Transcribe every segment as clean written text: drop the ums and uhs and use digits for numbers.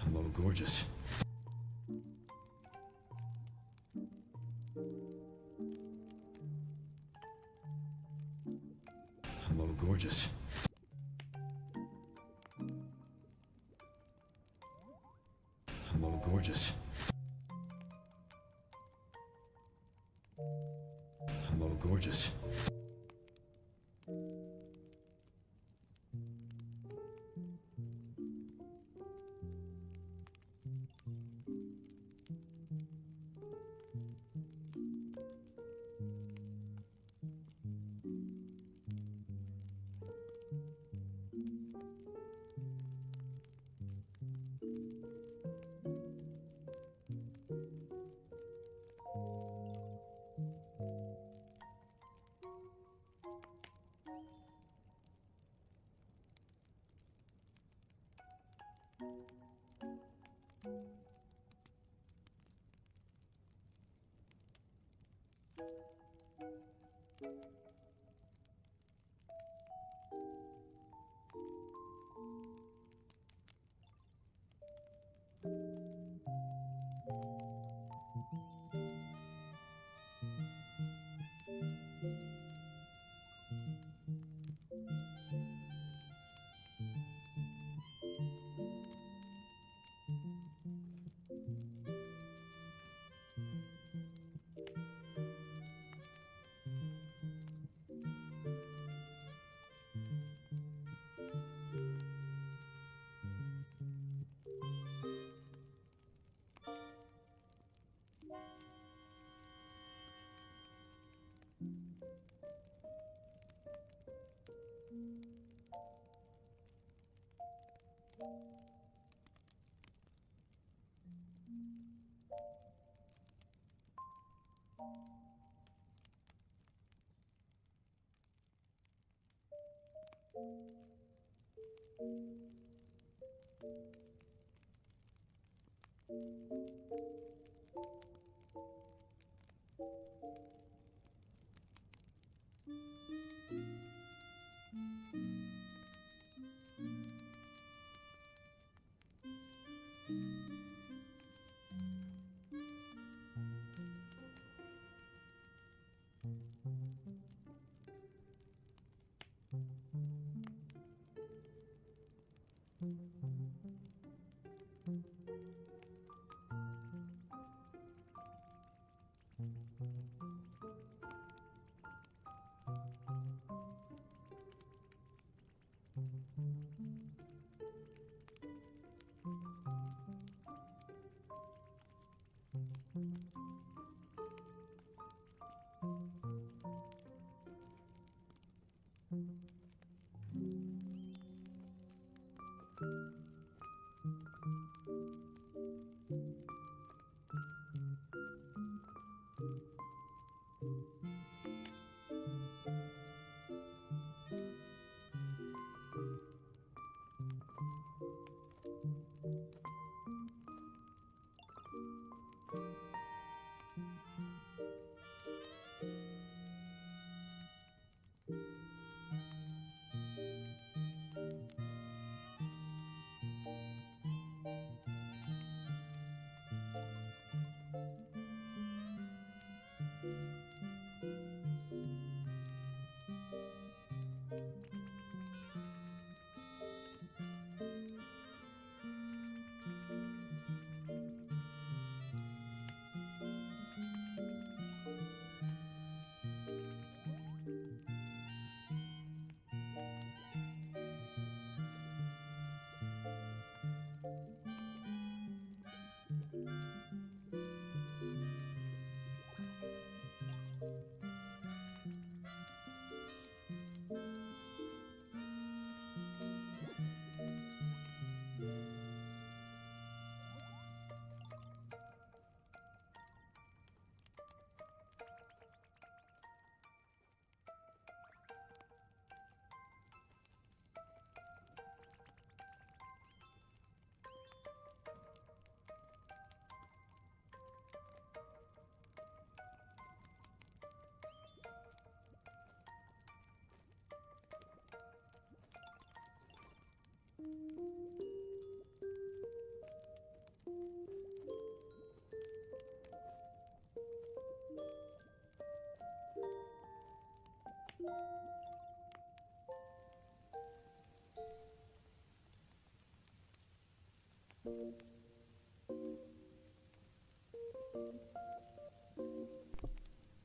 Hello, gorgeous. Hello, gorgeous. Hello, gorgeous. Hello, gorgeous.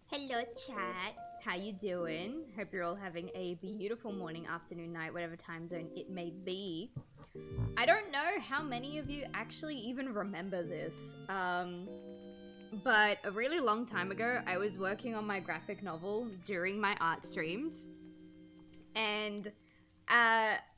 Hello chat, how you doing? Hope you're all having a beautiful morning, afternoon, night, whatever time zone it may be. I don't know how many of you actually even remember this, but a really long time ago I was working on my graphic novel during my art streams, and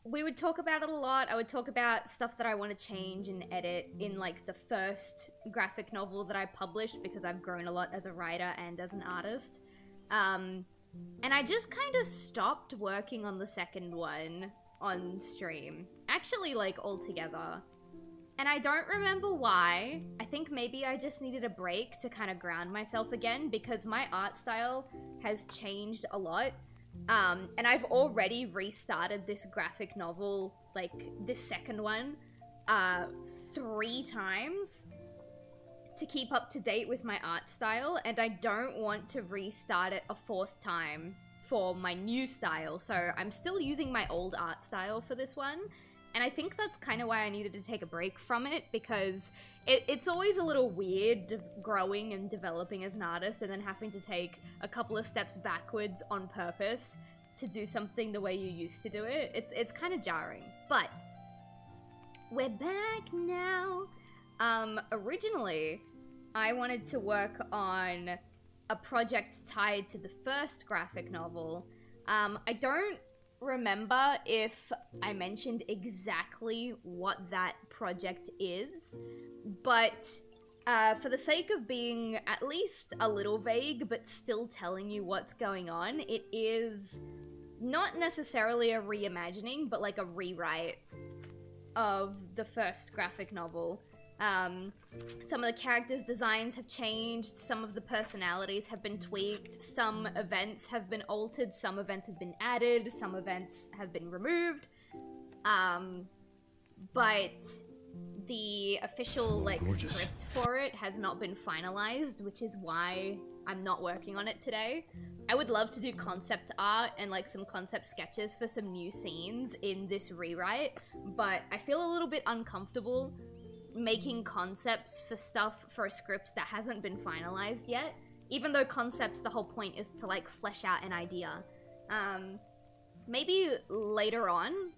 we would talk about it a lot. I would talk about stuff that I want to change and edit in like the first graphic novel that I published, because I've grown a lot as a writer and as an artist. And I just kind of stopped working on the second one on stream. Actually, like, altogether. And I don't remember why. I think maybe I just needed a break to kind of ground myself again, because my art style has changed a lot. And I've already restarted this graphic novel, like, this second one, 3 times to keep up to date with my art style, and I don't want to restart it a 4th time for my new style, so I'm still using my old art style for this one, and I think that's kind of why I needed to take a break from it, because it's always a little weird growing and developing as an artist and then having to take a couple of steps backwards on purpose to do something the way you used to do it. It's kind of jarring, but we're back now. Originally, I wanted to work on a project tied to the first graphic novel. I don't remember if I mentioned exactly what that project is, but for the sake of being at least a little vague, but still telling you what's going on, it is not necessarily a reimagining, but like a rewrite of the first graphic novel. Some of the characters' designs have changed, some of the personalities have been tweaked, some events have been altered, some events have been added, some events have been removed. But the official, like, script for it has not been finalized, which is why I'm not working on it today. I would love to do concept art and, like, some concept sketches for some new scenes in this rewrite, but I feel a little bit uncomfortable making concepts for stuff for a script that hasn't been finalized yet, even though concepts, the whole point is to, like, flesh out an idea. Maybe later on,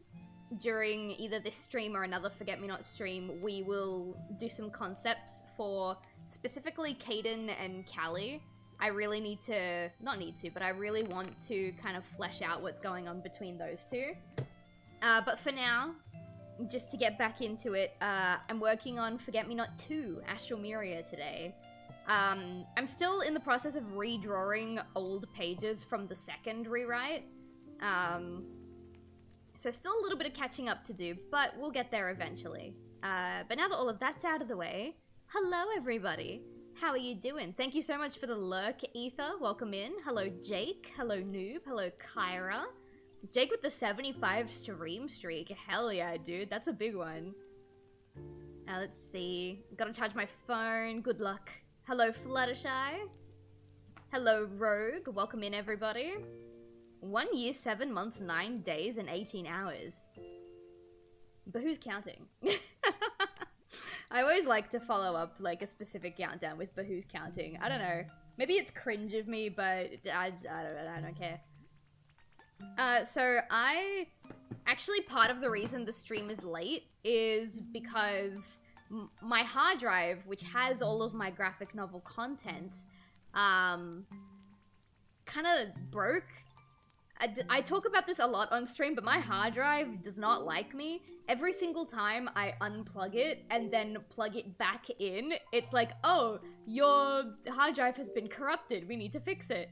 during either this stream or another Forget Me Not stream, we will do some concepts for specifically Caden and Callie. I really need to, not need to, but I really want to kind of flesh out what's going on between those two. But for now, just to get back into it, I'm working on Forget Me Not 2, Astral Miria today. I'm still in the process of redrawing old pages from the second rewrite. So still a little bit of catching up to do, but we'll get there eventually. But now that all of that's out of the way, hello everybody! How are you doing? Thank you so much for the lurk, Ether. Welcome in. Hello, Jake. Hello, Noob. Hello, Kyra. Jake with the 75 stream streak. Hell yeah, dude. That's a big one. Let's see. Gotta charge my phone. Good luck. Hello, Fluttershy. Hello, Rogue. Welcome in, everybody. 1 year, 7 months, 9 days, and 18 hours. But who's counting? I always like to follow up, like, a specific countdown with but who's counting. I don't know. Maybe it's cringe of me, but I don't care. So actually, part of the reason the stream is late is because my hard drive, which has all of my graphic novel content, kind of broke. I talk about this a lot on stream, but my hard drive does not like me. Every single time I unplug it and then plug it back in, it's like, oh, your hard drive has been corrupted, we need to fix it.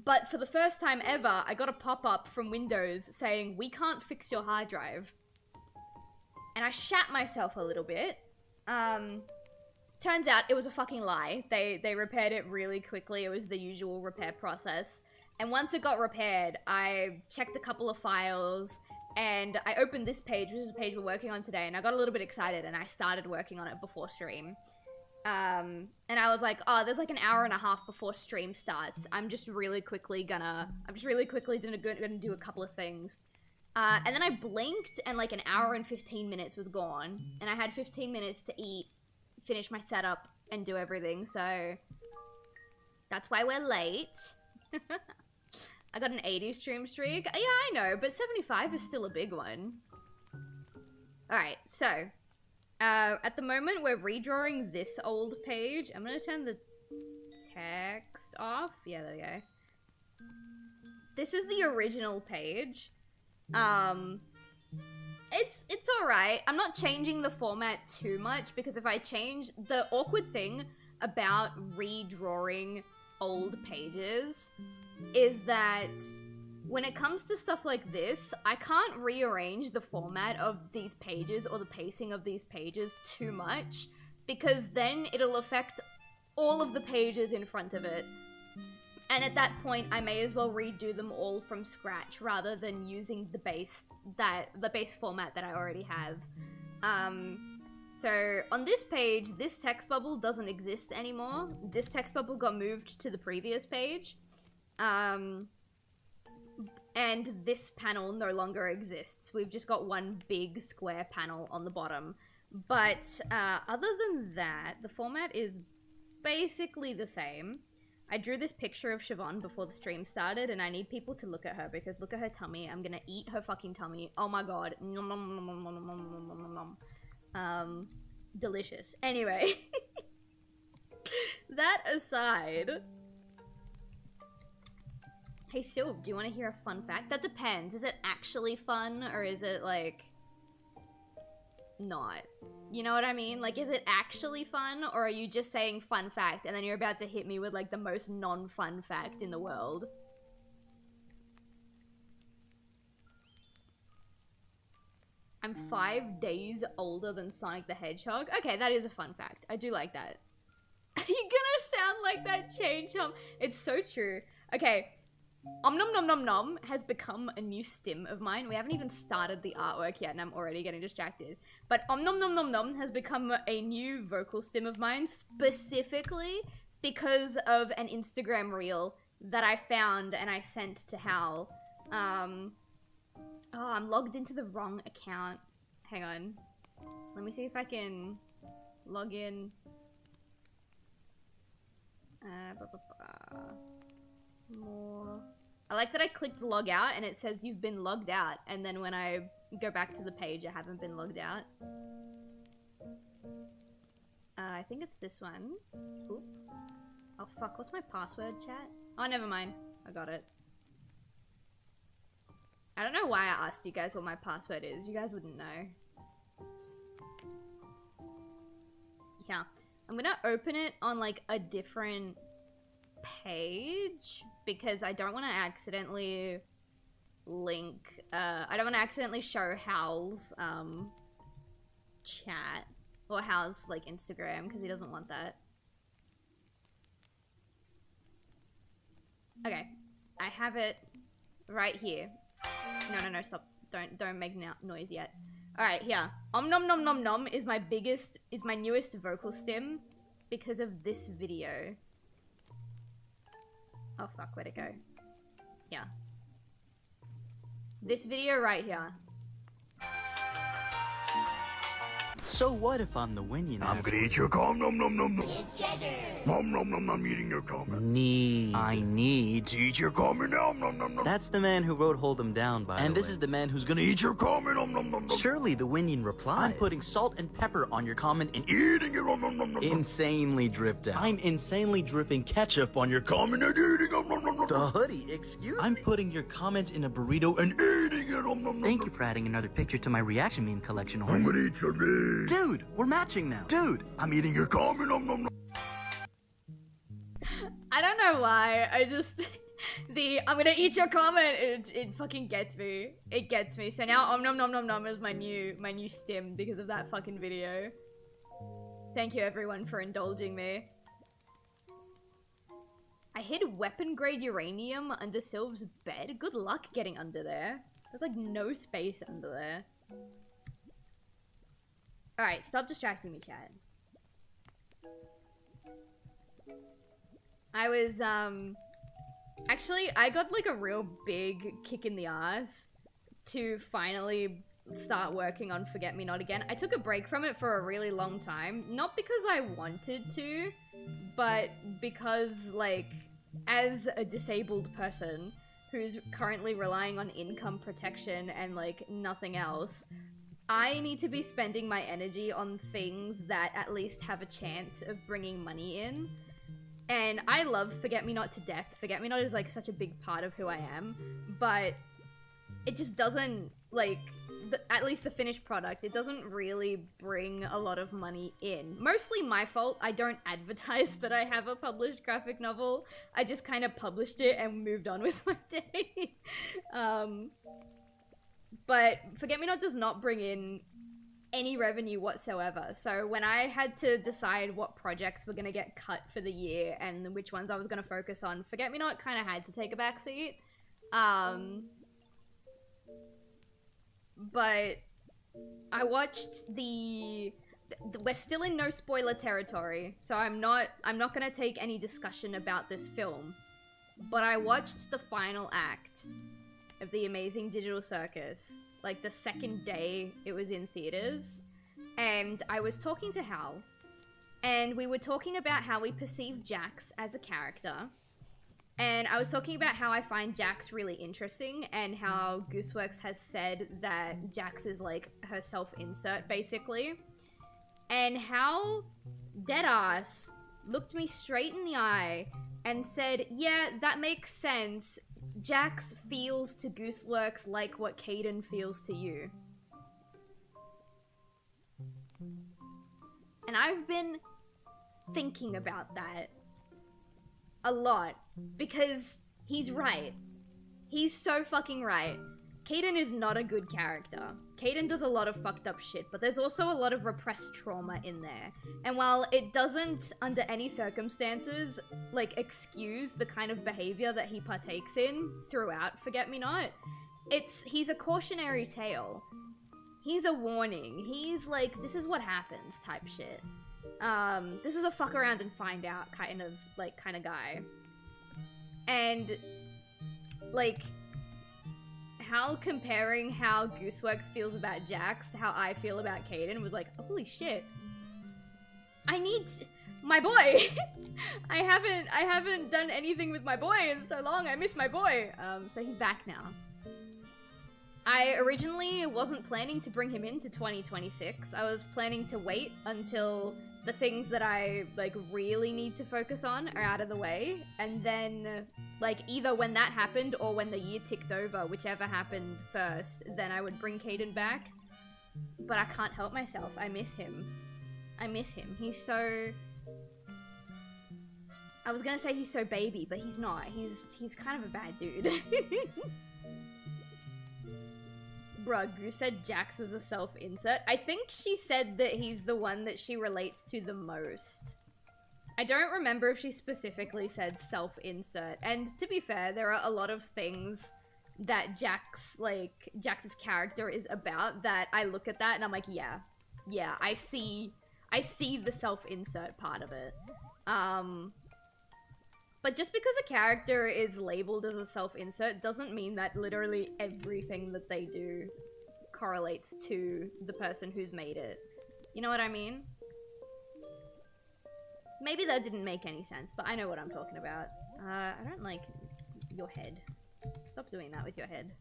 But for the first time ever, I got a pop-up from Windows saying, we can't fix your hard drive. And I shat myself a little bit. Turns out it was a fucking lie. They repaired it really quickly. It was the usual repair process. And once it got repaired, I checked a couple of files, and I opened this page, which is a page we're working on today, and I got a little bit excited, and I started working on it before stream. And I was like, oh, there's like an hour and a half before stream starts. I'm just really quickly gonna do a couple of things. And then I blinked and like an hour and 15 minutes was gone. And I had 15 minutes to eat, finish my setup, and do everything, so... That's why we're late. I got an 80 stream streak. Yeah, I know, but 75 is still a big one. Alright, so... at the moment, we're redrawing this old page. I'm gonna turn the text off. Yeah, there we go. This is the original page. It's alright. I'm not changing the format too much because if I change... The awkward thing about redrawing old pages is that when it comes to stuff like this, I can't rearrange the format of these pages or the pacing of these pages too much because then it'll affect all of the pages in front of it. And at that point, I may as well redo them all from scratch rather than using the base format that I already have. So on this page, this text bubble doesn't exist anymore. This text bubble got moved to the previous page. And this panel no longer exists. We've just got one big square panel on the bottom. But other than that, the format is basically the same. I drew this picture of Siobhan before the stream started, and I need people to look at her because look at her tummy. I'm gonna eat her fucking tummy. Oh my god. Nom, nom, nom, nom, nom, nom, nom, nom, nom, nom. Delicious. Anyway. That aside... Hey Sylv, do you want to hear a fun fact? That depends. Is it actually fun, or is it, like... not? You know what I mean? Like, is it actually fun, or are you just saying fun fact, and then you're about to hit me with, like, the most non-fun fact in the world? I'm 5 days older than Sonic the Hedgehog. Okay, that is a fun fact. I do like that. Are you gonna sound like that change, It's so true. Okay. Nom Nom Nom Nom has become a new stim of mine. We haven't even started the artwork yet and I'm already getting distracted. But Nom Nom Nom Nom has become a new vocal stim of mine specifically because of an Instagram reel that I found and I sent to Hal. Oh, I'm logged into the wrong account. Hang on. Let me see if I can log in. More. I like that I clicked log out and it says you've been logged out, and then when I go back to the page I haven't been logged out. I think it's this one. Oop. Oh fuck, what's my password, chat? Oh, never mind. I got it. I don't know why I asked you guys what my password is. You guys wouldn't know. Yeah. I'm gonna open it on like a different page because I don't want to accidentally link, I don't want to accidentally show Hal's, chat, or Hal's, like, Instagram, because he doesn't want that. Okay, I have it right here. No, stop. Don't make noise yet. Alright, here. Nom Nom Nom Nom is my newest vocal stim because of this video. Oh fuck, where'd it go? Yeah. This video right here. So what if I'm the Winion? I'm gonna eat your cum, nom nom nom nom. It's treasure. Nom nom nom nom, eating your cum. I need to eat your cum, nom nom nom nom. That's the man who wrote Hold 'Em Down, by the way. And this is the man who's gonna eat your cum, nom nom nom nom. Surely the Winion replies. I'm putting salt and pepper on your comment and eating it, nom nom nom nom. Insanely dripped out. I'm insanely dripping ketchup on your comment and eating nom nom nom nom. The hoodie, excuse me? I'm putting your comment in a burrito and eating it, nom nom nom. Thank you for adding another picture to my reaction meme collection, Horn. I'm gonna eat your meat. Dude, we're matching now. Dude, I'm eating your comment, nom nom nom. I don't know why, I just... I'm gonna eat your comment, it fucking gets me. It gets me. So now Nom Nom Nom Nom is my new stim because of that fucking video. Thank you everyone for indulging me. I hid weapon grade uranium under Sylv's bed. Good luck getting under there. There's like no space under there. Alright, stop distracting me, chat. I was, actually, I got like a real big kick in the ass to finally start working on Forget Me Not again. I took a break from it for a really long time, not because I wanted to, but because, like, as a disabled person who's currently relying on income protection and, like, nothing else, I need to be spending my energy on things that at least have a chance of bringing money in. And I love Forget Me Not to death. Forget Me Not is, like, such a big part of who I am, but it just doesn't, like, at least the finished product, it doesn't really bring a lot of money in. Mostly my fault. I don't advertise that I have a published graphic novel. I just kind of published it and moved on with my day. But Forget Me Not does not bring in any revenue whatsoever. So when I had to decide what projects were going to get cut for the year and which ones I was going to focus on, Forget Me Not kind of had to take a backseat. But I watched we're still in no spoiler territory, so I'm not gonna take any discussion about this film, but I watched the final act of The Amazing Digital Circus, like the second day it was in theaters, and I was talking to Hal, and we were talking about how we perceive Jax as a character. And I was talking about how I find Jax really interesting and how Gooseworks has said that Jax is like her self-insert, basically. And how Deadass looked me straight in the eye and said, yeah, that makes sense. Jax feels to Gooseworks like what Caden feels to you. And I've been thinking about that a lot, because he's right. He's so fucking right. Caden is not a good character. Caden does a lot of fucked up shit, but there's also a lot of repressed trauma in there. And while it doesn't, under any circumstances, like, excuse the kind of behavior that he partakes in throughout Forget Me Not, he's a cautionary tale. He's a warning. He's like, this is what happens type shit. This is a fuck around and find out kind of guy. And, like, how comparing how Gooseworks feels about Jax to how I feel about Caden was like, holy shit. I need my boy! I haven't done anything with my boy in so long, I miss my boy! So he's back now. I originally wasn't planning to bring him into 2026. I was planning to wait until the things that I, like, really need to focus on are out of the way, and then, like, either when that happened or when the year ticked over, whichever happened first, then I would bring Caden back. But I can't help myself. I miss him. I miss him. He's so... I was gonna say he's so baby, but he's not. He's kind of a bad dude. Bruh, Goose said Jax was a self-insert. I think she said that he's the one that she relates to the most. I don't remember if she specifically said self-insert. And to be fair, there are a lot of things that Jax's character is about that I look at that and I'm like, yeah, I see the self-insert part of it. But just because a character is labeled as a self-insert doesn't mean that literally everything that they do correlates to the person who's made it. You know what I mean? Maybe that didn't make any sense, but I know what I'm talking about. I don't like your head. Stop doing that with your head.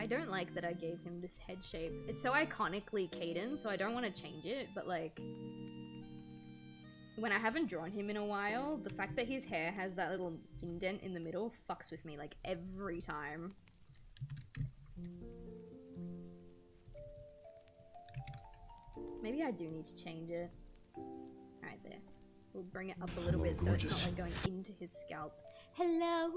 I don't like that I gave him this head shape. It's so iconically Caden, so I don't want to change it, but like... when I haven't drawn him in a while, the fact that his hair has that little indent in the middle fucks with me, like, every time. Maybe I do need to change it. Alright, there. We'll bring it up a little bit so it's not, like, going into his scalp. Hello!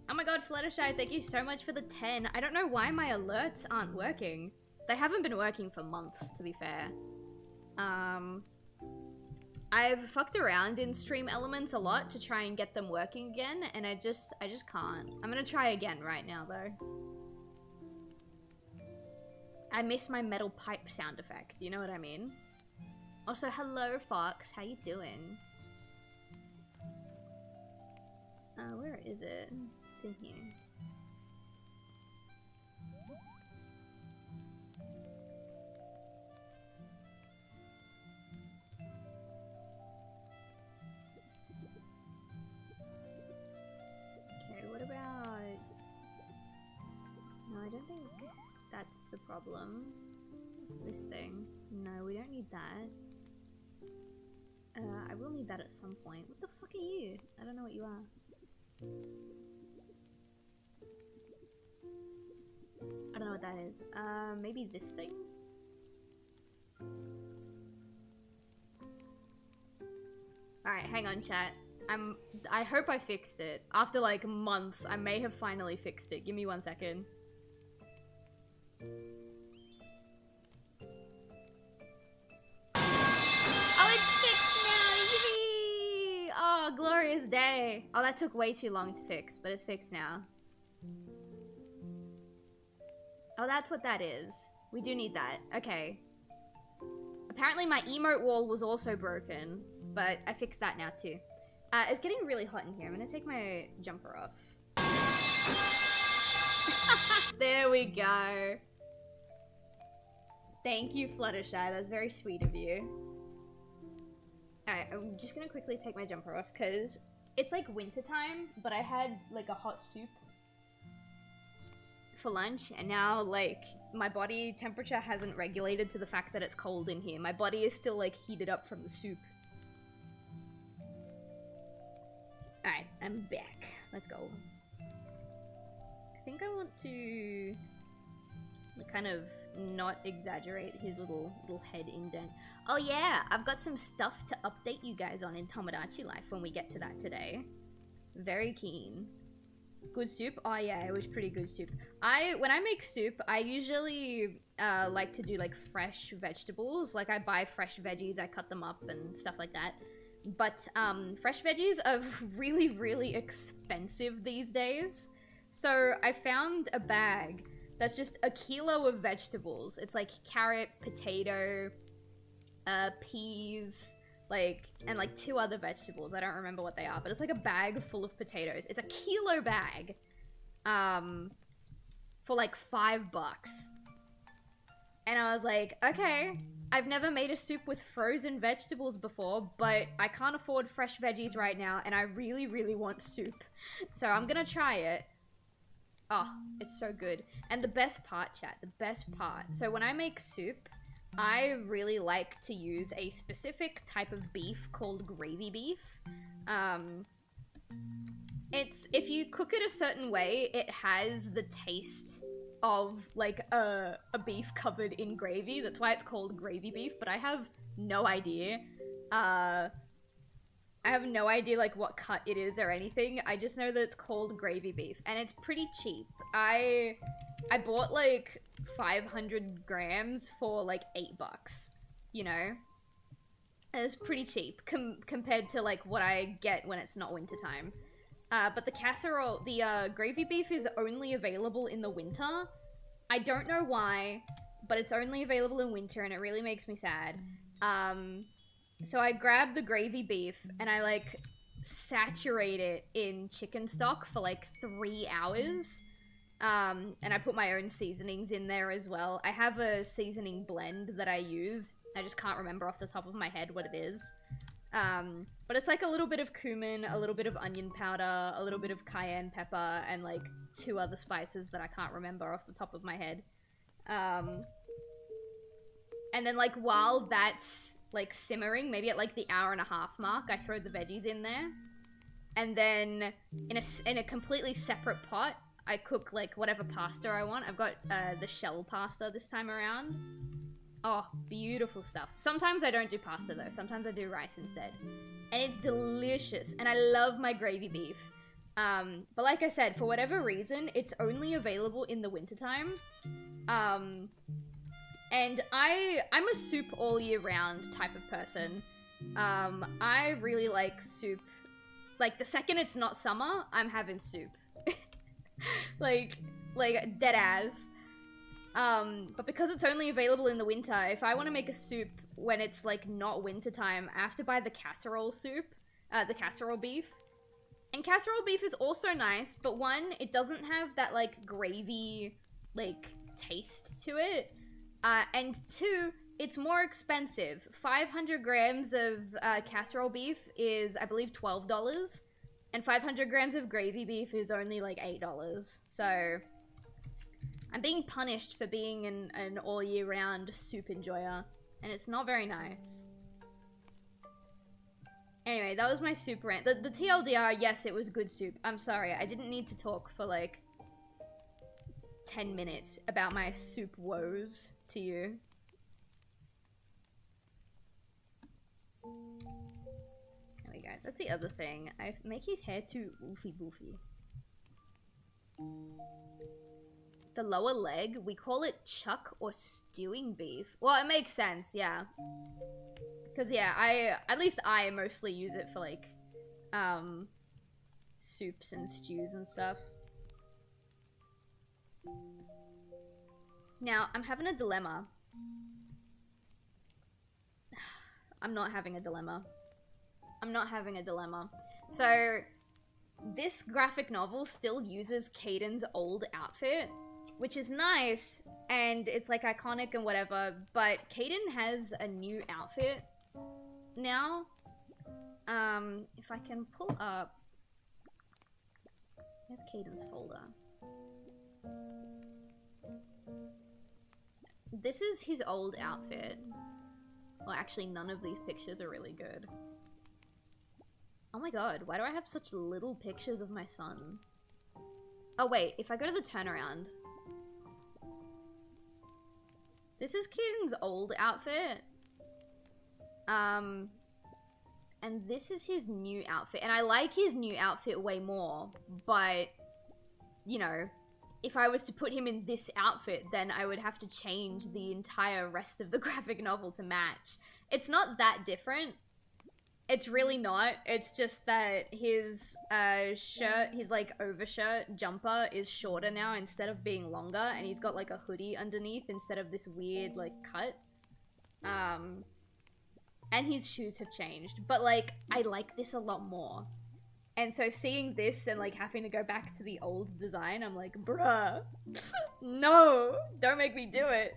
Oh my god, Fluttershy, thank you so much for the 10. I don't know why my alerts aren't working. They haven't been working for months, to be fair. I've fucked around in stream elements a lot to try and get them working again, and I just can't. I'm gonna try again right now though. I miss my metal pipe sound effect, you know what I mean? Also, hello Fox, how you doing? Where is it? It's in here. Okay, what about... No, I don't think that's the problem. What's this thing? No, we don't need that. I will need that at some point. What the fuck are you? I don't know what you are. I don't know what that is. Maybe this thing? Alright, hang on chat. I hope I fixed it. After like months, I may have finally fixed it. Give me 1 second. Oh, it's fixed now! Yippee! Oh, glorious day. Oh, that took way too long to fix, but it's fixed now. Oh, that's what that is. We do need that. Okay. Apparently my emote wall was also broken, but I fixed that now too. It's getting really hot in here. I'm gonna take my jumper off. There we go. Thank you, Fluttershy. That's very sweet of you. Alright, I'm just gonna quickly take my jumper off because it's like winter time, but I had like a hot soup for lunch, and now like my body temperature hasn't regulated to the fact that it's cold in here. My body is still like heated up from the soup. Alright, I'm back. Let's go. I think I want to kind of not exaggerate his little head indent. Oh yeah, I've got some stuff to update you guys on in Tomodachi Life when we get to that today. Very keen. Good soup? Oh yeah, it was pretty good soup. When I make soup, I usually like to do like fresh vegetables. Like I buy fresh veggies, I cut them up and stuff like that. But fresh veggies are really, really expensive these days. So I found a bag that's just a kilo of vegetables. It's like carrot, potato, peas, and like 2 other vegetables. I don't remember what they are, but it's like a bag full of potatoes. It's a kilo bag for like $5. And I was like, okay, I've never made a soup with frozen vegetables before, but I can't afford fresh veggies right now, and I really, really want soup. So I'm gonna try it. Oh, it's so good. And the best part, chat, the best part. So when I make soup, I really like to use a specific type of beef called gravy beef. If you cook it a certain way, it has the taste of like a beef covered in gravy. That's why it's called gravy beef, but I have no idea. I have no idea like what cut it is or anything. I just know that it's called gravy beef, and it's pretty cheap. I bought like 500 grams for like $8, you know? It's pretty cheap compared to like what I get when it's not wintertime. But the casserole, the gravy beef is only available in the winter. I don't know why, but it's only available in winter, and it really makes me sad. So I grabbed the gravy beef and I like saturate it in chicken stock for like 3 hours. And I put my own seasonings in there as well. I have a seasoning blend that I use. I just can't remember off the top of my head what it is. But it's like a little bit of cumin, a little bit of onion powder, a little bit of cayenne pepper, and like 2 other spices that I can't remember off the top of my head. And then like while that's like simmering, maybe at like the 1.5 hour mark, I throw the veggies in there. And then in a completely separate pot, I cook like whatever pasta I want. I've got the shell pasta this time around. Oh, beautiful stuff. Sometimes I don't do pasta though. Sometimes I do rice instead. And it's delicious. And I love my gravy beef. But like I said, for whatever reason, it's only available in the wintertime. And I'm a soup all year round type of person. I really like soup. Like, the second it's not summer, I'm having soup. like dead ass. But because it's only available in the winter, if I want to make a soup when it's like not winter time, I have to buy the casserole soup, the casserole beef. And casserole beef is also nice, but one, it doesn't have that like gravy like taste to it. And two, it's more expensive. 500 grams of casserole beef is, I believe, $12. And 500 grams of gravy beef is only like $8. So I'm being punished for being an all year round soup enjoyer. And it's not very nice. Anyway, that was my soup rant. The TLDR, yes, it was good soup. I'm sorry, I didn't need to talk for like 10 minutes about my soup woes to you. There we go. That's the other thing. I make his hair too oofy boofy. The lower leg, we call it chuck or stewing beef. Well, it makes sense, yeah. Because, yeah, at least I mostly use it for, like, soups and stews and stuff. Now, I'm having a dilemma. I'm not having a dilemma. I'm not having a dilemma. So, this graphic novel still uses Caden's old outfit, which is nice, and it's, like, iconic and whatever, but Caden has a new outfit now. If I can pull up, here's Caden's folder. This is his old outfit. Well, actually, none of these pictures are really good. Oh my god, why do I have such little pictures of my son? Oh wait, if I go to the turnaround. This is Caden's old outfit. And this is his new outfit. And I like his new outfit way more, but, you know, if I was to put him in this outfit, then I would have to change the entire rest of the graphic novel to match. It's not that different. It's really not. It's just that his shirt, his like overshirt jumper is shorter now instead of being longer, and he's got like a hoodie underneath instead of this weird like cut. And his shoes have changed, but like I like this a lot more. And so seeing this and like having to go back to the old design, I'm like, bruh, no, don't make me do it.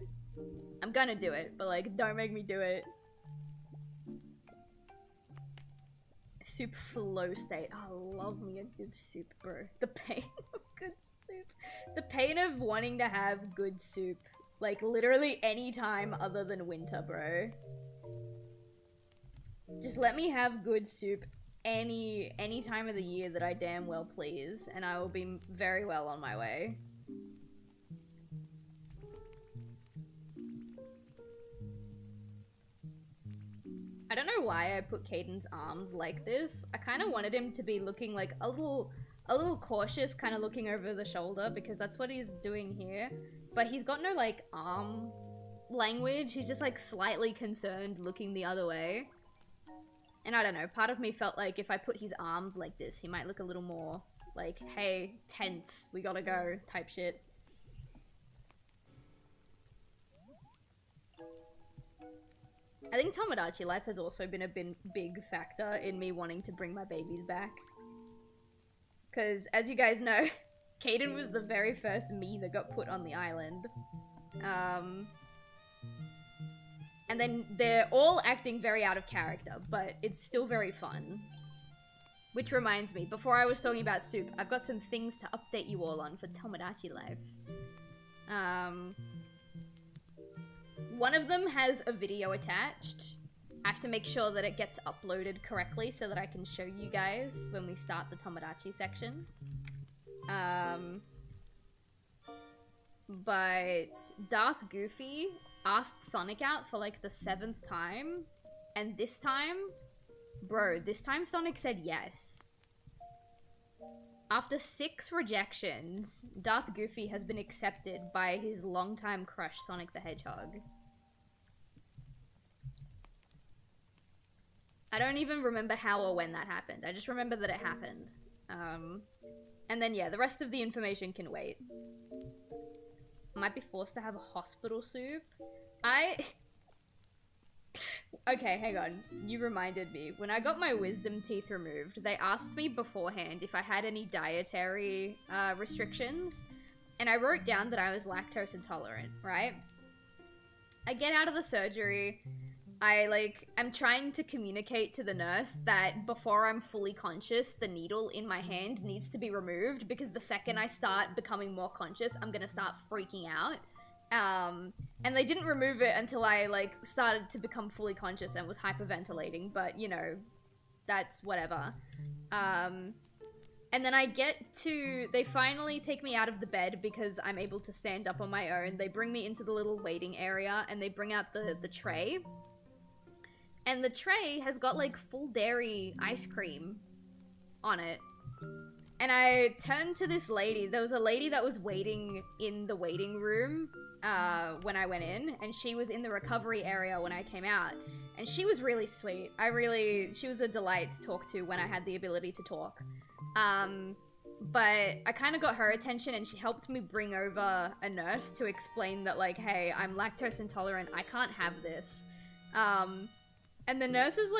I'm gonna do it, but like, don't make me do it. Soup flow state. Oh, I love me a good soup, bro. The pain of good soup. The pain of wanting to have good soup. Like, literally any time other than winter, bro. Just let me have good soup any time of the year that I damn well please, and I will be very well on my way. I don't know why I put Caden's arms like this. I kind of wanted him to be looking like a little cautious, kind of looking over the shoulder, because that's what he's doing here. But he's got no like arm language. He's just like slightly concerned, looking the other way. And I don't know, part of me felt like if I put his arms like this, he might look a little more like, hey, tense, we gotta go, type shit. I think Tomodachi life has also been a big factor in me wanting to bring my babies back. Because, as you guys know, Caden was the very first me that got put on the island. And then they're all acting very out of character, but it's still very fun. Which reminds me, before I was talking about soup, I've got some things to update you all on for Tomodachi life. One of them has a video attached. I have to make sure that it gets uploaded correctly so that I can show you guys when we start the Tomodachi section. But Darth Goofy asked Sonic out for like the 7th time, and this time, bro, this time Sonic said yes. After 6 rejections, Darth Goofy has been accepted by his longtime crush, Sonic the Hedgehog. I don't even remember how or when that happened. I just remember that it happened. And then, yeah, the rest of the information can wait. Might be forced to have a hospital soup. Okay, hang on. You reminded me. When I got my wisdom teeth removed, they asked me beforehand if I had any dietary restrictions. And I wrote down that I was lactose intolerant, right? I get out of the surgery. I'm trying to communicate to the nurse that before I'm fully conscious, the needle in my hand needs to be removed because the second I start becoming more conscious, I'm gonna start freaking out. And they didn't remove it until I, started to become fully conscious and was hyperventilating, but, you know, that's whatever. And then they finally take me out of the bed because I'm able to stand up on my own. They bring me into the little waiting area and they bring out the tray. And the tray has got, full dairy ice cream on it. And I turned to this lady. There was a lady that was waiting in the waiting room when I went in. And she was in the recovery area when I came out. And she was really sweet. She was a delight to talk to when I had the ability to talk. But I kind of got her attention and she helped me bring over a nurse to explain that, hey, I'm lactose intolerant. I can't have this. And the nurse is,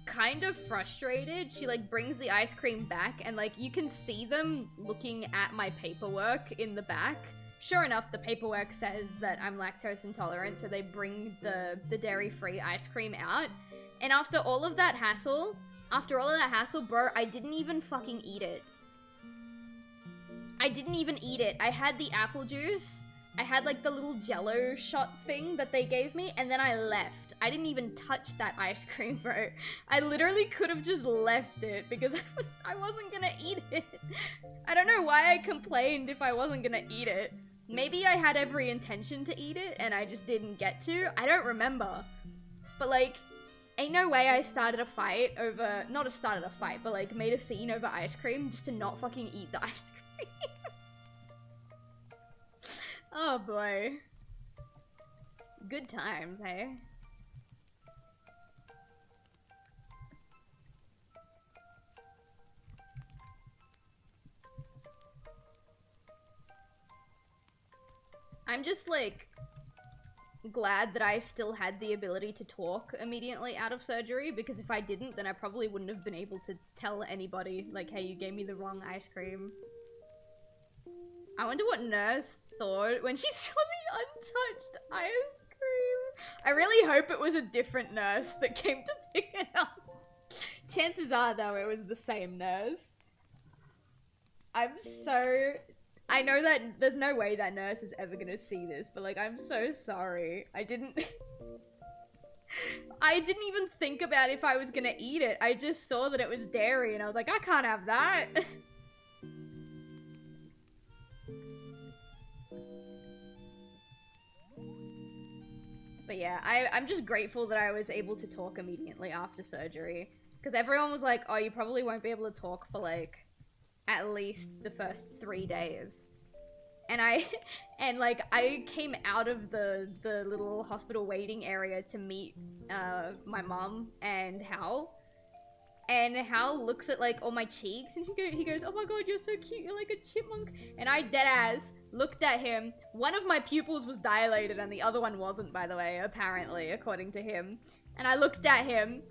kind of frustrated. She, brings the ice cream back and, you can see them looking at my paperwork in the back. Sure enough, the paperwork says that I'm lactose intolerant, so they bring the dairy-free ice cream out. And after all of that hassle, bro, I didn't even fucking eat it. I didn't even eat it. I had the apple juice. I had, the little jello shot thing that they gave me, and then I left. I didn't even touch that ice cream, bro. I literally could have just left it because I wasn't gonna eat it. I don't know why I complained if I wasn't gonna eat it. Maybe I had every intention to eat it and I just didn't get to. I don't remember. But, ain't no way I started a fight over... Not started a fight, but, made a scene over ice cream just to not fucking eat the ice cream. Oh, boy. Good times, hey? I'm just, glad that I still had the ability to talk immediately out of surgery, because if I didn't, then I probably wouldn't have been able to tell anybody, hey, you gave me the wrong ice cream. I wonder what nurse thought when she saw the untouched ice cream. I really hope it was a different nurse that came to pick it up. Chances are, though, it was the same nurse. I know that there's no way that nurse is ever gonna see this, but, I'm so sorry. I didn't even think about if I was gonna eat it. I just saw that it was dairy, and I was like, I can't have that. But yeah, I'm just grateful that I was able to talk immediately after surgery. Because everyone was like, oh, you probably won't be able to talk for, at least the first 3 days. And I came out of the little hospital waiting area to meet my mom and Hal. And Hal looks at all my cheeks and he goes, oh my god, you're so cute, you're like a chipmunk. And I deadass looked at him. One of my pupils was dilated and the other one wasn't, by the way, apparently, according to him. And I looked at him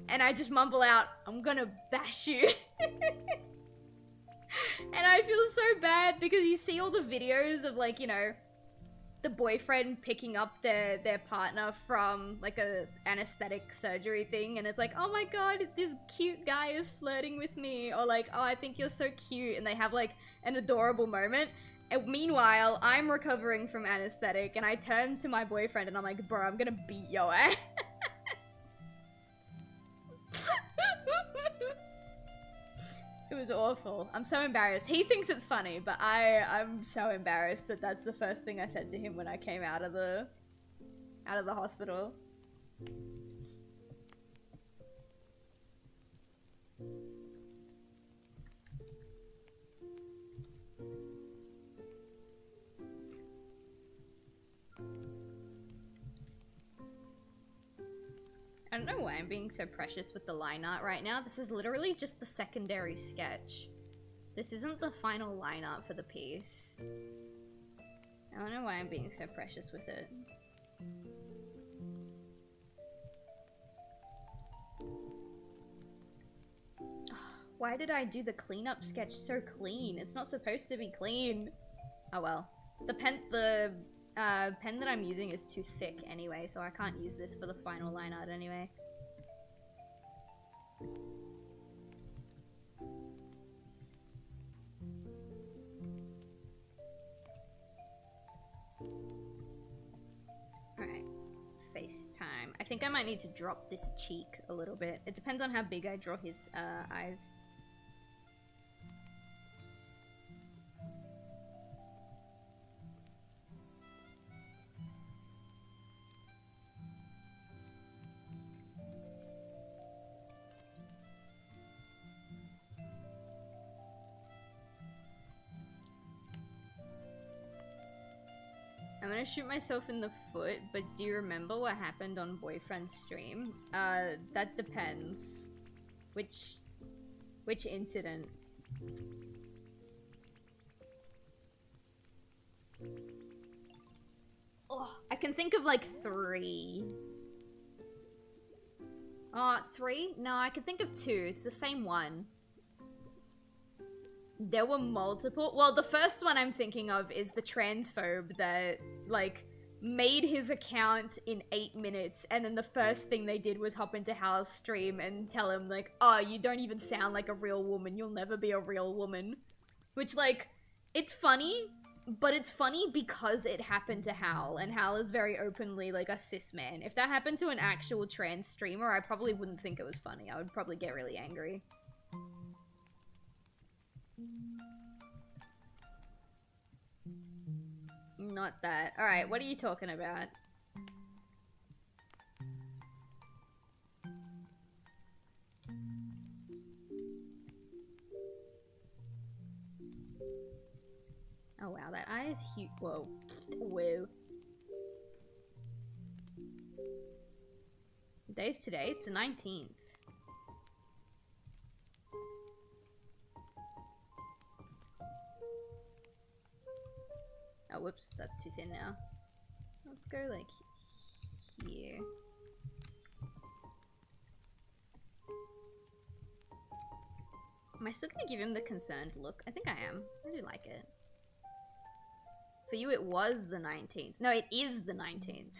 and I just mumble out, I'm gonna bash you. And I feel so bad because you see all the videos of the boyfriend picking up their partner from a anesthetic surgery thing, and it's like, oh my god, this cute guy is flirting with me, or oh, I think you're so cute, and they have an adorable moment. And meanwhile, I'm recovering from anesthetic, and I turn to my boyfriend and I'm like, bro, I'm gonna beat your ass. It was awful. I'm so embarrassed. He thinks it's funny, but I'm so embarrassed that that's the first thing I said to him when I came out of the hospital. I don't know why I'm being so precious with the line art right now. This is literally just the secondary sketch. This isn't the final line art for the piece. I don't know why I'm being so precious with it. Why did I do the cleanup sketch so clean? It's not supposed to be clean. Oh well. The pen that I'm using is too thick anyway, so I can't use this for the final line art anyway. Alright. FaceTime. I think I might need to drop this cheek a little bit. It depends on how big I draw his eyes. I'm gonna shoot myself in the foot, but do you remember what happened on Boyfriend's stream? That depends. Which incident? Oh, I can think of like 3. Oh, 3? No, I can think of 2. It's the same one. There were multiple. Well, the first one I'm thinking of is the transphobe that, like, made his account in 8 minutes, and then the first thing they did was hop into Hal's stream and tell him, like, oh, you don't even sound like a real woman. You'll never be a real woman. Which, like, it's funny, but it's funny because it happened to Hal, and Hal is very openly, like, a cis man. If that happened to an actual trans streamer, I probably wouldn't think it was funny. I would probably get really angry. Not that. Alright, what are you talking about? Oh wow, that eye is huge. Whoa. Whoa. What day is today? It's the 19th. Oh, whoops, that's too thin now. Let's go, like, here. Am I still gonna give him the concerned look? I think I am. I do like it. For you, it was the 19th. No, it is the 19th.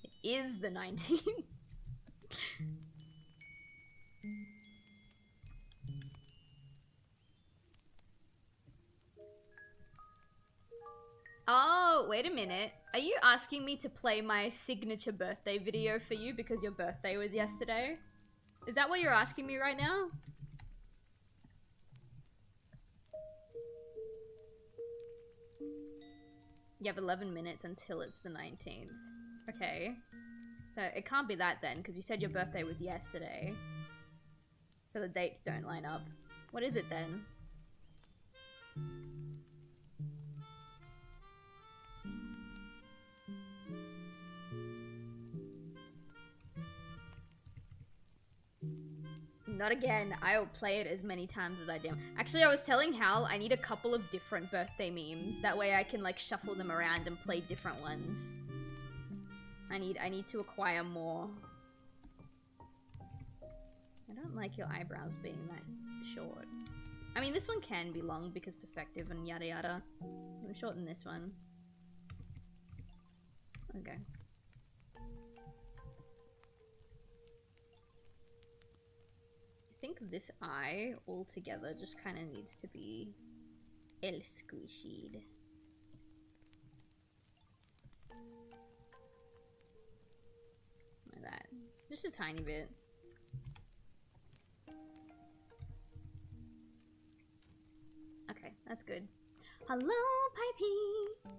It is the 19th. Oh, wait a minute. Are you asking me to play my signature birthday video for you because your birthday was yesterday? Is that what you're asking me right now? You have 11 minutes until it's the 19th. Okay. So it can't be that then, because you said your birthday was yesterday. So the dates don't line up. What is it then? Not again. I'll play it as many times as I do. Actually, I was telling Hal I need a couple of different birthday memes. That way I can, like, shuffle them around and play different ones. I need to acquire more. I don't like your eyebrows being that short. I mean, this one can be long because perspective and yada yada. I'm gonna shorten this one. Okay. I think this eye altogether just kind of needs to be el squishied. Like that. Just a tiny bit. Okay, that's good. Hello, Pipey!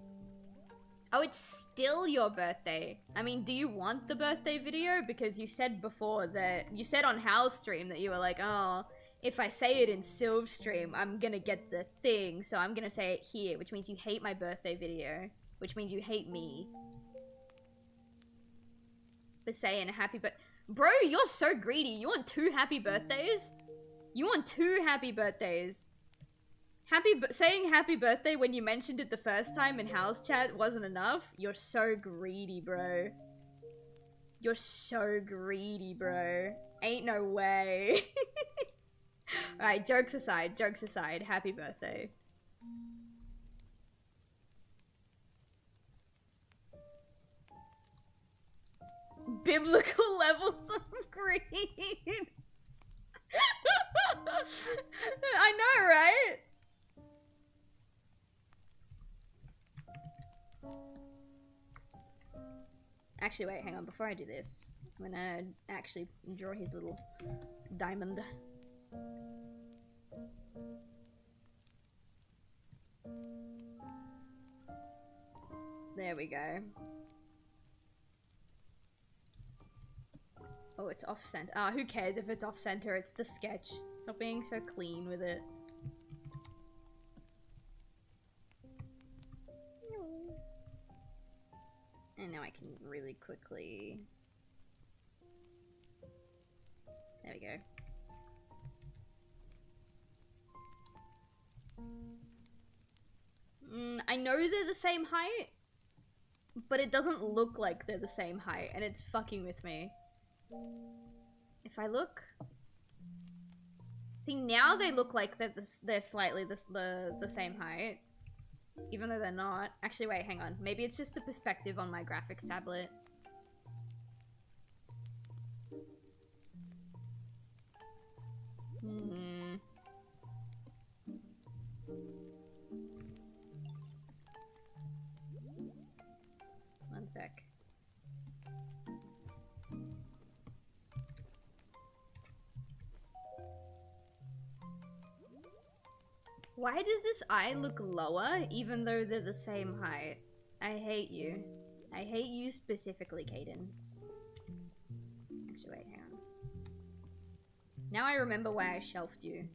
Oh, it's still your birthday. I mean, do you want the birthday video? Because you said before that, you said on Hal's stream that you were like, oh, if I say it in Sylv's stream, I'm gonna get the thing, so I'm gonna say it here, which means you hate my birthday video, which means you hate me. for saying happy bro, you're so greedy. You want 2 happy birthdays? You want 2 happy birthdays. Saying happy birthday when you mentioned it the first time in house chat wasn't enough? You're so greedy, bro. You're so greedy, bro. Ain't no way. Alright, jokes aside, happy birthday. Biblical levels of greed. I know, right? Actually, wait, hang on. Before I do this, I'm gonna actually draw his little diamond. There we go. Oh, it's off center. Ah, who cares if it's off center? It's the sketch. Stop being so clean with it. And now I can really quickly... There we go. I know they're the same height, but it doesn't look like they're the same height, and it's fucking with me. If I look... See, now they look like they're slightly the same height. Even though they're not. Actually, wait, hang on. Maybe it's just a perspective on my graphics tablet. One sec. Why does this eye look lower even though they're the same height? I hate you. I hate you specifically, Caden. Actually, wait, hang on. Now I remember why I shelved you.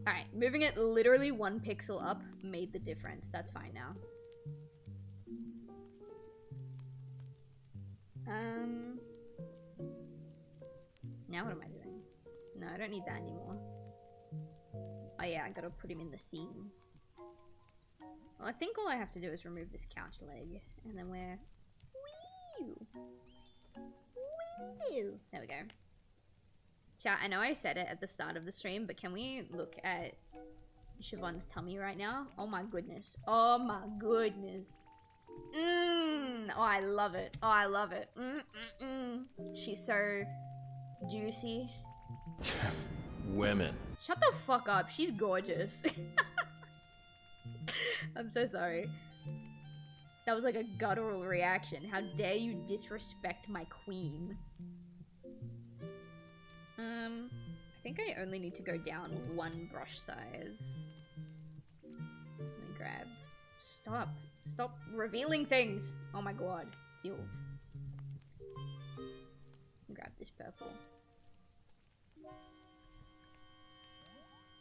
Alright, moving it literally 1 pixel up made the difference. That's fine now. Now what am I doing? No, I don't need that anymore. Oh yeah, I gotta put him in the scene. Well, I think all I have to do is remove this couch leg, and then we're... Wee! Wee! There we go. Chat, I know I said it at the start of the stream, but can we look at Siobhan's tummy right now? Oh my goodness. Oh my goodness. Oh, I love it. Oh, I love it. She's so juicy. Women. Shut the fuck up. She's gorgeous. I'm so sorry. That was like a guttural reaction. How dare you disrespect my queen? I think I only need to go down 1 brush size. Let me grab... Stop. Stop revealing things. Oh my god. Seal. Grab this purple.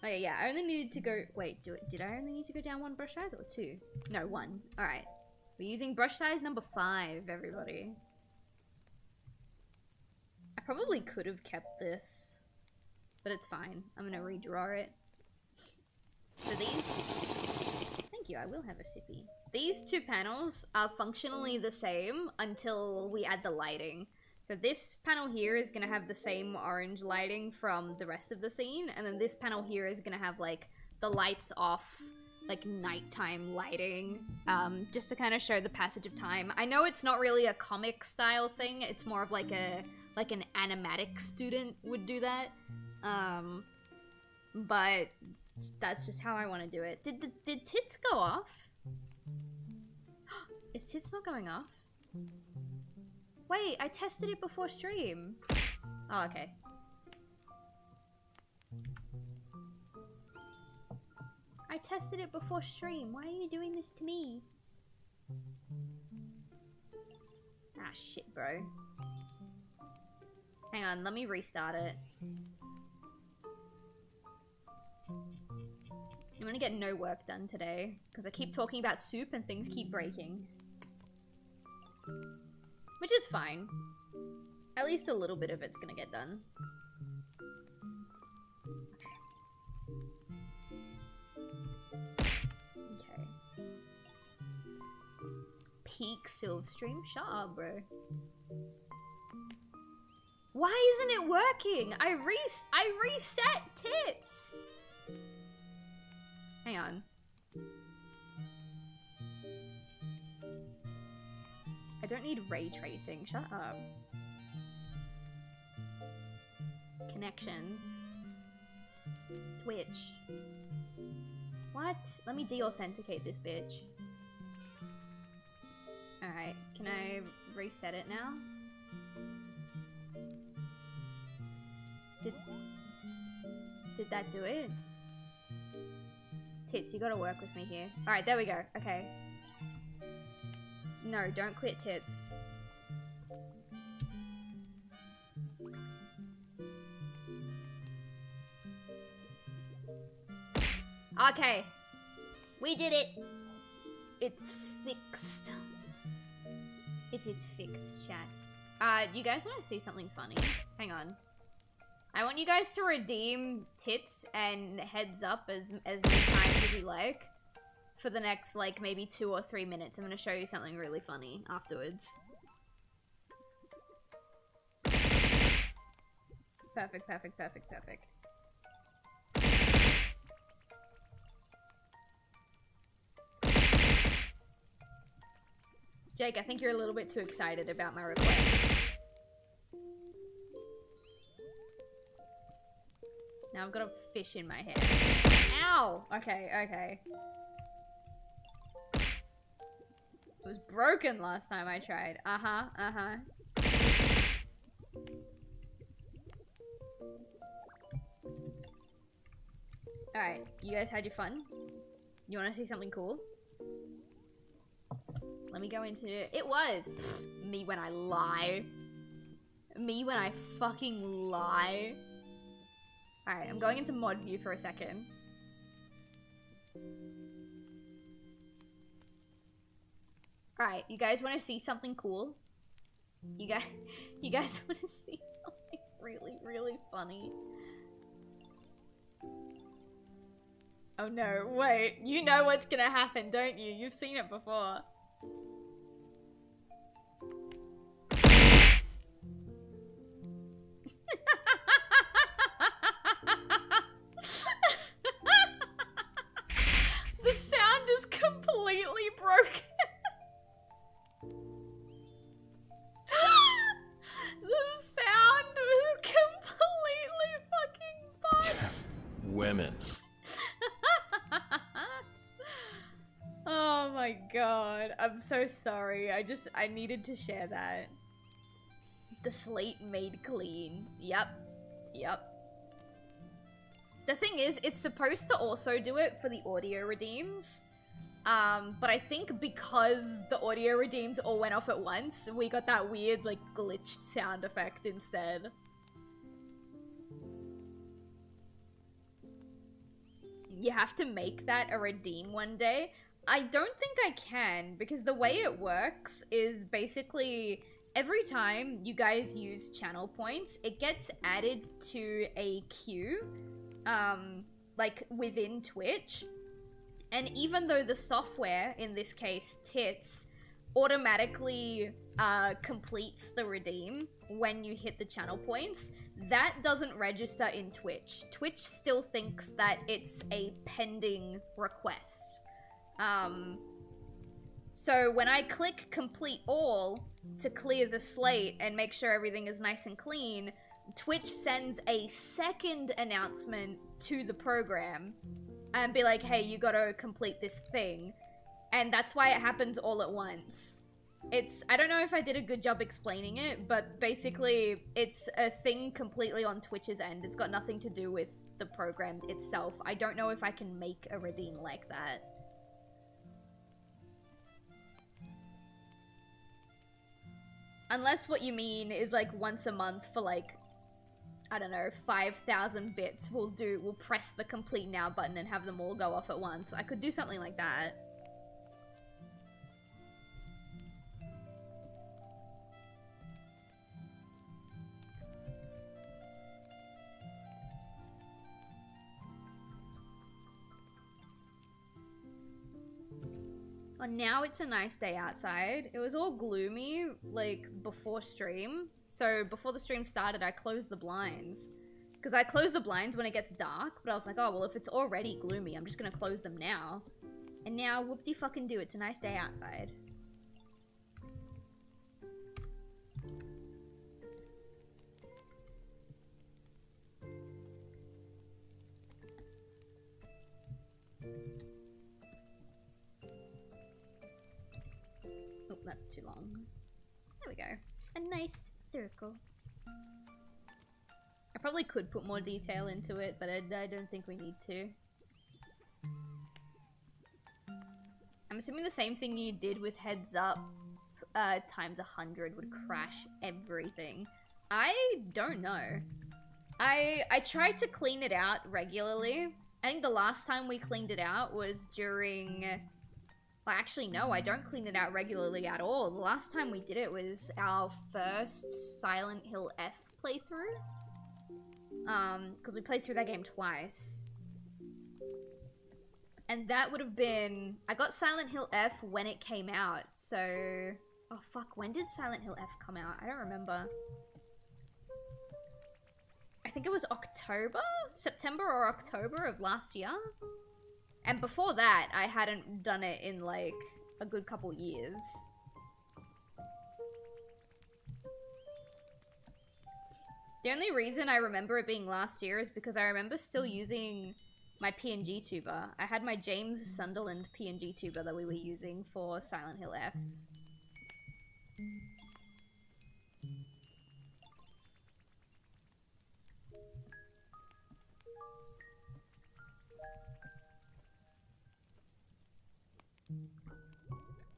Oh yeah, I only needed to go... Wait, did I only need to go down 1 brush size or 2? No, 1. Alright. We're using brush size number 5, everybody. I probably could have kept this, but it's fine. I'm gonna redraw it. So these... Thank you, I will have a sippy. These 2 panels are functionally the same until we add the lighting. So this panel here is going to have the same orange lighting from the rest of the scene, and then this panel here is going to have, like, the lights off, like, nighttime lighting, just to kind of show the passage of time. I know it's not really a comic-style thing, it's more of, like, an animatic student would do that, but that's just how I want to do it. Did tits go off? Is tits not going off? Wait, I tested it before stream. Oh, okay. I tested it before stream. Why are you doing this to me? Ah, shit, bro. Hang on, let me restart it. I'm gonna get no work done today, because I keep talking about soup and things keep breaking. Which is fine. At least a little bit of it's gonna get done. Okay. Peak Silvestream? Shut up, bro. Why isn't it working? I reset tits! Hang on. I don't need ray tracing. Shut up. Connections. Twitch. What? Let me deauthenticate this bitch. Alright, can I reset it now? Did that do it? Tits, you gotta work with me here. Alright, there we go. Okay. No, don't quit, tits. Okay. We did it. It's fixed. It is fixed, chat. You guys want to see something funny? Hang on. I want you guys to redeem tits and heads up as many times as you like. For the next, like, maybe 2 or 3 minutes. I'm gonna show you something really funny afterwards. Perfect, perfect, perfect, perfect. Jake, I think you're a little bit too excited about my request. Now I've got a fish in my head. Ow! Okay, okay. It was broken last time I tried. Uh-huh, uh-huh. Alright, you guys had your fun? You wanna see something cool? Let me go into... It was! Pfft, me when I lie. Me when I fucking lie. Alright, I'm going into mod view for a second. Alright, you guys want to see something cool? You guys want to see something really, really funny? Oh no, wait, you know what's gonna happen, don't you? You've seen it before. The sound is completely broken. The sound was completely fucking fucked. Women. Oh my god. I'm so sorry. I needed to share that. The slate made clean. Yep. Yep. The thing is, it's supposed to also do it for the audio redeems. But I think because the audio redeems all went off at once, we got that weird, like, glitched sound effect instead. You have to make that a redeem one day. I don't think I can, because the way it works is basically every time you guys use channel points, it gets added to a queue, like within Twitch. And even though the software, in this case Tits, automatically completes the redeem when you hit the channel points, that doesn't register in Twitch. Twitch still thinks that it's a pending request. So when I click complete all to clear the slate and make sure everything is nice and clean, Twitch sends a second announcement to the program and be like, hey, you gotta complete this thing. And that's why it happens all at once. I don't know if I did a good job explaining it, but basically it's a thing completely on Twitch's end. It's got nothing to do with the program itself. I don't know if I can make a redeem like that. Unless what you mean is like once a month for like, I don't know, 5,000 bits, we'll press the complete now button and have them all go off at once. I could do something like that. now it's a nice day outside. It was all gloomy, like, before stream. So before the stream started, I closed the blinds. Because I close the blinds when it gets dark, but I was like, oh, well, if it's already gloomy, I'm just gonna close them now. And now, whoop-de-fucking-do, it's a nice day outside. Oh, that's too long. There we go. A nice circle. I probably could put more detail into it, but I don't think we need to. I'm assuming the same thing you did with heads up times 100 would crash everything. I don't know. I tried to clean it out regularly. I think the last time we cleaned it out was during... Well, actually, no, I don't clean it out regularly at all. The last time we did it was our first Silent Hill F playthrough. Because we played through that game twice. And that would have been... I got Silent Hill F when it came out, so... Oh, fuck, when did Silent Hill F come out? I don't remember. I think it was October? September or October of last year? And before that, I hadn't done it in, like, a good couple years. The only reason I remember it being last year is because I remember still using my PNG tuber. I had my James Sunderland PNG tuber that we were using for Silent Hill F.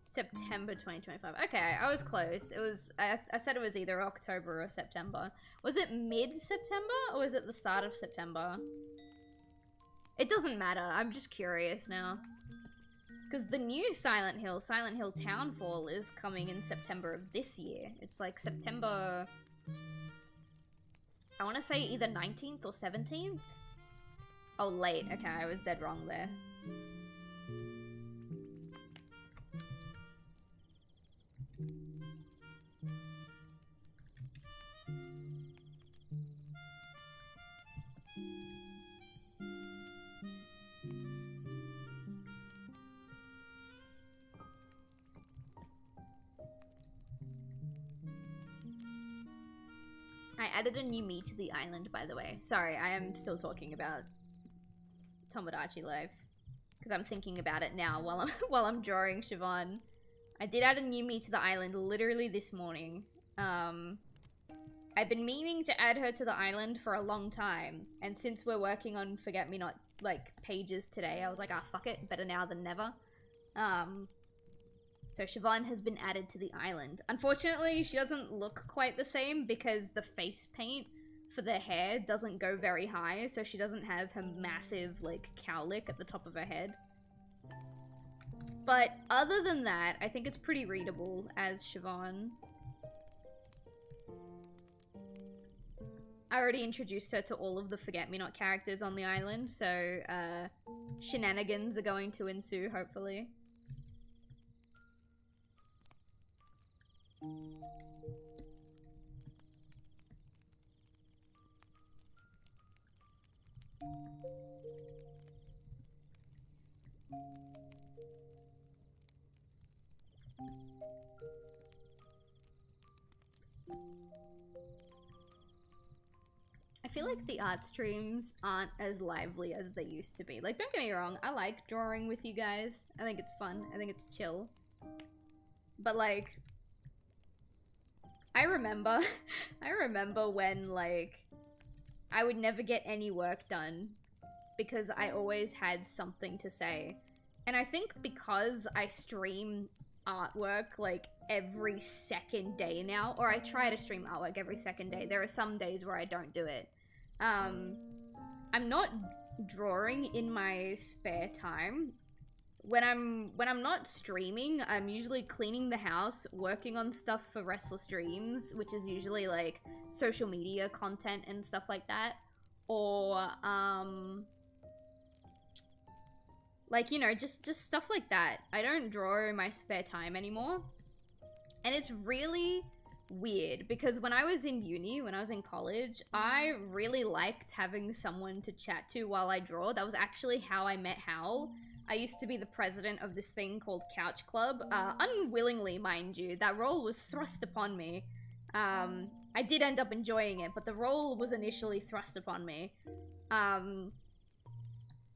September 2025. Okay, I was close. It was, I said it was either October or September. Was it mid-September or was it the start of September? It doesn't matter. I'm just curious now. Because the new Silent Hill Townfall, is coming in September of this year. It's like September... I want to say either 19th or 17th? Oh, late. Okay, I was dead wrong there. I added a new me to the island, by the way. Sorry, I am still talking about Tomodachi Life. Because I'm thinking about it now while I'm drawing Siobhan. I did add a new me to the island literally this morning. I've been meaning to add her to the island for a long time. And since we're working on Forget-Me-Not, like, pages today, I was like, ah, fuck it. Better now than never. So Siobhan has been added to the island. Unfortunately, she doesn't look quite the same because the face paint for the hair doesn't go very high, so she doesn't have her massive, like, cowlick at the top of her head. But other than that, I think it's pretty readable as Siobhan. I already introduced her to all of the Forget-Me-Not characters on the island, so shenanigans are going to ensue, hopefully. I feel like the art streams aren't as lively as they used to be. Like, don't get me wrong, I like drawing with you guys. I think it's fun. I think it's chill. But, like, I remember when, like, I would never get any work done because I always had something to say. And I think because I stream artwork, like, every second day now, or I try to stream artwork every second day. There are some days where I don't do it. I'm not drawing in my spare time. When I'm not streaming, I'm usually cleaning the house, working on stuff for Restless Dreams, which is usually like social media content and stuff like that, or Like, you know, just stuff like that. I don't draw in my spare time anymore. And it's really weird because when I was in uni, when I was in college, I really liked having someone to chat to while I draw. That was actually how I met Hal. I used to be the president of this thing called Couch Club, unwillingly, mind you. That role was thrust upon me. I did end up enjoying it, but the role was initially thrust upon me.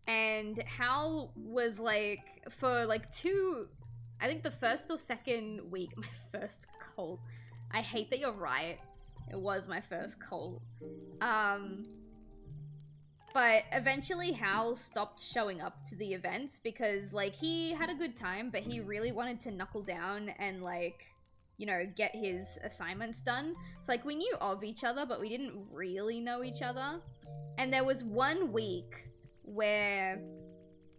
And Hal was like, for like I think the first or second week, my first cult. I hate that you're right. It was my first cult. But eventually Hal stopped showing up to the events because, like, he had a good time, but he really wanted to knuckle down and, like, you know, get his assignments done. So, like, we knew of each other, but we didn't really know each other. And there was one week where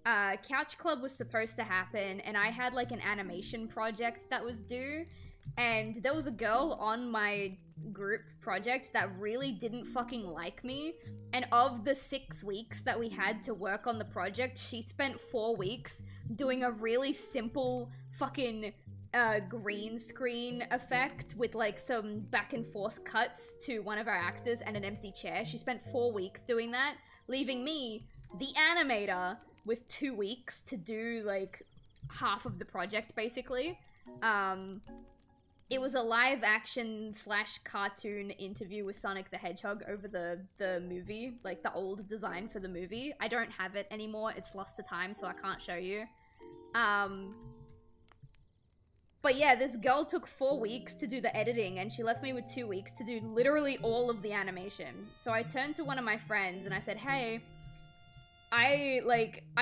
Couch Club was supposed to happen, and I had, like, an animation project that was due. And there was a girl on my group project that really didn't fucking like me. And of the 6 weeks that we had to work on the project, she spent 4 weeks doing a really simple fucking green screen effect with like some back and forth cuts to one of our actors and an empty chair. She spent 4 weeks doing that, leaving me, the animator, with 2 weeks to do like half of the project basically. It was a live action / cartoon interview with Sonic the Hedgehog over the movie, like the old design for the movie. I don't have it anymore, it's lost to time, so I can't show you. But yeah, this girl took 4 weeks to do the editing, and she left me with 2 weeks to do literally all of the animation. So I turned to one of my friends and I said, hey, I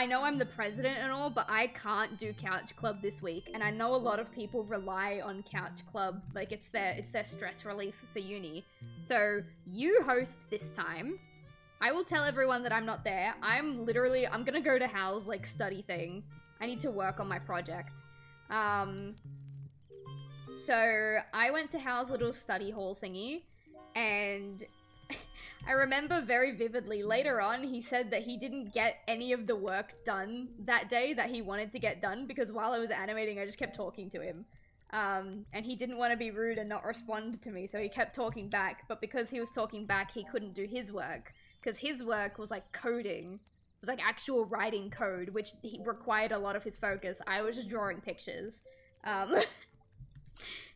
know I'm the president and all, but I can't do Couch Club this week, and I know a lot of people rely on Couch Club, like it's their stress relief for uni. So you host this time. I will tell everyone that I'm not there. I'm gonna go to Hal's like study thing. I need to work on my project. So I went to Hal's little study hall thingy, and I remember very vividly later on he said that he didn't get any of the work done that day that he wanted to get done because while I was animating I just kept talking to him. And he didn't want to be rude and not respond to me, so he kept talking back, but because he was talking back he couldn't do his work because his work was like coding. It was like actual writing code, which he required a lot of his focus. I was just drawing pictures.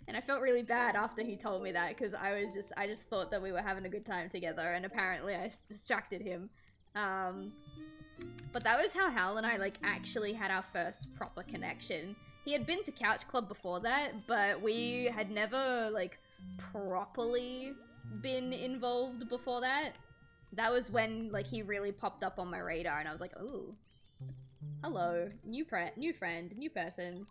And I felt really bad after he told me that because I just thought that we were having a good time together, and apparently I distracted him. But that was how Hal and I like actually had our first proper connection. He had been to Couch Club before that, but we had never like properly been involved before that. That was when like he really popped up on my radar, and I was like, ooh, hello, new friend, new person.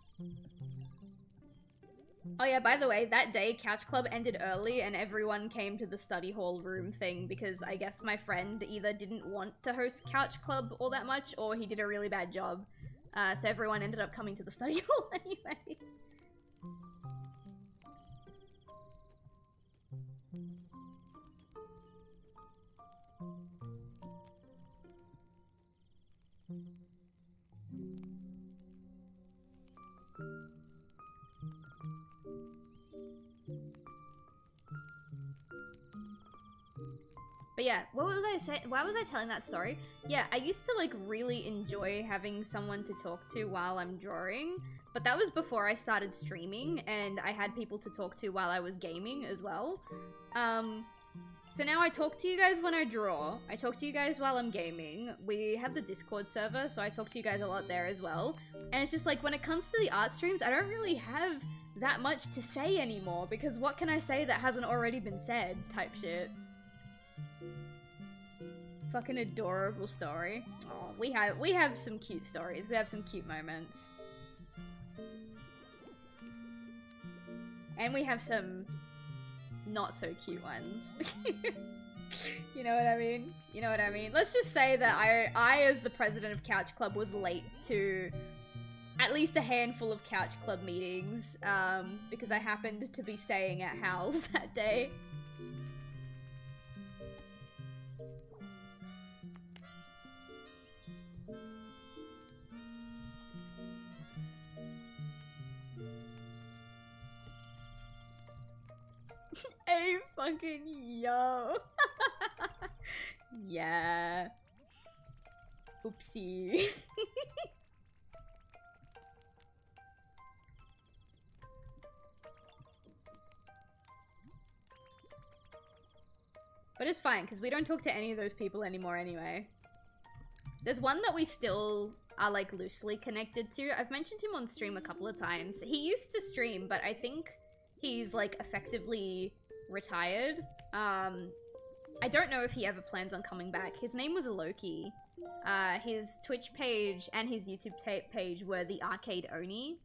Oh yeah, by the way, that day Couch Club ended early and everyone came to the study hall room thing because I guess my friend either didn't want to host Couch Club all that much or he did a really bad job. So everyone ended up coming to the study hall anyway. But yeah, what was I saying? Why was I telling that story? Yeah, I used to like really enjoy having someone to talk to while I'm drawing, but that was before I started streaming and I had people to talk to while I was gaming as well. So now I talk to you guys when I draw, I talk to you guys while I'm gaming, we have the Discord server, so I talk to you guys a lot there as well, and it's just like when it comes to the art streams, I don't really have that much to say anymore, because what can I say that hasn't already been said, type shit. Fucking adorable story. Oh, we have some cute stories. We have some cute moments. And we have some not so cute ones. You know what I mean? You know what I mean? Let's just say that I as the president of Couch Club was late to at least a handful of Couch Club meetings, because I happened to be staying at Hal's that day. Fucking yo. Yeah. Oopsie. But it's fine, because we don't talk to any of those people anymore anyway. There's one that we still are, like, loosely connected to. I've mentioned him on stream a couple of times. He used to stream, but I think he's, like, effectively retired. I don't know if he ever plans on coming back. His name was Loki. His Twitch page and his YouTube page were the Arcade Oni.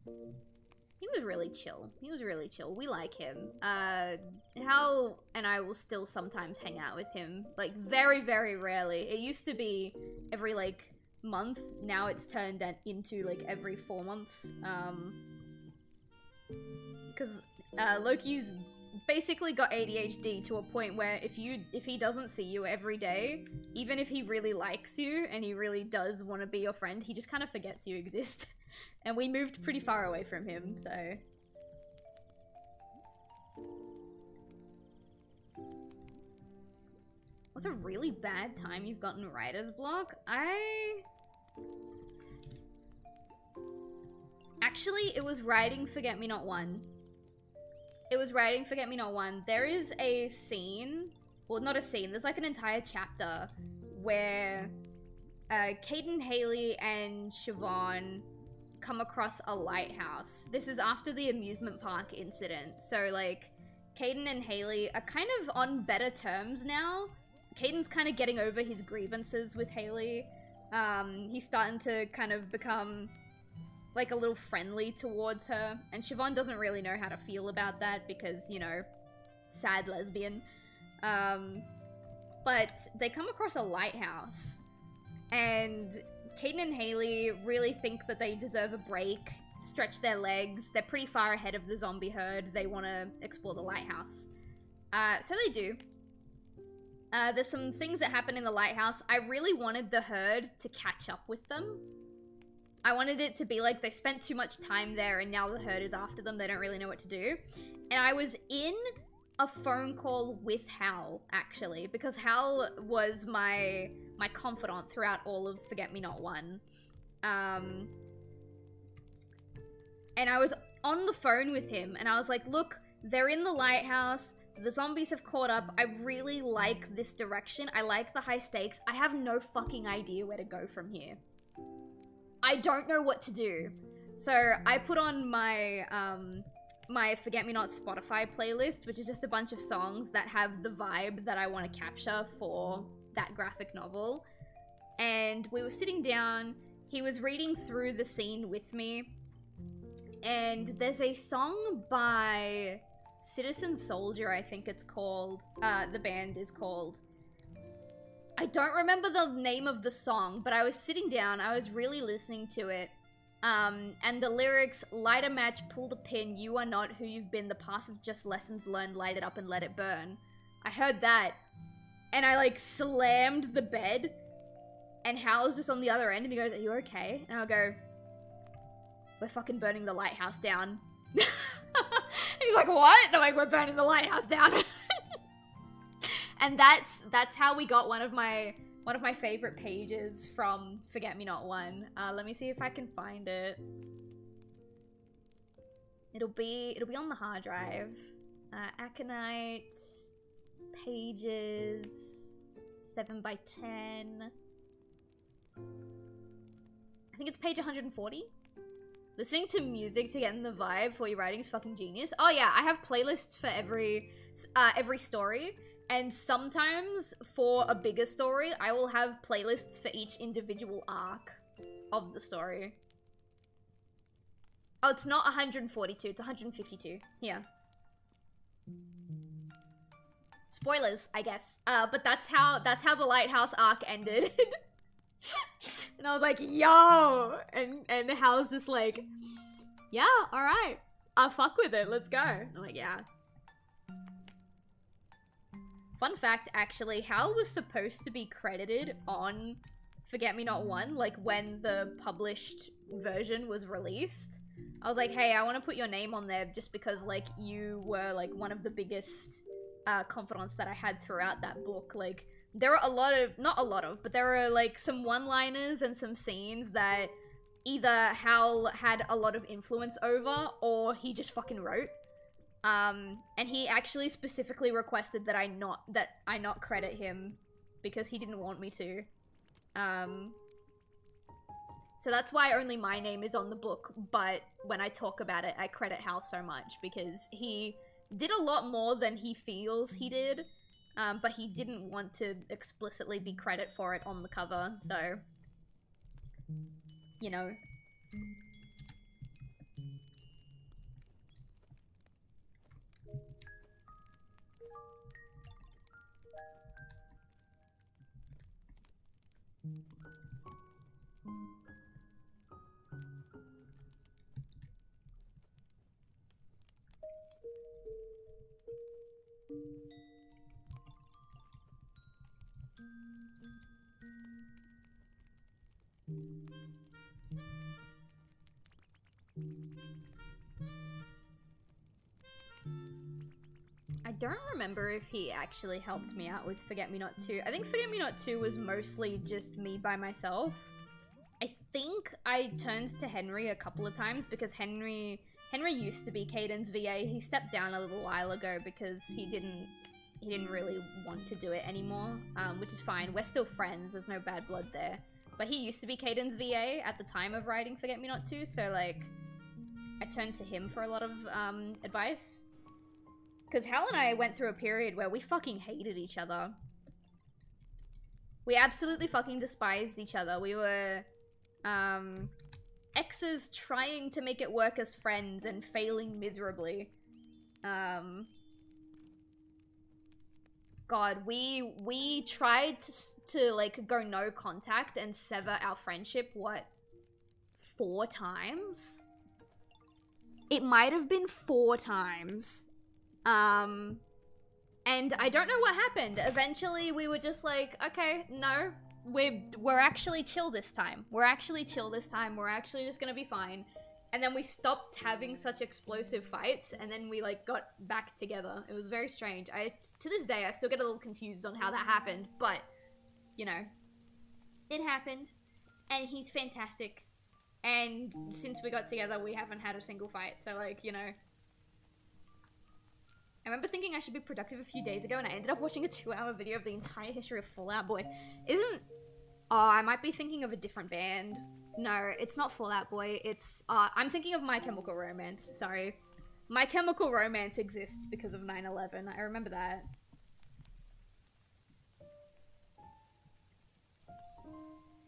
He was really chill. He was really chill. We like him. Hal and I will still sometimes hang out with him. Like, very, very rarely. It used to be every, like, month. Now it's turned into, like, every 4 months. Because Loki's basically got ADHD to a point where if he doesn't see you every day, even if he really likes you and he really does want to be your friend, he just kind of forgets you exist. And we moved pretty far away from him, so... What's a really bad time you've gotten writer's block? Actually, it was writing Forget Me Not 1. It was writing Forget Me Not 1. There is a scene... Well, not a scene. There's like an entire chapter where Caden, Haley, and Siobhan come across a lighthouse. This is after the amusement park incident. So, like, Caden and Haley are kind of on better terms now. Caden's kind of getting over his grievances with Haley. He's starting to kind of become, like, a little friendly towards her. And Siobhan doesn't really know how to feel about that because, you know, sad lesbian. But they come across a lighthouse. And Caden and Haley really think that they deserve a break, stretch their legs. They're pretty far ahead of the zombie herd. They want to explore the lighthouse. So they do. There's some things that happen in the lighthouse. I really wanted the herd to catch up with them. I wanted it to be like they spent too much time there and now the herd is after them. They don't really know what to do. And I was in a phone call with Hal, actually, because Hal was my confidant throughout all of Forget Me Not 1. And I was on the phone with him, and I was like, look, they're in the lighthouse, the zombies have caught up, I really like this direction, I like the high stakes, I have no fucking idea where to go from here. I don't know what to do. So I put on my, my Forget Me Not Spotify playlist, which is just a bunch of songs that have the vibe that I want to capture for that graphic novel. And we were sitting down, he was reading through the scene with me, and there's a song by Citizen Soldier, I think it's called, the band is called. I don't remember the name of the song, but I was sitting down, I was really listening to it, and the lyrics, light a match, pull the pin, you are not who you've been, the past is just lessons learned, light it up and let it burn. I heard that, and I, like, slammed the bed, and Hal's just on the other end, and he goes, are you okay? And I'll go, we're fucking burning the lighthouse down. He's like, what? And I'm like, we're burning the lighthouse down. And that's how we got one of my favorite pages from Forget Me Not 1. Let me see if I can find it. It'll be on the hard drive. Aconite pages 7x10. I think it's page 140. Listening to music to get in the vibe for your writing is fucking genius. Oh yeah, I have playlists for every story, and sometimes for a bigger story, I will have playlists for each individual arc of the story. Oh, it's not 142, it's 152. Here. Spoilers, I guess. But that's how the Lighthouse arc ended. And I was like, yo! And Hal's just like, yeah, alright. I'll fuck with it, let's go. And I'm like, yeah. Fun fact, actually, Hal was supposed to be credited on Forget Me Not 1, like when the published version was released. I was like, hey, I want to put your name on there just because, like, you were, like, one of the biggest confidants that I had throughout that book. Like, there are a lot of, not a lot of, but there are, like, some one-liners and some scenes that either Hal had a lot of influence over or he just fucking wrote. And he actually specifically requested that I not credit him because he didn't want me to. So that's why only my name is on the book, but when I talk about it, I credit Hal so much because he did a lot more than he feels he did, but he didn't want to explicitly be credit for it on the cover, so, you know. I don't remember if he actually helped me out with Forget-Me-Not 2. I think Forget-Me-Not 2 was mostly just me by myself. I think I turned to Henry a couple of times because Henry used to be Caden's VA. He stepped down a little while ago because he didn't really want to do it anymore, which is fine. We're still friends. There's no bad blood there. But he used to be Caden's VA at the time of writing Forget-Me-Not 2, so, like, I turned to him for a lot of advice. Because Hal and I went through a period where we fucking hated each other. We absolutely fucking despised each other. We were, exes trying to make it work as friends and failing miserably. God, we tried to like, go no contact and sever our friendship, what, 4 times? It might have been 4 times. And I don't know what happened. Eventually we were just like, okay, no, we're actually chill this time. We're actually chill this time. We're actually just gonna be fine. And then we stopped having such explosive fights, and then we, like, got back together. It was very strange. To this day, I still get a little confused on how that happened, but, you know, it happened, and he's fantastic. And since we got together, we haven't had a single fight, so, like, you know. I remember thinking I should be productive a few days ago, and I ended up watching a 2-hour video of the entire history of Fall Out Boy. Oh, I might be thinking of a different band. No, it's not Fall Out Boy, it's, I'm thinking of My Chemical Romance, sorry. My Chemical Romance exists because of 9/11, I remember that.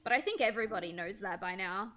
But I think everybody knows that by now.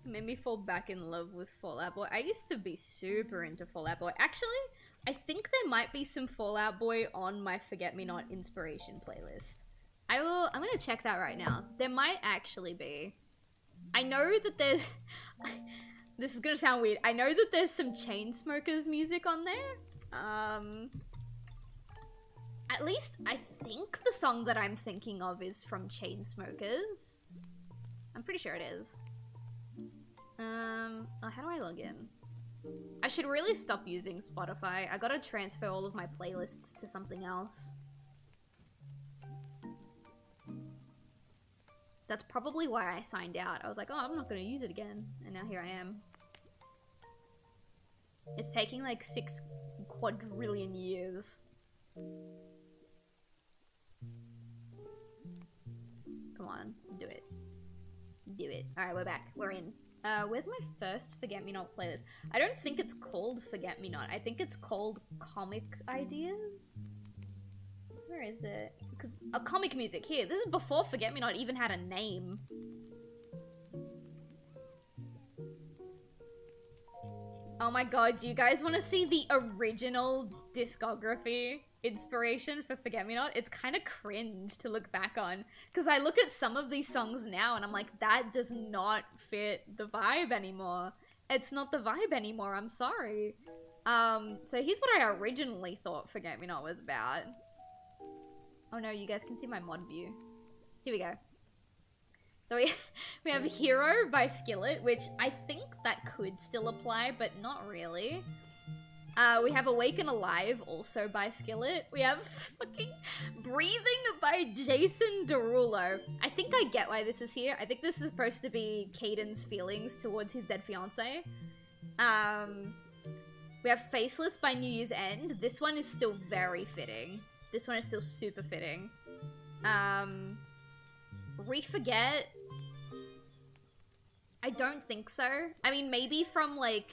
Made me fall back in love with Fall Out Boy. I used to be super into Fall Out Boy. Actually, I think there might be some Fall Out Boy on my Forget-Me-Not inspiration playlist. I'm gonna check that right now. There might actually be. I know that there's... This is gonna sound weird. I know that there's some Chainsmokers music on there. At least I think the song that I'm thinking of is from Chainsmokers. I'm pretty sure it is. Oh, how do I log in? I should really stop using Spotify. I gotta transfer all of my playlists to something else. That's probably why I signed out. I was like, oh, I'm not gonna use it again. And now here I am. It's taking like 6 quadrillion years. Come on, do it. Do it. Alright, we're back. We're in. Where's my first Forget Me Not playlist? I don't think it's called Forget Me Not. I think it's called Comic Ideas. Where is it? Because comic music here. This is before Forget Me Not even had a name. Oh my god, do you guys want to see the original discography inspiration for Forget Me Not? It's kind of cringe to look back on. Because I look at some of these songs now and I'm like, that does not fit the vibe anymore. It's not the vibe anymore, I'm sorry. So here's what I originally thought Forget Me Not was about. Oh no, you guys can see my mod view. Here we go. So we have Hero by Skillet, which I think that could still apply, but not really. We have Awake and Alive, also by Skillet. We have fucking Breathing by Jason Derulo. I think I get why this is here. I think this is supposed to be Caden's feelings towards his dead fiance. We have Faceless by New Year's End. This one is still very fitting. This one is still super fitting. Re-Forget. I don't think so. I mean, maybe from, like,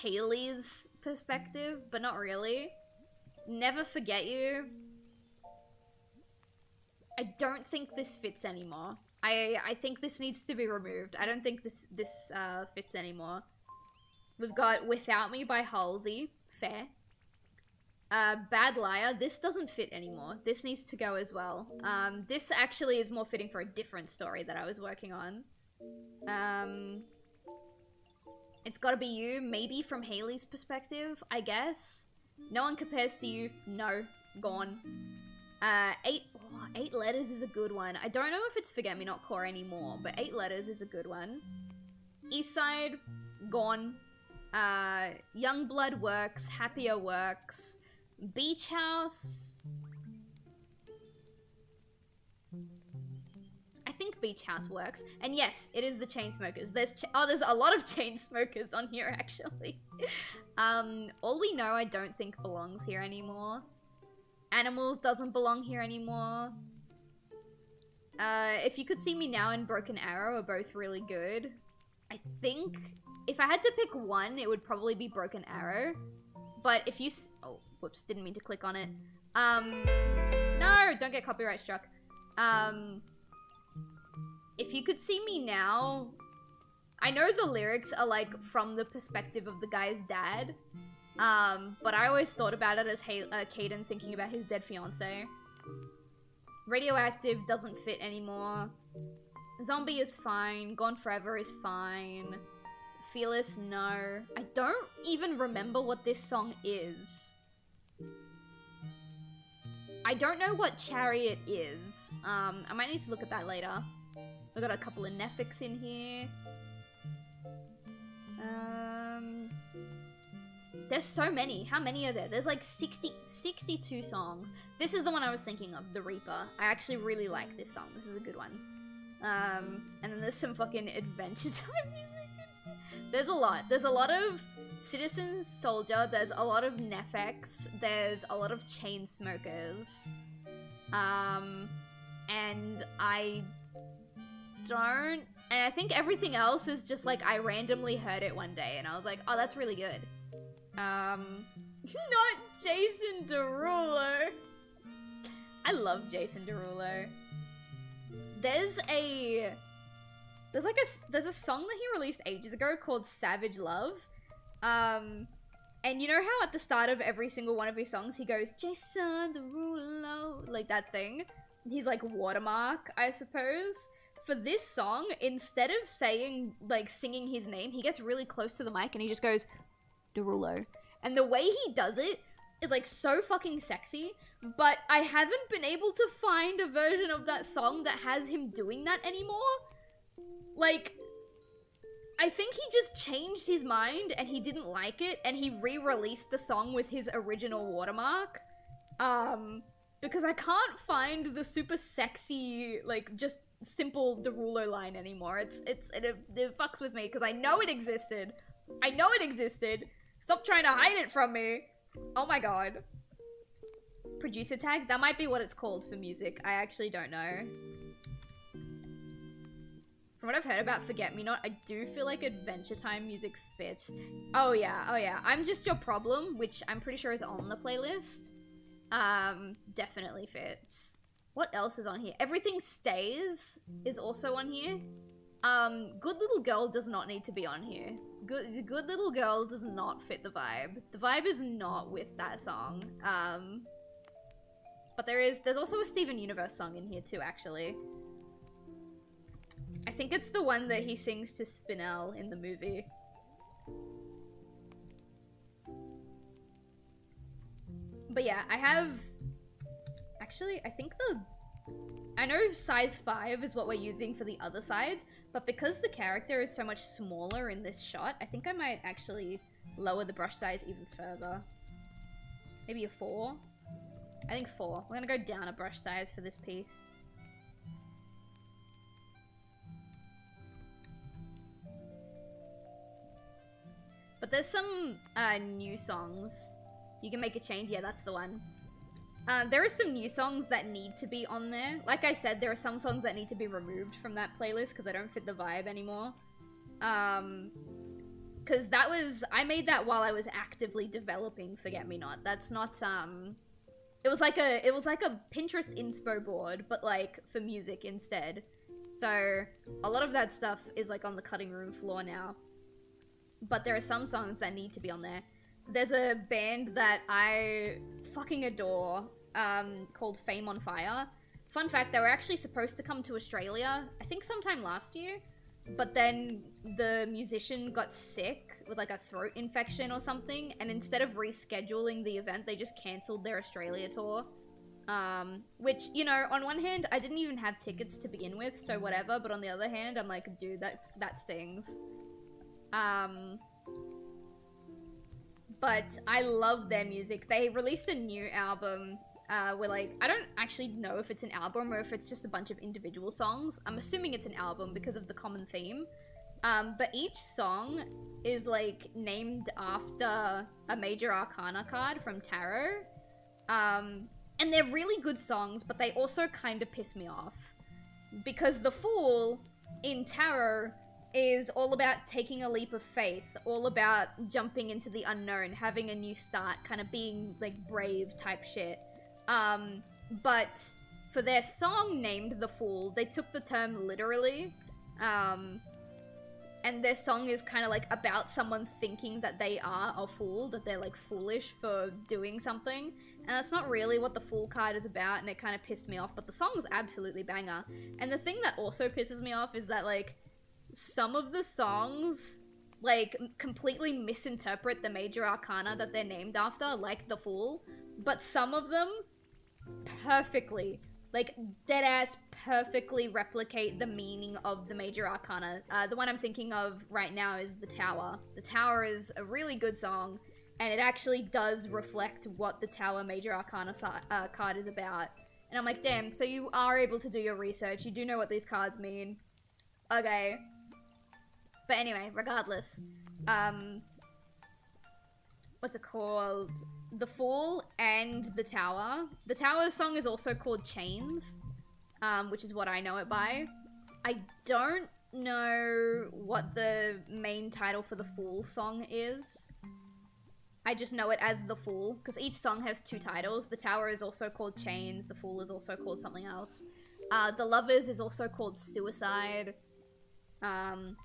Haley's perspective, but not really. Never Forget You. I don't think this fits anymore. I think this needs to be removed. I don't think this fits anymore. We've got Without Me by Halsey. Fair. Bad Liar. This doesn't fit anymore. This needs to go as well. This actually is more fitting for a different story that I was working on. It's Gotta Be You, maybe from Haley's perspective, I guess. No One Compares to You, no, gone. Eight Letters is a good one. I don't know if it's Forget Me Not core anymore, but 8 Letters is a good one. Eastside, gone. Youngblood works, Happier works. Beach House. I think Beach House works. And yes, it is the Chainsmokers. There's a lot of Chainsmokers on here, actually. All We Know I don't think belongs here anymore. Animals doesn't belong here anymore. If You Could See Me Now and Broken Arrow are both really good. I think if I had to pick one, it would probably be Broken Arrow. But if you... Oh, whoops, didn't mean to click on it. No, don't get copyright struck. If You Could See Me Now... I know the lyrics are, like, from the perspective of the guy's dad. But I always thought about it as Caden thinking about his dead fiance. Radioactive doesn't fit anymore. Zombie is fine. Gone Forever is fine. Fearless, no. I don't even remember what this song is. I don't know what Chariot is. I might need to look at that later. We've got a couple of Netflix in here. There's so many. How many are there? There's like 62 songs. This is the one I was thinking of, The Reaper. I actually really like this song. This is a good one. And then there's some fucking Adventure Time music. There's a lot. There's a lot of Citizen Soldier. There's a lot of Nefex. There's a lot of Chainsmokers. And I don't... And I think everything else is just like I randomly heard it one day and I was like, oh, that's really good. Not Jason Derulo. I love Jason Derulo. There's a song that he released ages ago called Savage Love. And you know how at the start of every single one of his songs he goes, Jason Derulo, like that thing? He's like watermark, I suppose. For this song, instead of saying, like, singing his name, he gets really close to the mic and he just goes, Derulo. And the way he does it is, like, so fucking sexy, but I haven't been able to find a version of that song that has him doing that anymore. Like, I think he just changed his mind and he didn't like it and he re-released the song with his original watermark. Because I can't find the super sexy, like, just simple Derulo line anymore. It fucks with me because I know it existed. I know it existed. Stop trying to hide it from me. Oh my god. Producer tag? That might be what it's called for music. I actually don't know. From what I've heard about Forget Me Not, I do feel like Adventure Time music fits. Oh yeah. I'm Just Your Problem, which I'm pretty sure is on the playlist. Definitely fits. What else is on here? Everything Stays is also on here. Good Little Girl does not need to be on here. Good Little Girl does not fit the vibe. The vibe is not with that song. But there's also a Steven Universe song in here too, actually. I think it's the one that he sings to Spinel in the movie. But yeah, I have... Actually, I know size 5 is what we're using for the other sides, but because the character is so much smaller in this shot, I think I might actually lower the brush size even further. Maybe a 4? I think 4. We're gonna go down a brush size for this piece. But there's some new songs. You can make a change. Yeah, that's the one. There are some new songs that need to be on there. Like I said, there are some songs that need to be removed from that playlist because they don't fit the vibe anymore. Because I made that while I was actively developing Forget Me Not. That's not, it was like a Pinterest inspo board, but like for music instead. So a lot of that stuff is like on the cutting room floor now. But there are some songs that need to be on there. There's a band that I fucking adore, called Fame on Fire. Fun fact, they were actually supposed to come to Australia, I think sometime last year, but then the musician got sick with like a throat infection or something, and instead of rescheduling the event, they just cancelled their Australia tour. Which, you know, on one hand, I didn't even have tickets to begin with, so whatever, but on the other hand, I'm like, dude, that stings. But I love their music. They released a new album, where like, I don't actually know if it's an album or if it's just a bunch of individual songs. I'm assuming it's an album because of the common theme. But each song is like named after a major arcana card from tarot. And they're really good songs, but they also kind of piss me off. Because the Fool in tarot is all about taking a leap of faith, all about jumping into the unknown, having a new start, kind of being like brave type shit. But for their song named The Fool, they took the term literally. And their song is kind of like about someone thinking that they are a fool, that they're like foolish for doing something. And that's not really what the Fool card is about, and it kind of pissed me off, but the song's absolutely banger. And the thing that also pisses me off is that like, some of the songs, like, completely misinterpret the major arcana that they're named after, like The Fool, but some of them perfectly, like, deadass perfectly replicate the meaning of the major arcana. The one I'm thinking of right now is The Tower. The Tower is a really good song, and it actually does reflect what the Tower major arcana card is about. And I'm like, damn, so you are able to do your research, you do know what these cards mean. Okay. But anyway, regardless, what's it called? The Fool and The Tower. The Tower song is also called Chains, which is what I know it by. I don't know what the main title for the Fool song is. I just know it as The Fool, because each song has 2 titles. The Tower is also called Chains, The Fool is also called something else. The Lovers is also called Suicide.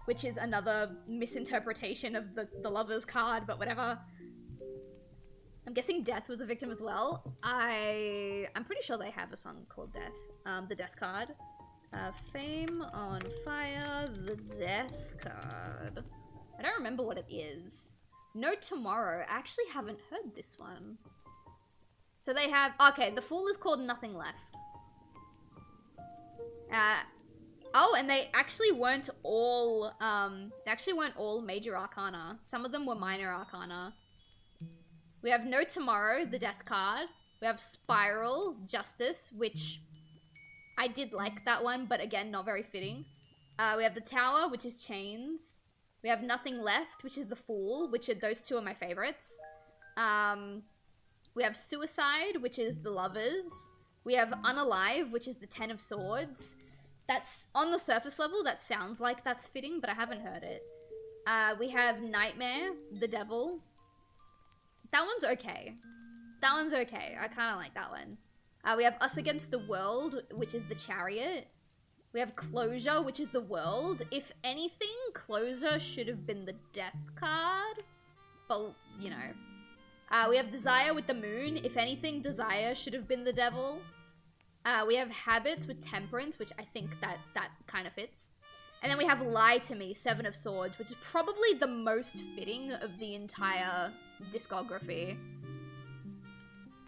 Which is another misinterpretation of the Lover's card, but whatever. I'm guessing Death was a victim as well. I'm pretty sure they have a song called Death. The Death card. Fame on Fire, the Death card. I don't remember what it is. No Tomorrow. I actually haven't heard this one. So they have... Okay, the Fool is called Nothing Left. Oh, and they actually weren't all, major arcana. Some of them were minor arcana. We have No Tomorrow, the Death card. We have Spiral, Justice, which I did like that one, but again, not very fitting. We have The Tower, which is Chains. We have Nothing Left, which is The Fool, those 2 are my favorites. We have Suicide, which is The Lovers. We have Unalive, which is the 10 of Swords. That's on the surface level, that sounds like that's fitting, but I haven't heard it. We have Nightmare, the Devil. That one's okay. That one's okay. I kind of like that one. We have Us Against the World, which is the Chariot. We have Closure, which is the World. If anything, Closure should have been the Death card. But, you know. We have Desire with the Moon. If anything, Desire should have been the Devil. We have Habits with Temperance, which I think that kind of fits. And then we have Lie to Me, Seven of Swords, which is probably the most fitting of the entire discography.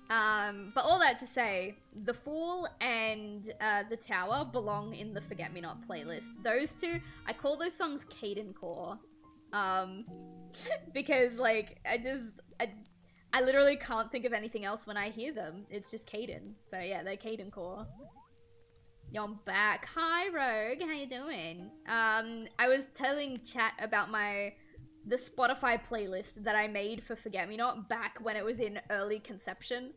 But all that to say, The Fool and The Tower belong in the Forget Me Not playlist. Those two, I call those songs Caden Core. Because, like, I literally can't think of anything else when I hear them. It's just Caden. So yeah, they're Caden Core. Yo, I'm back. Hi, Rogue. How you doing? I was telling chat about the Spotify playlist that I made for Forget Me Not back when it was in early conception,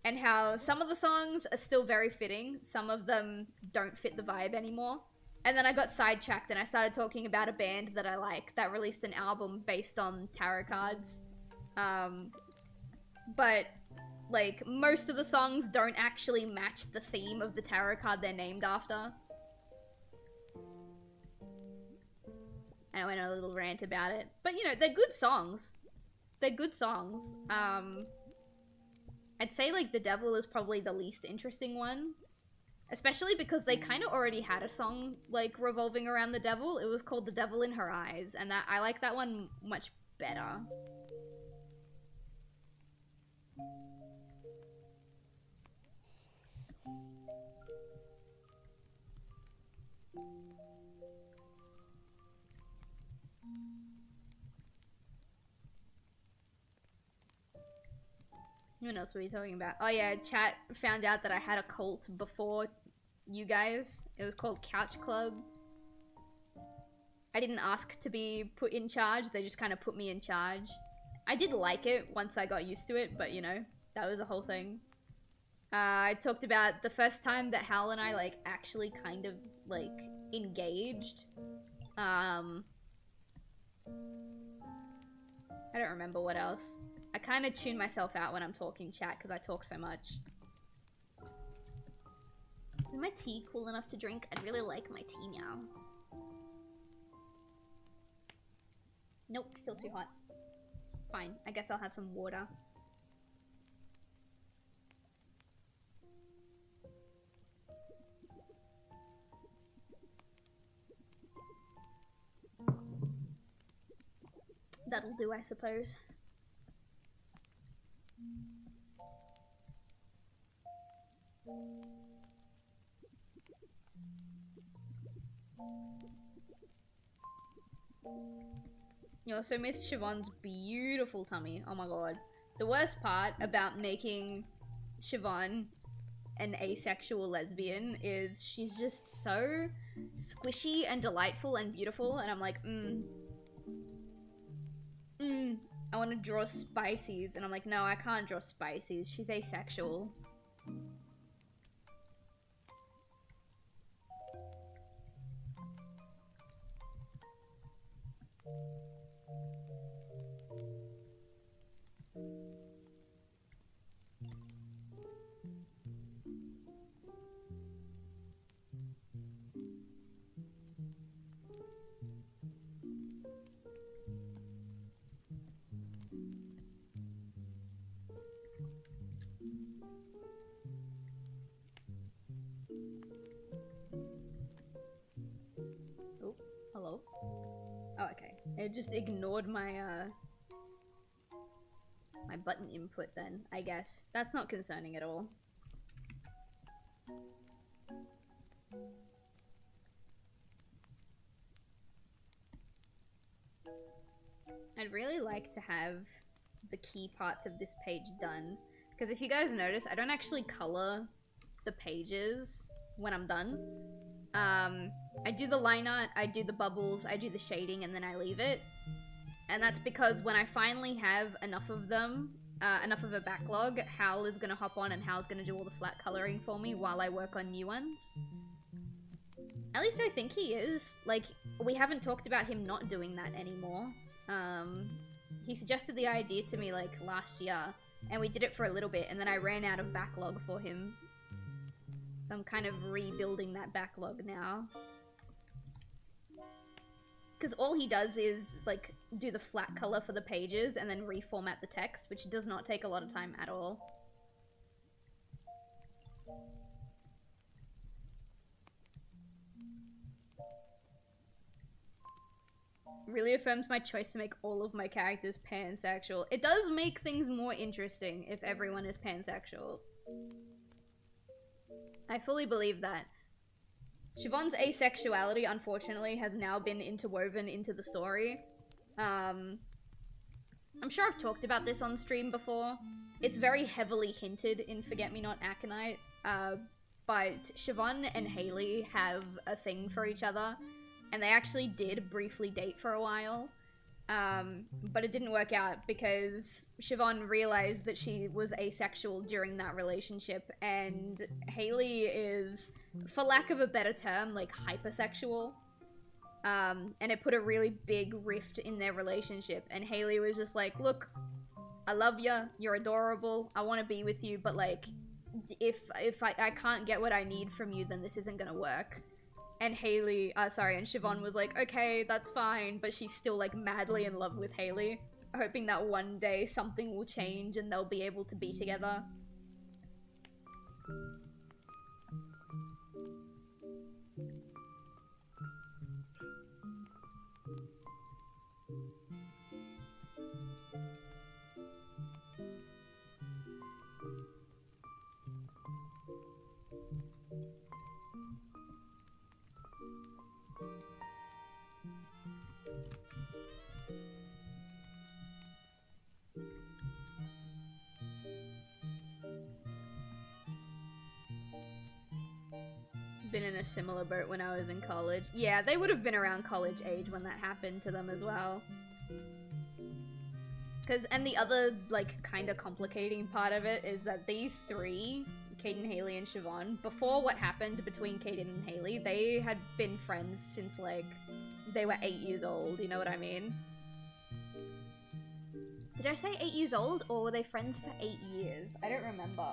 and how some of the songs are still very fitting, some of them don't fit the vibe anymore. And then I got sidetracked and I started talking about a band that I like that released an album based on tarot cards. But like, most of the songs don't actually match the theme of the tarot card they're named after. And I went on a little rant about it. But, you know, they're good songs. They're good songs. I'd say, like, The Devil is probably the least interesting one. Especially because they kind of already had a song, like, revolving around the devil. It was called The Devil in Her Eyes. And I like that one much better. What else were you talking about? Oh yeah, chat found out that I had a cult before you guys. It was called Couch Club. I didn't ask to be put in charge, they just kind of put me in charge. I did like it once I got used to it, but you know, that was a whole thing. I talked about the first time that Hal and I, like, actually kind of, like, engaged. I don't remember what else. I kind of tune myself out when I'm talking chat because I talk so much. Is my tea cool enough to drink? I'd really like my tea now. Nope, still too hot. Fine, I guess I'll have some water. That'll do, I suppose. You also missed Siobhan's beautiful tummy. Oh my god. The worst part about making Siobhan an asexual lesbian is she's just so squishy and delightful and beautiful, and I'm like, I want to draw spices, and I'm like, no, I can't draw spices. She's asexual. Hello? Oh, okay. It just ignored my, my button input then, I guess. That's not concerning at all. I'd really like to have the key parts of this page done, because if you guys notice, I don't actually color the pages when I'm done. I do the line art, I do the bubbles, I do the shading, and then I leave it. And that's because when I finally have enough of them, enough of a backlog, Hal is gonna hop on and Hal's gonna do all the flat coloring for me while I work on new ones. At least I think he is. Like, we haven't talked about him not doing that anymore. He suggested the idea to me, like, last year, and we did it for a little bit, and then I ran out of backlog for him. So I'm kind of rebuilding that backlog now. Because all he does is, like, do the flat color for the pages and then reformat the text, which does not take a lot of time at all. Really affirms my choice to make all of my characters pansexual. It does make things more interesting if everyone is pansexual. I fully believe that. Siobhan's asexuality, unfortunately, has now been interwoven into the story. I'm sure I've talked about this on stream before. It's very heavily hinted in Forget Me Not Aconite, but Siobhan and Haley have a thing for each other, and they actually did briefly date for a while. But it didn't work out because Siobhan realized that she was asexual during that relationship, and Haley is, for lack of a better term, like hypersexual. And it put a really big rift in their relationship, and Haley was just like, look, I love you, you're adorable, I want to be with you, but like, if I can't get what I need from you, then this isn't gonna work. And and Siobhan was like, okay, that's fine, but she's still like madly in love with Haley, hoping that one day something will change and they'll be able to be together. Been in a similar boat when I was in college. Yeah, they would have been around college age when that happened to them as well. And the other, like, kind of complicating part of it is that these three, Caden, Haley, and Siobhan, before what happened between Caden and Haley, they had been friends since, like, they were 8 years old, you know what I mean? Did I say 8 years old, or were they friends for 8 years? I don't remember.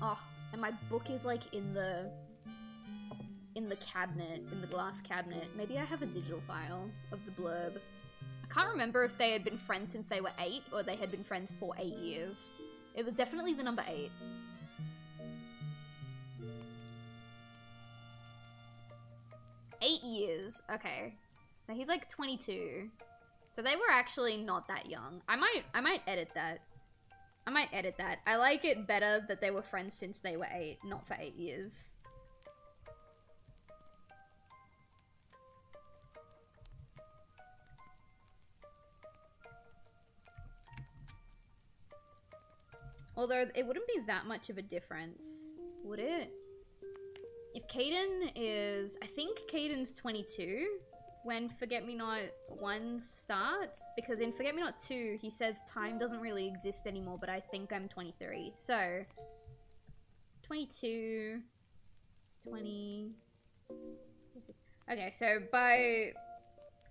Oh, and my book is, like, in the cabinet, in the glass cabinet. Maybe I have a digital file of the blurb. I can't remember if they had been friends since they were 8 or they had been friends for 8 years. It was definitely the number 8. Eight years, okay. So he's like 22. So they were actually not that young. I might edit that. I might edit that. I like it better that they were friends since they were 8, not for 8 years. Although, it wouldn't be that much of a difference, would it? If Caden is... I think Caden's 22 when Forget Me Not 1 starts, because in Forget Me Not 2, he says time doesn't really exist anymore, but I think I'm 23. So, 22, 20... Okay, so by...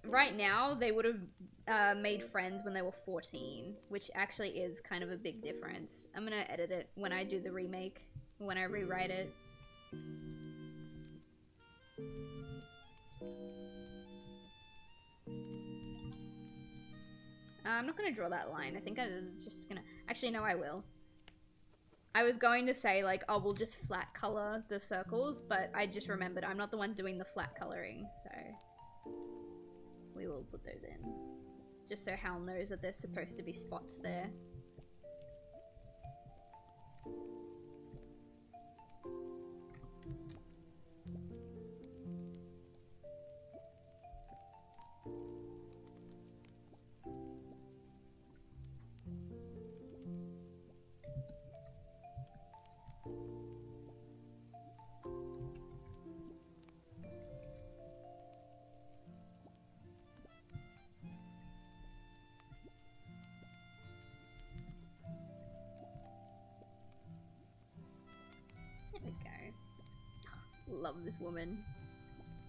Right now, they would have made friends when they were 14, which actually is kind of a big difference. I'm gonna edit it when I do the remake, when I rewrite it. I'm not gonna draw that line. I think I was just gonna... Actually, no, I will. I was going to say, like, oh, we'll just flat color the circles, but I just remembered I'm not the one doing the flat coloring, so... We will put those in. Just so Hal knows that there's supposed to be spots there. Love this woman.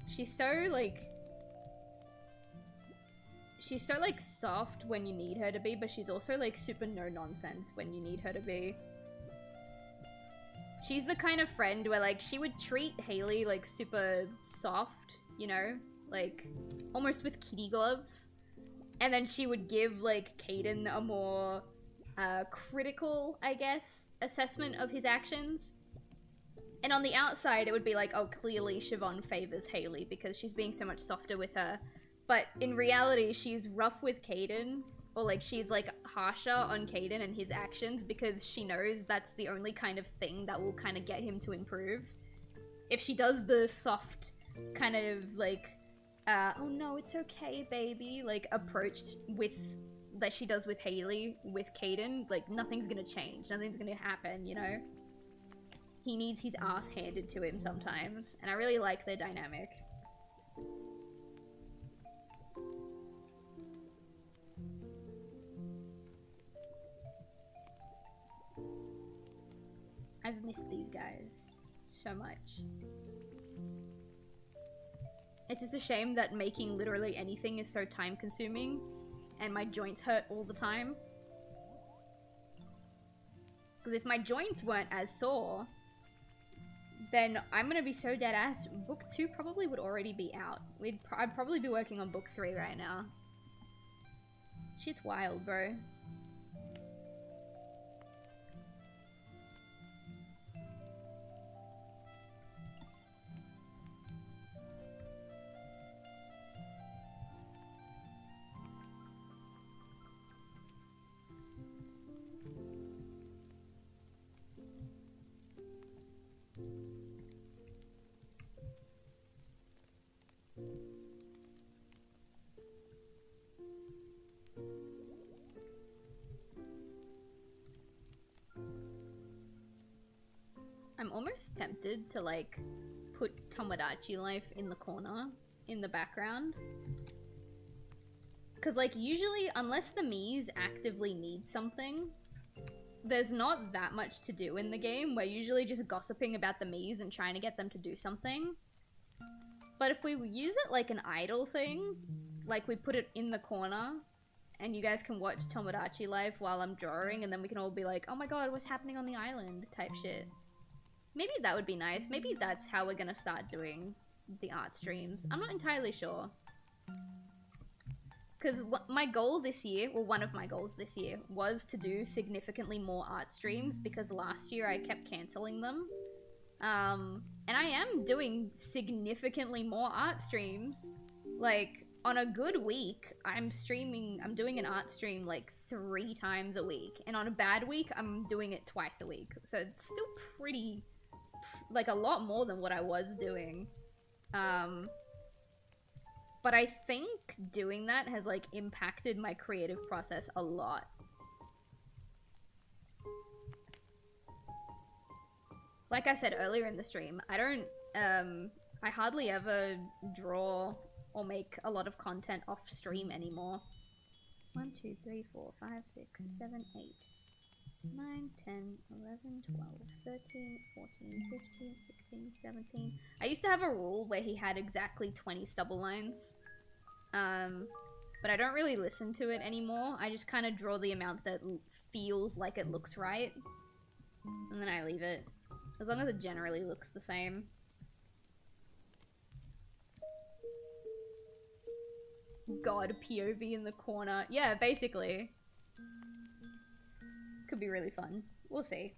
She's so, like... She's so, like, soft when you need her to be, but she's also, like, super no-nonsense when you need her to be. She's the kind of friend where, like, she would treat Haley, like, super soft, you know? Like, almost with kitty gloves. And then she would give, like, Caden a more, critical, I guess, assessment of his actions. And on the outside, it would be like, oh, clearly Siobhan favors Haley because she's being so much softer with her. But in reality, she's rough with Caden, or like she's like harsher on Caden and his actions because she knows that's the only kind of thing that will kind of get him to improve. If she does the soft kind of like, oh no, it's okay, baby, like approach with that she does with Haley, with Caden, like nothing's gonna change, nothing's gonna happen, you know? He needs his ass handed to him sometimes, and I really like their dynamic. I've missed these guys so much. It's just a shame that making literally anything is so time consuming and my joints hurt all the time. Because if my joints weren't as sore, then I'm gonna be so dead ass. Book 2 probably would already be out. I'd probably be working on book 3 right now. Shit's wild, bro. I'm almost tempted to, like, put Tomodachi Life in the corner, in the background. Because, like, usually, unless the Miis actively need something, there's not that much to do in the game. We're usually just gossiping about the Miis and trying to get them to do something. But if we use it like an idle thing, like we put it in the corner, and you guys can watch Tomodachi Life while I'm drawing, and then we can all be like, oh my god, what's happening on the island, type shit. Maybe that would be nice. Maybe that's how we're gonna start doing the art streams. I'm not entirely sure. Because my goal this year, well, one of my goals this year, was to do significantly more art streams, because last year I kept cancelling them. And I am doing significantly more art streams. Like, on a good week, I'm doing an art stream like 3 times a week. And on a bad week, I'm doing it twice a week. So it's still pretty... like a lot more than what I was doing. But I think doing that has like impacted my creative process a lot. Like I said earlier in the stream, I hardly ever draw or make a lot of content off stream anymore. 1, 2, 3, 4, 5, 6, 7, 8. 9, 10, 11, 12, 13, 14, 15, 16, 17. I used to have a rule where he had exactly 20 stubble lines. But I don't really listen to it anymore. I just kind of draw the amount that feels like it looks right. And then I leave it. As long as it generally looks the same. God, POV in the corner. Yeah, basically. Could be really fun. We'll see.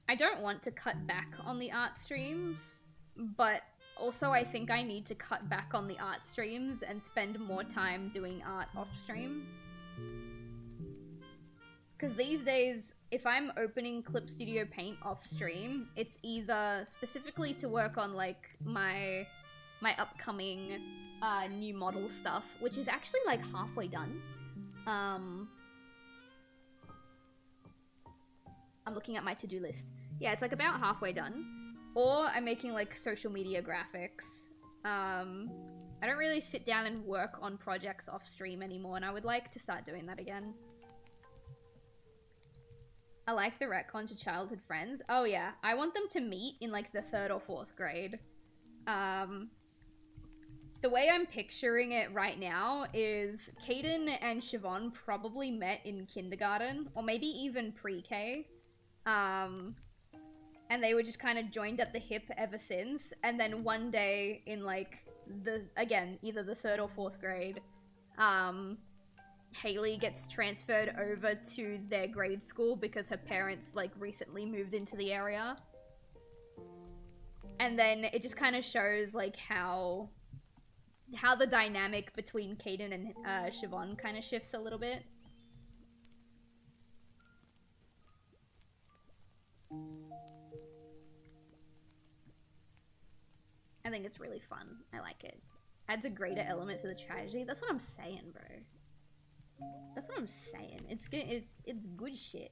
I don't want to cut back on the art streams, but also I think I need to cut back on the art streams and spend more time doing art off stream. Because these days, if I'm opening Clip Studio Paint off stream, it's either specifically to work on like my upcoming new model stuff, which is actually like halfway done. I'm looking at my to-do list. Yeah, it's like about halfway done. Or I'm making like social media graphics. I don't really sit down and work on projects off stream anymore, and I would like to start doing that again. I like the retcon to childhood friends. Oh yeah, I want them to meet in like the 3rd or 4th grade. The way I'm picturing it right now is Caden and Siobhan probably met in kindergarten, or maybe even pre-K. And they were just kind of joined at the hip ever since. And then one day in like either the 3rd or 4th grade, Haley gets transferred over to their grade school because her parents like recently moved into the area. And then it just kind of shows like how the dynamic between Caden and Siobhan kind of shifts a little bit. I think it's really fun. I like it. Adds a greater element to the tragedy. That's what I'm saying, bro. That's what I'm saying. It's good. It's good shit.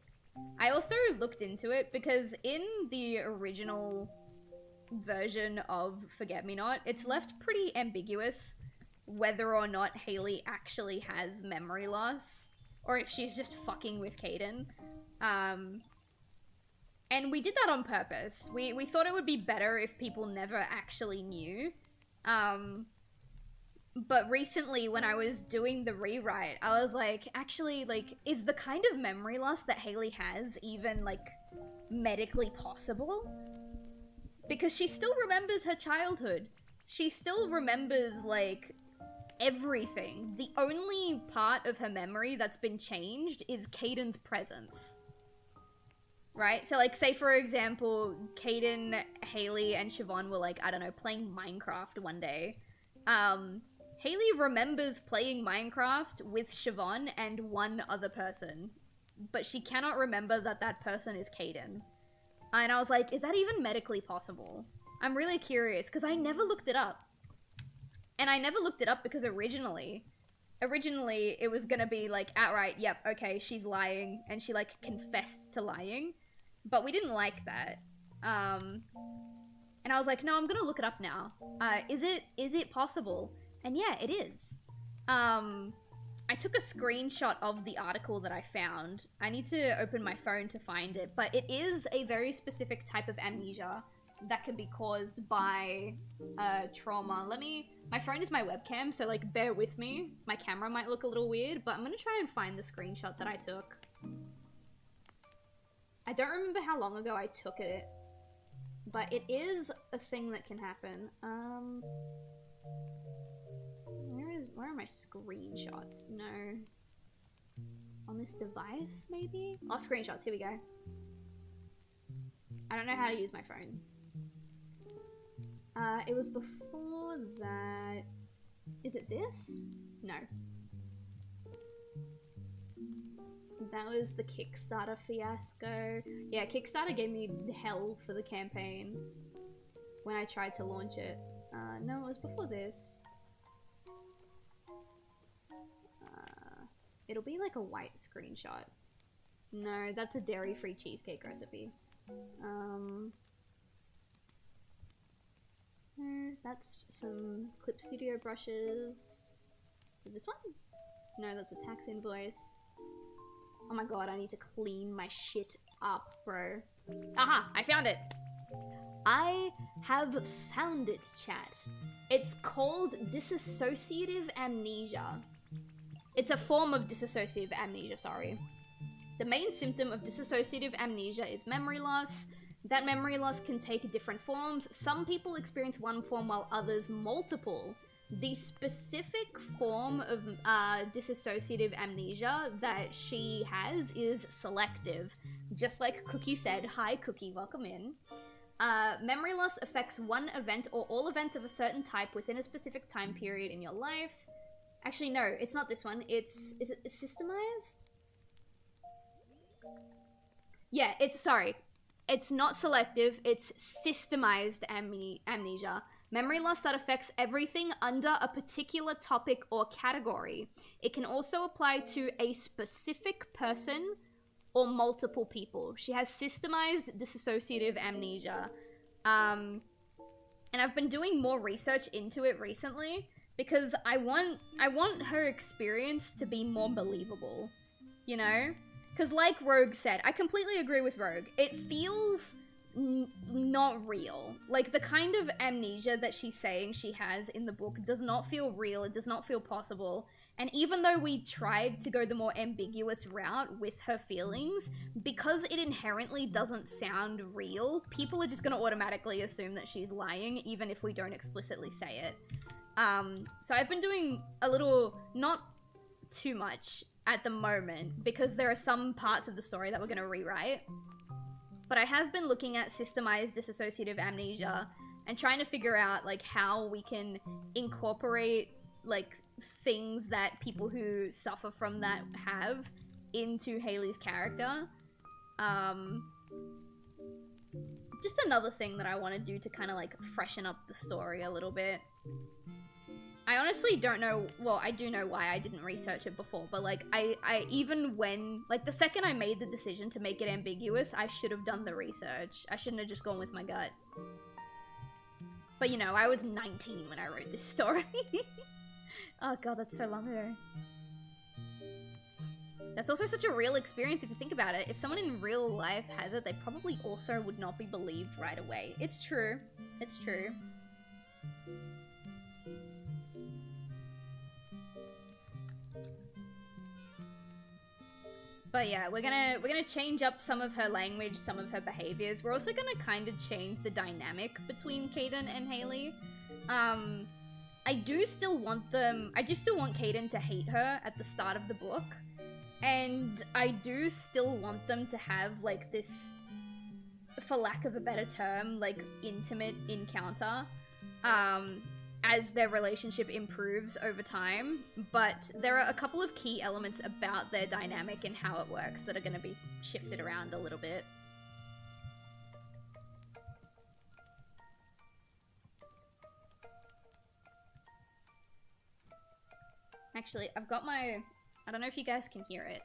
I also looked into it because in the original version of Forget Me Not, it's left pretty ambiguous whether or not Haley actually has memory loss or if she's just fucking with Caden. And we did that on purpose. We thought it would be better if people never actually knew. But recently when I was doing the rewrite, I was like, actually, like, is the kind of memory loss that Haley has even, like, medically possible? Because she still remembers her childhood. She still remembers, like, everything. The only part of her memory that's been changed is Caden's presence. Right? So, like, say, for example, Caden, Haley, and Siobhan were, like, I don't know, playing Minecraft one day. Haley remembers playing Minecraft with Siobhan and one other person. But she cannot remember that that person is Caden. And I was like, is that even medically possible? I'm really curious, because I never looked it up. And I never looked it up because originally it was gonna be like, outright, yep, okay, she's lying, and she, like, confessed to lying. But we didn't like that. And I was like, no, I'm gonna look it up now. Is it possible? And yeah, it is. I took a screenshot of the article that I found. I need to open my phone to find it, but it is a very specific type of amnesia that can be caused by trauma. My phone is my webcam, so like bear with me. My camera might look a little weird, but I'm gonna try and find the screenshot that I took. I don't remember how long ago I took it, but it is a thing that can happen. Where are my screenshots? No. On this device, maybe? Oh, screenshots, here we go. I don't know how to use my phone. It was before that... Is it this? No. That was the Kickstarter fiasco. Yeah, Kickstarter gave me hell for the campaign when I tried to launch it. No, it was before this. It'll be like a white screenshot. No, that's a dairy-free cheesecake recipe. No, that's some Clip Studio brushes. Is it this one? No, that's a tax invoice. Oh my god, I need to clean my shit up, bro. Aha! I found it! I have found it, chat. It's called dissociative amnesia. It's a form of dissociative amnesia, sorry. The main symptom of dissociative amnesia is memory loss. That memory loss can take different forms. Some people experience one form while others multiple. The specific form of dissociative amnesia that she has is selective. Just like Cookie said, hi Cookie, welcome in. Memory loss affects one event or all events of a certain type within a specific time period in your life. Actually, no, it's not this one. Is it systemized? Yeah, sorry. It's not selective, it's systemized amnesia. Memory loss that affects everything under a particular topic or category. It can also apply to a specific person or multiple people. She has systemized dissociative amnesia. And I've been doing more research into it recently because I want her experience to be more believable, you know? Because like Rogue said, I completely agree with Rogue. It feels not real. Like, the kind of amnesia that she's saying she has in the book does not feel real, it does not feel possible. And even though we tried to go the more ambiguous route with her feelings, because it inherently doesn't sound real, people are just gonna automatically assume that she's lying, even if we don't explicitly say it. So I've been doing a little, not too much at the moment, because there are some parts of the story that we're gonna rewrite. But I have been looking at systemized dissociative amnesia and trying to figure out, like, how we can incorporate, like, things that people who suffer from that have into Hayley's character. Just another thing that I want to do to kind of, like, freshen up the story a little bit. I honestly don't know, well, I do know why I didn't research it before, but, like, I even when, like, the second I made the decision to make it ambiguous, I should have done the research. I shouldn't have just gone with my gut. But, you know, I was 19 when I wrote this story. Oh god, that's so long ago. That's also such a real experience if you think about it. If someone in real life has it, they probably also would not be believed right away. It's true. It's true. But yeah, we're gonna change up some of her language, some of her behaviors. We're also gonna kind of change the dynamic between Caden and Hayley. I do still want Caden to hate her at the start of the book. And I do still want them to have, like, this, for lack of a better term, like, intimate encounter, as their relationship improves over time. But there are a couple of key elements about their dynamic and how it works that are going to be shifted around a little bit. Actually, I've got my... I don't know if you guys can hear it.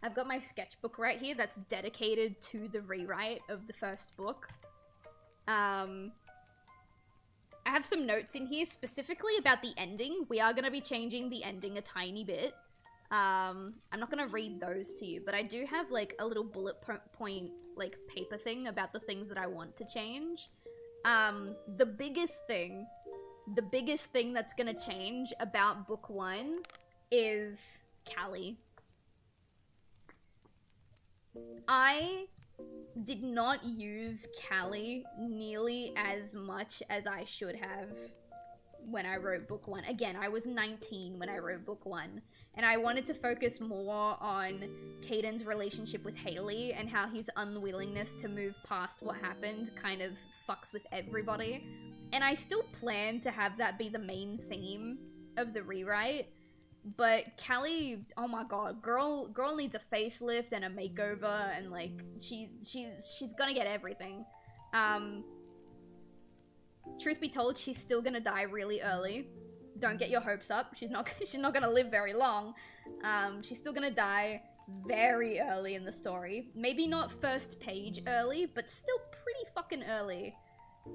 I've got my sketchbook right here that's dedicated to the rewrite of the first book. I have some notes in here specifically about the ending. We are going to be changing the ending a tiny bit. I'm not going to read those to you, but I do have, like, a little bullet point, like, paper thing about the things that I want to change. The biggest thing that's gonna change about book 1 is Callie. I did not use Callie nearly as much as I should have when I wrote book 1. Again, I was 19 when I wrote book 1, and I wanted to focus more on Caden's relationship with Hayley and how his unwillingness to move past what happened kind of fucks with everybody. And I still plan to have that be the main theme of the rewrite, but Callie, oh my god, girl needs a facelift and a makeover, and, like, she's gonna get everything. Truth be told, she's still gonna die really early. Don't get your hopes up. She's not gonna live very long. She's still gonna die very early in the story. Maybe not first page early, but still pretty fucking early.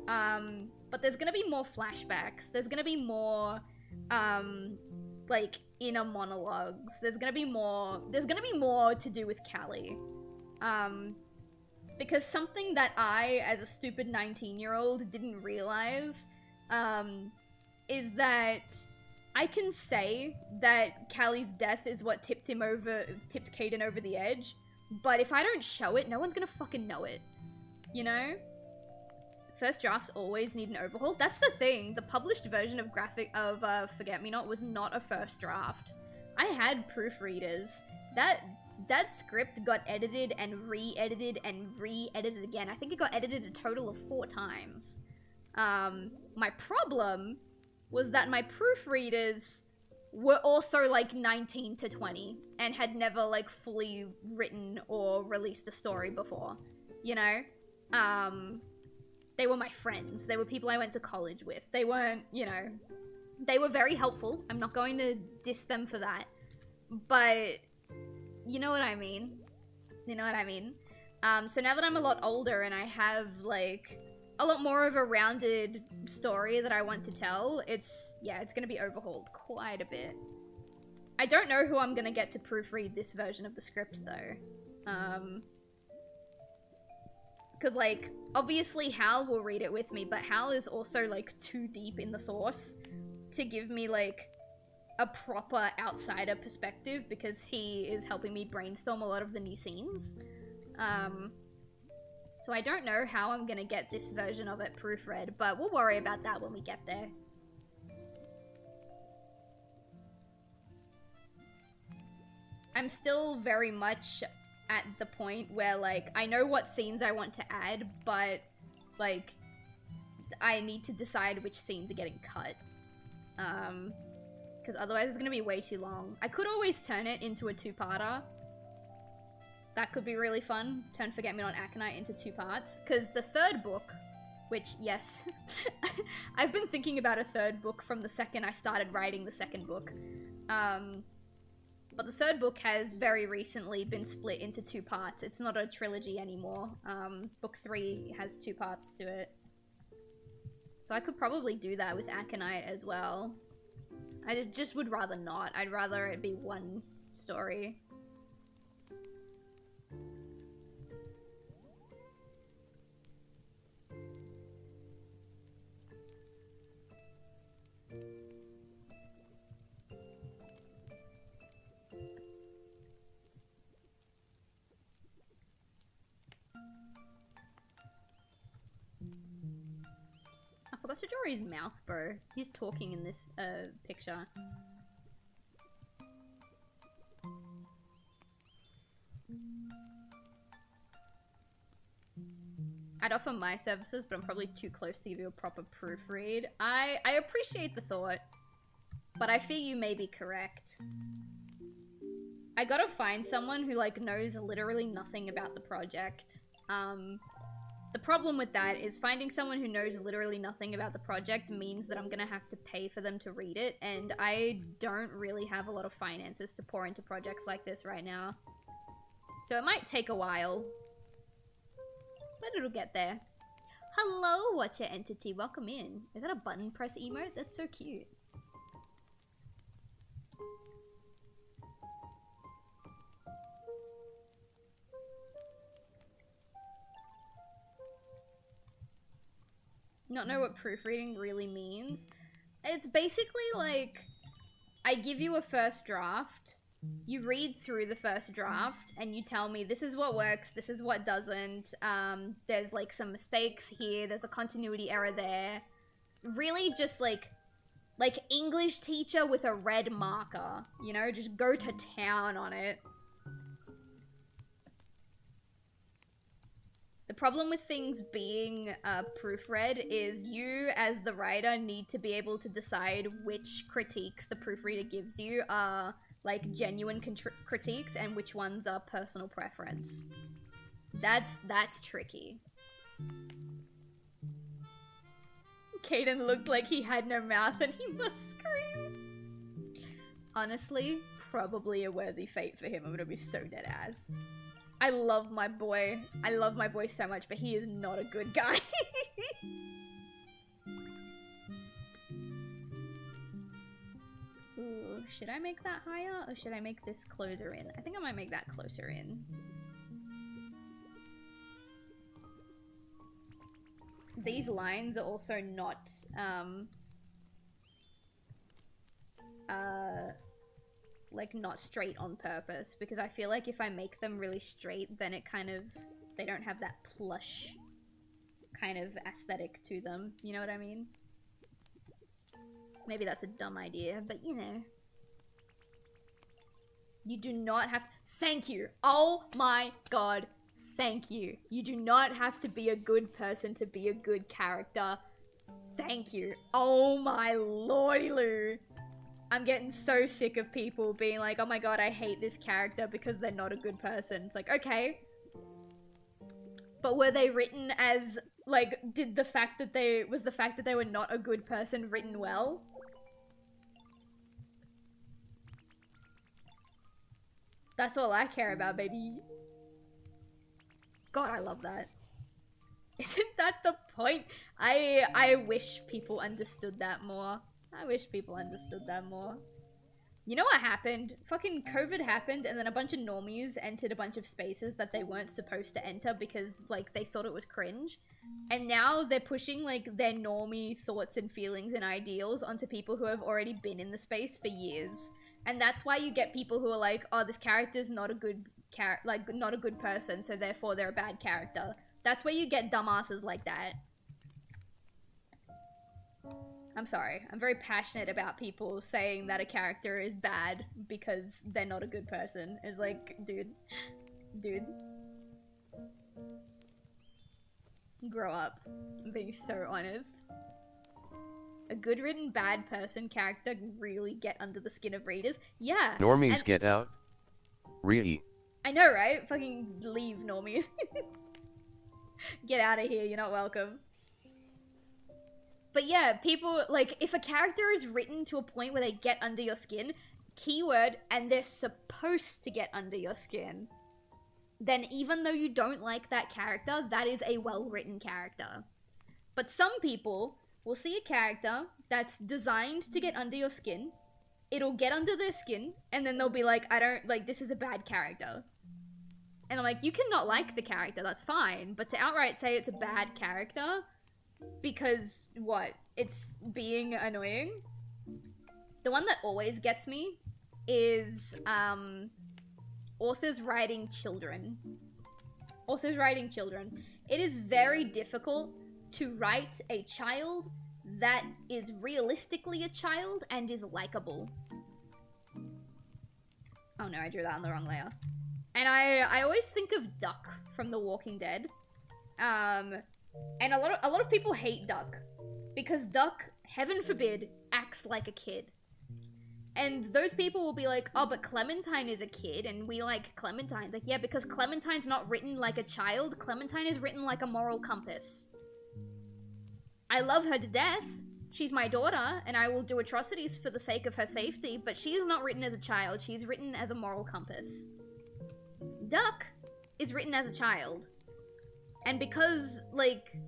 But there's gonna be more flashbacks. There's gonna be more, like, inner monologues. There's gonna be more to do with Callie. Because something that I, as a stupid 19-year-old, didn't realize, is that I can say that Callie's death is what tipped Caden over the edge, but if I don't show it, no one's gonna fucking know it. You know? First drafts always need an overhaul. That's the thing. The published version of Forget Me Not was not a first draft. I had proofreaders. That script got edited and re-edited and re-edited again. I think it got edited a total of 4 times. My problem was that my proofreaders were also, like, 19 to 20 and had never, like, fully written or released a story before, you know? They were my friends. They were people I went to college with. They weren't, you know, they were very helpful. I'm not going to diss them for that. But you know what I mean? You know what I mean? So now that I'm a lot older and I have, like, a lot more of a rounded story that I want to tell, it's gonna be overhauled quite a bit. I don't know who I'm gonna get to proofread this version of the script, though. Because, like, obviously Hal will read it with me, but Hal is also, like, too deep in the source to give me, like, a proper outsider perspective, because he is helping me brainstorm a lot of the new scenes. So I don't know how I'm gonna get this version of it proofread, but we'll worry about that when we get there. I'm still very much at the point where, like, I know what scenes I want to add, but, like, I need to decide which scenes are getting cut. Because otherwise it's gonna be way too long. I could always turn it into a two-parter. That could be really fun. Turn Forget Me Not Aconite into 2 parts. Because the third book, which, yes, I've been thinking about a third book from the second I started writing the second book. But the third book has very recently been split into 2 parts. It's not a trilogy anymore. Book 3 has 2 parts to it. So I could probably do that with Aconite as well. I just would rather not. I'd rather it be one story. I forgot to draw his mouth, bro. He's talking in this picture. I'd offer my services, but I'm probably too close to give you a proper proofread. I appreciate the thought, but I fear you may be correct. I gotta find someone who, like, knows literally nothing about the project. The problem with that is finding someone who knows literally nothing about the project means that I'm gonna have to pay for them to read it, and I don't really have a lot of finances to pour into projects like this right now. So it might take a while, but it'll get there. Hello, Watcher Entity, welcome in. Is that a button press emote? That's so cute. Not know what proofreading really means. It's basically like, I give you a first draft, you read through the first draft, and you tell me this is what works, this is what doesn't, there's like some mistakes here, there's a continuity error there. Really just like English teacher with a red marker, you know, just go to town on it. The problem with things being proofread is you, as the writer, need to be able to decide which critiques the proofreader gives you are, like, genuine critiques and which ones are personal preference. That's tricky. Caden looked like he had no mouth and he must scream. Honestly, probably a worthy fate for him. I'm gonna be so dead ass. I love my boy. I love my boy so much, but he is not a good guy. Ooh, should I make that higher or should I make this closer in? I think I might make that closer in. These lines are also not, like, not straight on purpose, because I feel like if I make them really straight, then it kind of, they don't have that plush kind of aesthetic to them, you know what I mean? Maybe that's a dumb idea, but you know. You do not have, thank you, oh my god, thank you. You do not have to be a good person to be a good character. Thank you. Oh my lordy loo. I'm getting so sick of people being like, oh my god, I hate this character because they're not a good person. It's like, okay. But were they written as, like, did the fact that they were not a good person written well? That's all I care about, baby. God, I love that. Isn't that the point? I wish people understood that more. I wish people understood that more. You know what happened? Fucking COVID happened, and then a bunch of normies entered a bunch of spaces that they weren't supposed to enter because, like, they thought it was cringe. And now they're pushing, like, their normie thoughts and feelings and ideals onto people who have already been in the space for years. And that's why you get people who are like, oh, this character's not a good not a good person, so therefore they're a bad character. That's where you get dumbasses like that. I'm sorry. I'm very passionate about people saying that a character is bad because they're not a good person. It's like, dude. Grow up. I'm being so honest. A good written bad person character really get under the skin of readers? Yeah. Normies get out. Re. I know, right? Fucking leave, normies. Get out of here, you're not welcome. But yeah, people, like, if a character is written to a point where they get under your skin, keyword, and they're supposed to get under your skin, then even though you don't like that character, that is a well-written character. But some people will see a character that's designed to get under your skin, it'll get under their skin, and then they'll be like, I don't, like, this is a bad character. And I'm like, you can not like the character, that's fine, but to outright say it's a bad character, because, what, it's being annoying? The one that always gets me is, authors writing children. Authors writing children. It is very difficult to write a child that is realistically a child and is likable. Oh no, I drew that on the wrong layer. And I always think of Duck from The Walking Dead. And a lot of people hate Duck because Duck, heaven forbid, acts like a kid. And those people will be like, oh, but Clementine is a kid and we like Clementine. Like, yeah, because Clementine's not written like a child. Clementine is written like a moral compass. I love her to death. She's my daughter and I will do atrocities for the sake of her safety, but she is not written as a child. She's written as a moral compass. Duck is written as a child. And because, like,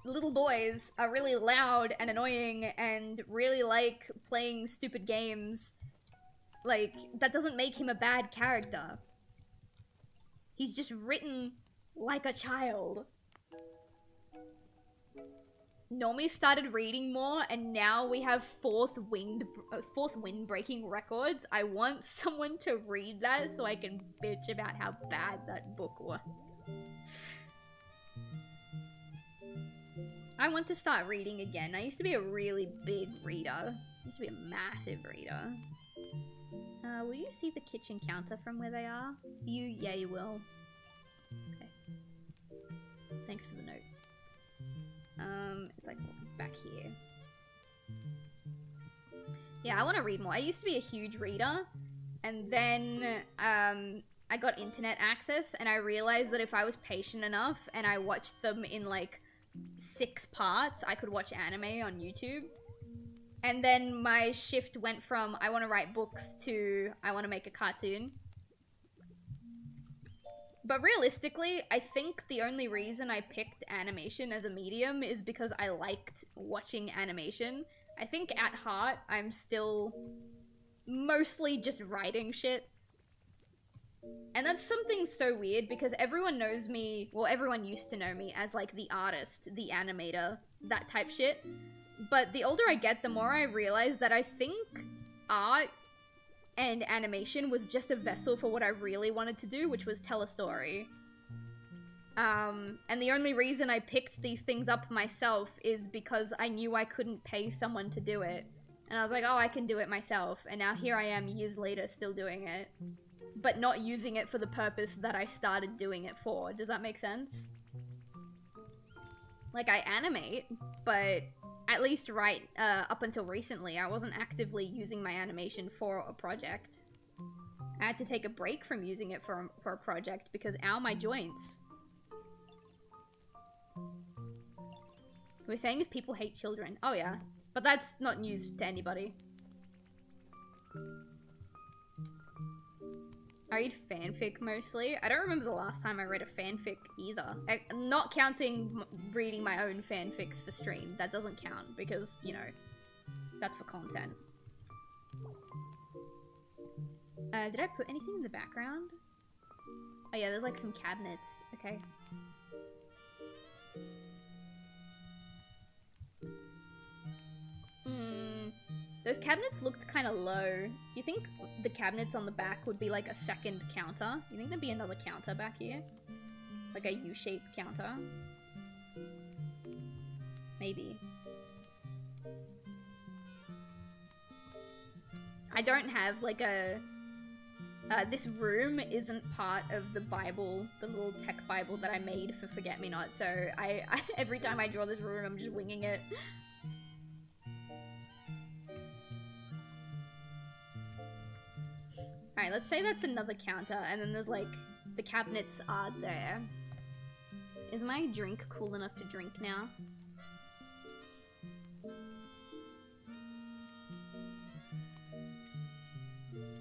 little boys are really loud and annoying and really like playing stupid games, like, that doesn't make him a bad character. He's just written like a child. Normies started reading more, and now we have fourth wind breaking records. I want someone to read that so I can bitch about how bad that book was. I want to start reading again. I used to be a really big reader. I used to be a massive reader. Will you see the kitchen counter from where they are? Yeah, you will. Okay. Thanks for the note. It's like back here. Yeah, I want to read more. I used to be a huge reader, and then, I got internet access, and I realized that if I was patient enough, and I watched them in, like, 6 parts, I could watch anime on YouTube. And then my shift went from, I want to write books, to, I want to make a cartoon. But realistically, I think the only reason I picked animation as a medium is because I liked watching animation. I think at heart, I'm still mostly just writing shit. And that's something so weird because everyone knows me, well, everyone used to know me as, like, the artist, the animator, that type shit. But the older I get, the more I realize that I think art and animation was just a vessel for what I really wanted to do, which was tell a story. And the only reason I picked these things up myself is because I knew I couldn't pay someone to do it. And I was like, oh, I can do it myself. And now here I am years later still doing it. But not using it for the purpose that I started doing it for. Does that make sense? Like, I animate, but at least right up until recently, I wasn't actively using my animation for a project. I had to take a break from using it for a project because ow, my joints. What we're saying is people hate children. Oh yeah, but that's not news to anybody. I read fanfic mostly. I don't remember the last time I read a fanfic either. Not counting reading my own fanfics for stream. That doesn't count because, you know, that's for content. Did I put anything in the background? Oh yeah, there's like some cabinets. Okay. Those cabinets looked kind of low. You think the cabinets on the back would be like a second counter? You think there'd be another counter back here? Like a U-shaped counter? Maybe. I don't have like a... this room isn't part of the Bible, the little tech Bible that I made for Forget-Me-Not, so I every time I draw this room, I'm just winging it. Alright, let's say that's another counter, and then there's like, the cabinets are there. Is my drink cool enough to drink now?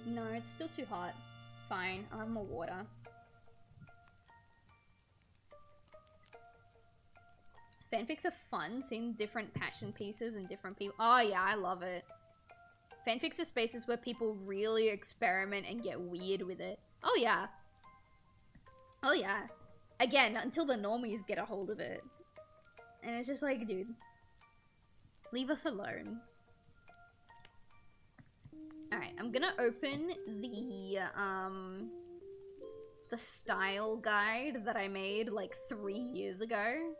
No, it's still too hot. Fine, I'll have more water. Fanfics are fun, seeing different passion pieces and different people. Oh yeah, I love it. Fanfics are spaces where people really experiment and get weird with it. Oh yeah. Oh yeah. Again, until the normies get a hold of it. And it's just like, dude, leave us alone. Alright, I'm gonna open the style guide that I made like 3 years ago.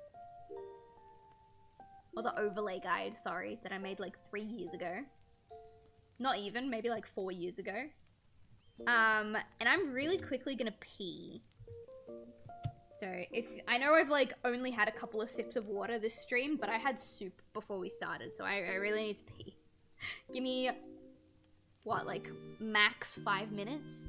Or the overlay guide, sorry, that I made like 3 years ago. Not even, maybe like 4 years ago. And I'm really quickly gonna pee. So, I know I've like only had a couple of sips of water this stream, but I had soup before we started, so I really need to pee. Give me, what, like max 5 minutes?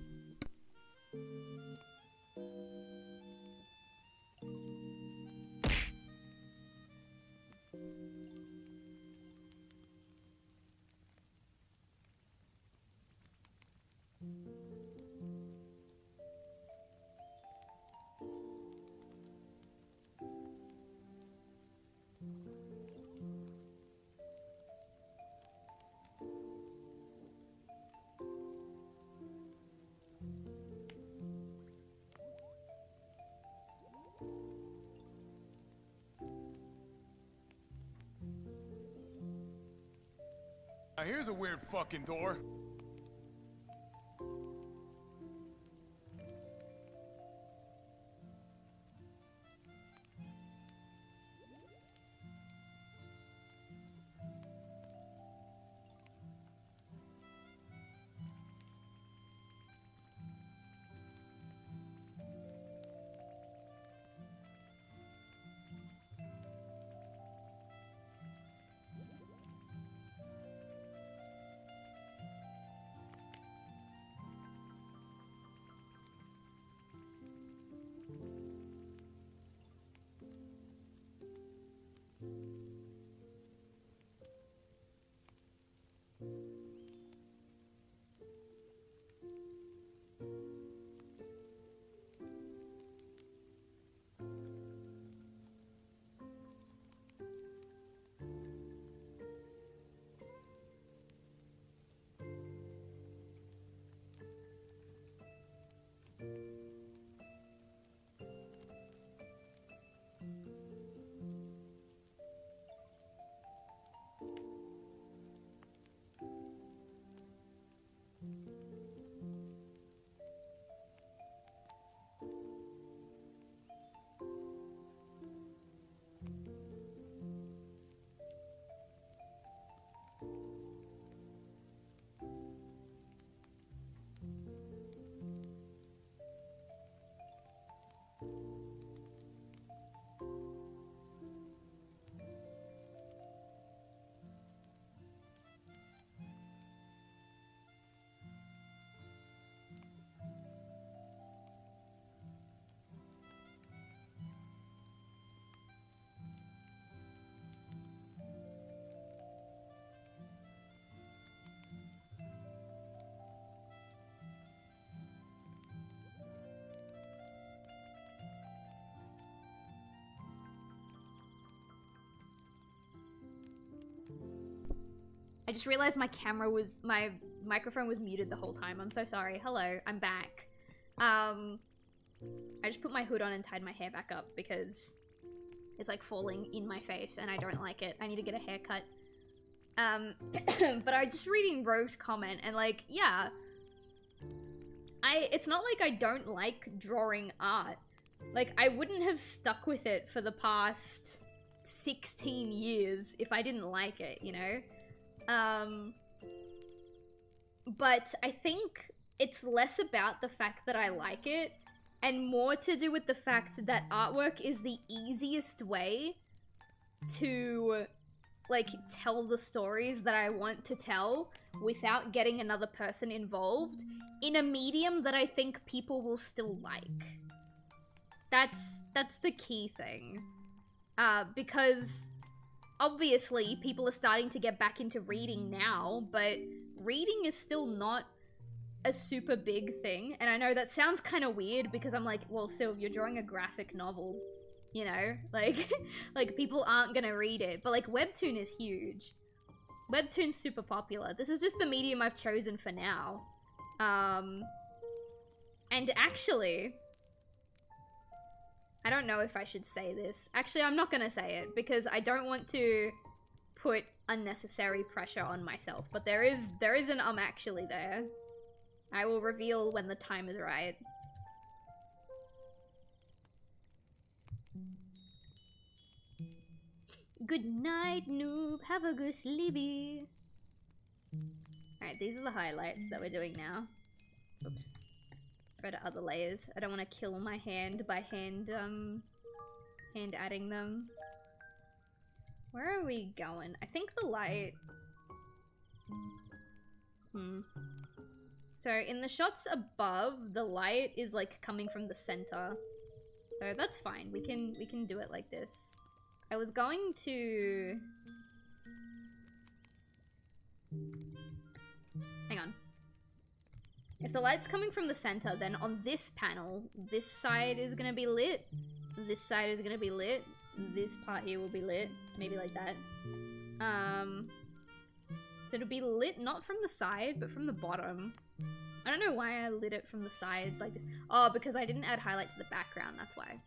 Now here's a weird fucking door. I just realized my camera was, my microphone was muted the whole time. I'm so sorry. Hello, I'm back. I just put my hood on and tied my hair back up because it's like falling in my face and I don't like it. I need to get a haircut. But I was just reading Rogue's comment and like, yeah. It's not like I don't like drawing art. Like, I wouldn't have stuck with it for the past 16 years if I didn't like it, you know? But I think it's less about the fact that I like it and more to do with the fact that artwork is the easiest way to, like, tell the stories that I want to tell without getting another person involved in a medium that I think people will still like. That's the key thing. Because obviously people are starting to get back into reading now, but reading is still not a super big thing. And I know that sounds kind of weird because I'm like, well, Sylv, you're drawing a graphic novel, you know? Like, like people aren't gonna read it, but like Webtoon is huge. Webtoon's super popular. This is just the medium I've chosen for now. And actually, I don't know if I should say this. Actually, I'm not gonna say it because I don't want to put unnecessary pressure on myself, but there is an actually there. I will reveal when the time is right. Good night, noob. Have a good sleepy. Alright, these are the highlights that we're doing now. Oops. Red other layers. I don't want to kill my hand by hand adding them. Where are we going? I think the light... So in the shots above, the light is like coming from the center. So that's fine. We can do it like this. I was going to... Hang on. If the light's coming from the center, then on this panel, this side is gonna be lit, this side is gonna be lit, this part here will be lit, maybe like that. So it'll be lit not from the side, but from the bottom. I don't know why I lit it from the sides like this. Oh, because I didn't add highlight to the background, that's why.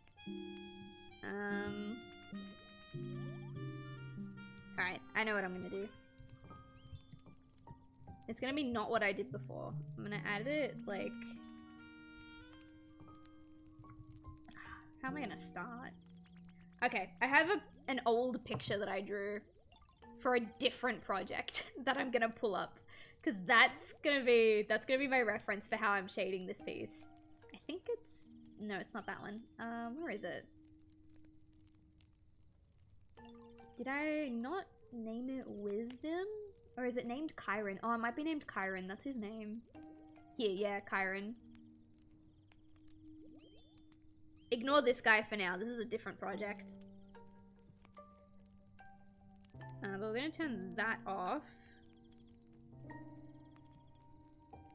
Alright, I know what I'm gonna do. It's gonna be not what I did before. I'm gonna add it, like... How am I gonna start? Okay, I have an old picture that I drew for a different project that I'm gonna pull up. Because that's gonna be my reference for how I'm shading this piece. I think it's... No, it's not that one. Where is it? Did I not name it Wisdom? Or is it named Kyron? Oh, it might be named Kyron. That's his name. Yeah, Kyron. Ignore this guy for now. This is a different project. But we're gonna turn that off.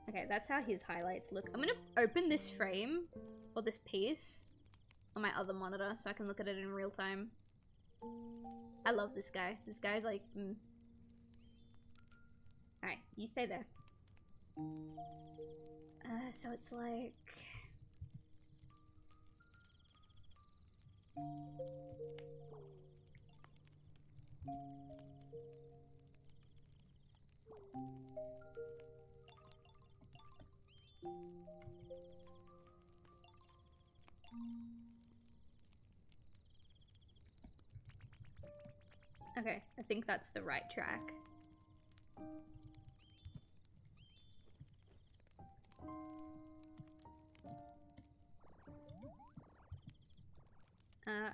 Okay, that's how his highlights look. I'm gonna open this frame, or this piece, on my other monitor so I can look at it in real time. I love this guy. This guy's like... Alright, you stay there. So it's like... Okay, I think that's the right track.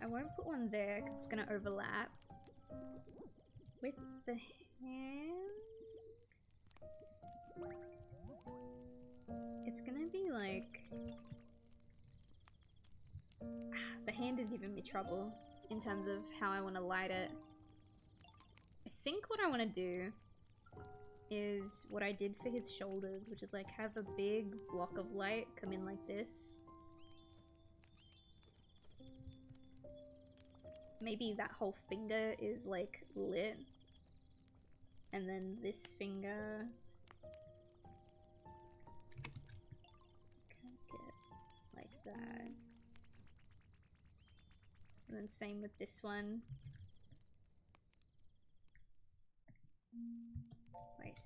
I won't put one there because it's gonna overlap with the hand. It's gonna be like... The hand is giving me trouble in terms of how I want to light it. I think what I want to do is what I did for his shoulders, which is like have a big block of light come in like this. Maybe that whole finger is like lit. And then this finger that. And then same with this one. Wait.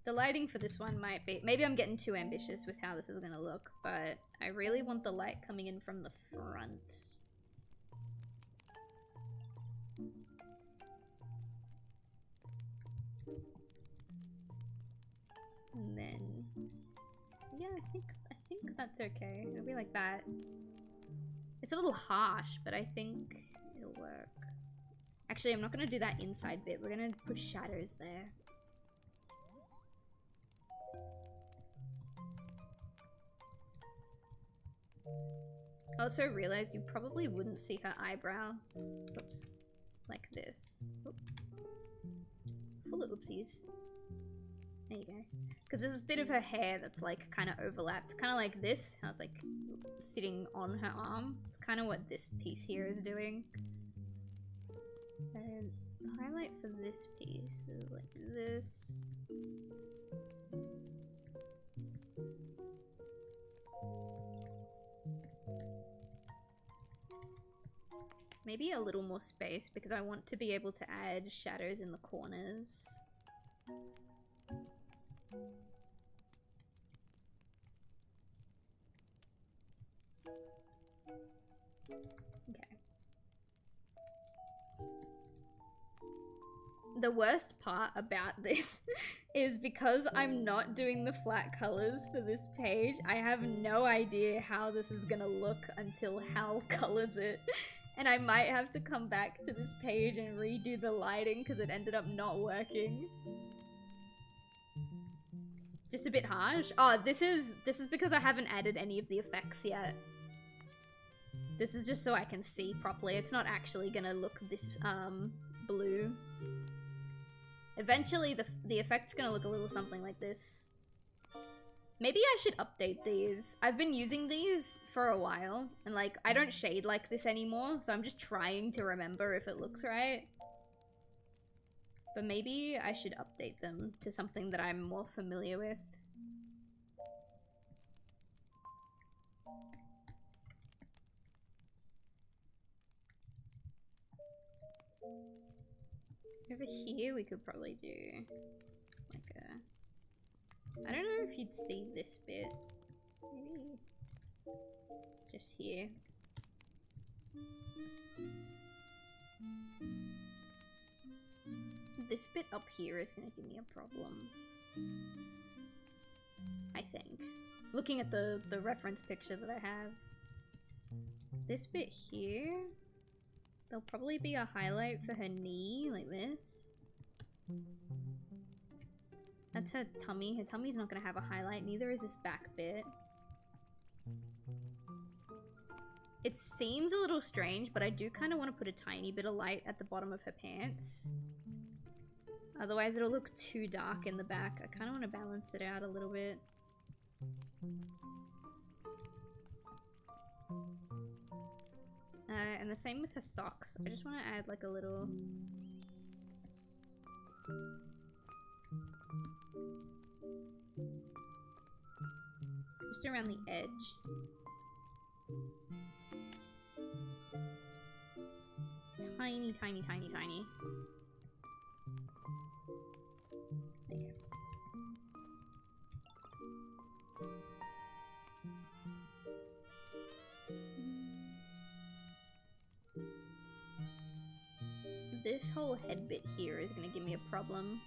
The lighting for this one might be... Maybe I'm getting too ambitious with how this is going to look, but I really want the light coming in from the front. And then... Yeah, I think that's okay. It'll be like that. It's a little harsh, but I think it'll work. Actually, I'm not going to do that inside bit. We're going to put shadows there. I also realized you probably wouldn't see her eyebrow. Oops. Like this. Oop. Full of oopsies. There you go. Because there's a bit of her hair that's like kind of overlapped. Kind of like this. How it's like sitting on her arm. It's kind of what this piece here is doing. So the highlight for this piece is like this. Maybe a little more space because I want to be able to add shadows in the corners. Okay. The worst part about this is because I'm not doing the flat colors for this page, I have no idea how this is gonna look until Hal colors it. And I might have to come back to this page and redo the lighting because it ended up not working. Just a bit harsh. Oh, this is because I haven't added any of the effects yet. This is just so I can see properly. It's not actually gonna look this blue. Eventually the effect's gonna look a little something like this. Maybe I should update these. I've been using these for a while, and like, I don't shade like this anymore, so I'm just trying to remember if it looks right. But maybe I should update them to something that I'm more familiar with. Over here we could probably do like a... I don't know if you'd see this bit. Maybe just here. This bit up here is gonna give me a problem. I think. Looking at the reference picture that I have. This bit here, there'll probably be a highlight for her knee, like this. That's her tummy. Her tummy's not gonna have a highlight, neither is this back bit. It seems a little strange, but I do kind of want to put a tiny bit of light at the bottom of her pants. Otherwise it'll look too dark in the back. I kind of want to balance it out a little bit. And the same with her socks. I just want to add like a little... just around the edge. Tiny, tiny, tiny, tiny. There you go. This whole head bit here is gonna give me a problem.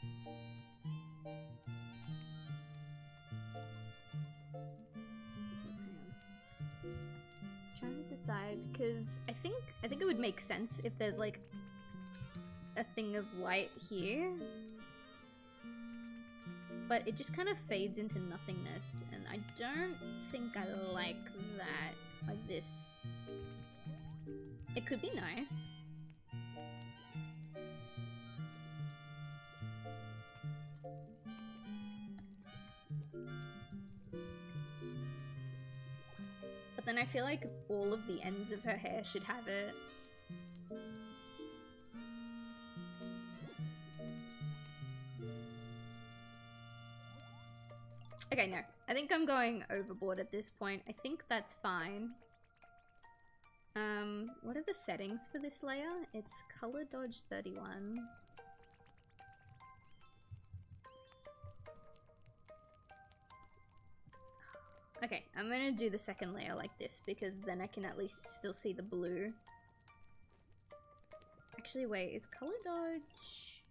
Trying to decide, because I think it would make sense if there's like a thing of light here, but it just kind of fades into nothingness, and I don't think I like that. Like this. It could be nice. But then I feel like all of the ends of her hair should have it. Okay, no. I think I'm going overboard at this point. I think that's fine. What are the settings for this layer? It's color dodge 31. Okay, I'm gonna do the second layer like this because then I can at least still see the blue. Actually, wait, is color dodge...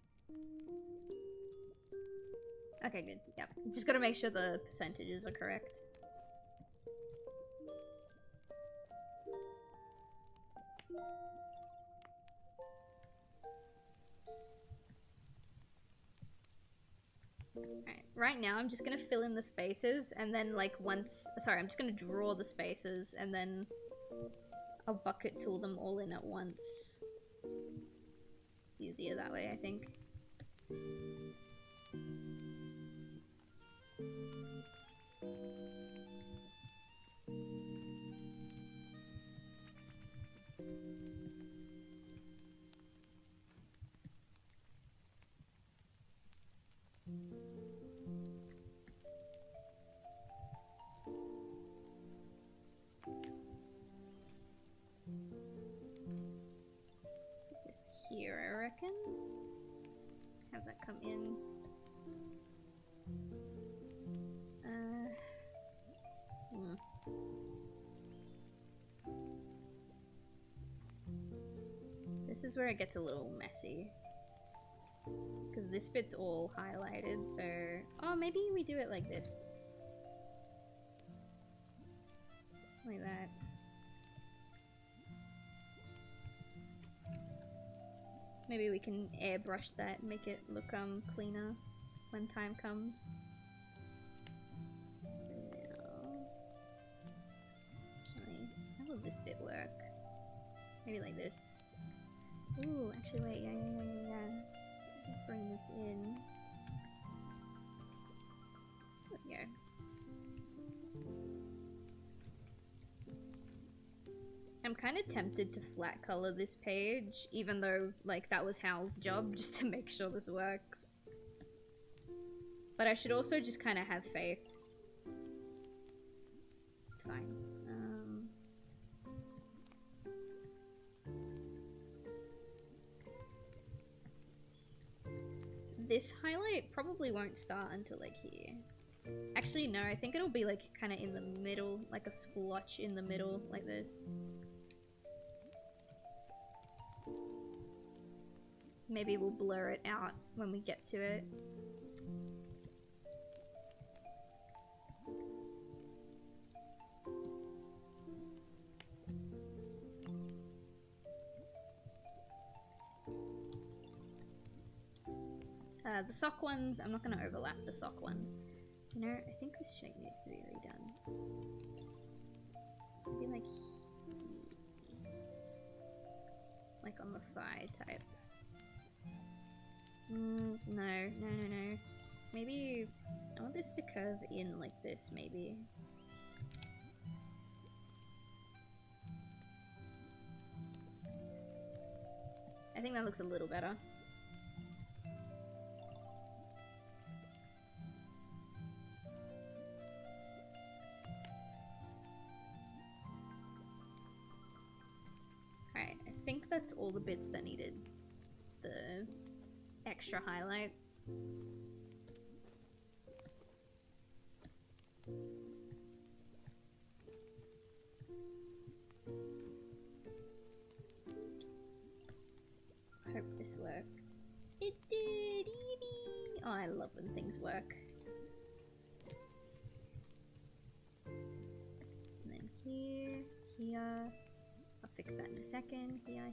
Okay, good. Yep. Just gotta make sure the percentages are correct. Alright, right now I'm just gonna fill in the spaces and then like once... Sorry, I'm just gonna draw the spaces and then I'll bucket tool them all in at once. Easier that way, I think. Here, I reckon. Have that come in. This is where it gets a little messy. Because this bit's all highlighted, so... Oh, maybe we do it like this. Like that. Maybe we can airbrush that and make it look cleaner when time comes. Actually, how will this bit work? Maybe like this. Ooh, actually wait, yeah. Bring this in. There we go. I'm kind of tempted to flat color this page, even though, like, that was Hal's job, just to make sure this works. But I should also just kind of have faith. It's fine. This highlight probably won't start until, like, here. Actually, no, I think it'll be, like, kind of in the middle, like a splotch in the middle, like this. Maybe we'll blur it out when we get to it. The sock ones, I'm not going to overlap the sock ones. You know, I think this shape needs to be redone. Maybe like on the thigh type. No. Maybe I want this to curve in like this, maybe. I think that looks a little better. Alright, I think that's all the bits that needed the extra highlight. Hope this worked. It did! Eevee! Oh, I love when things work. And then here. I'll fix that in a second. Here.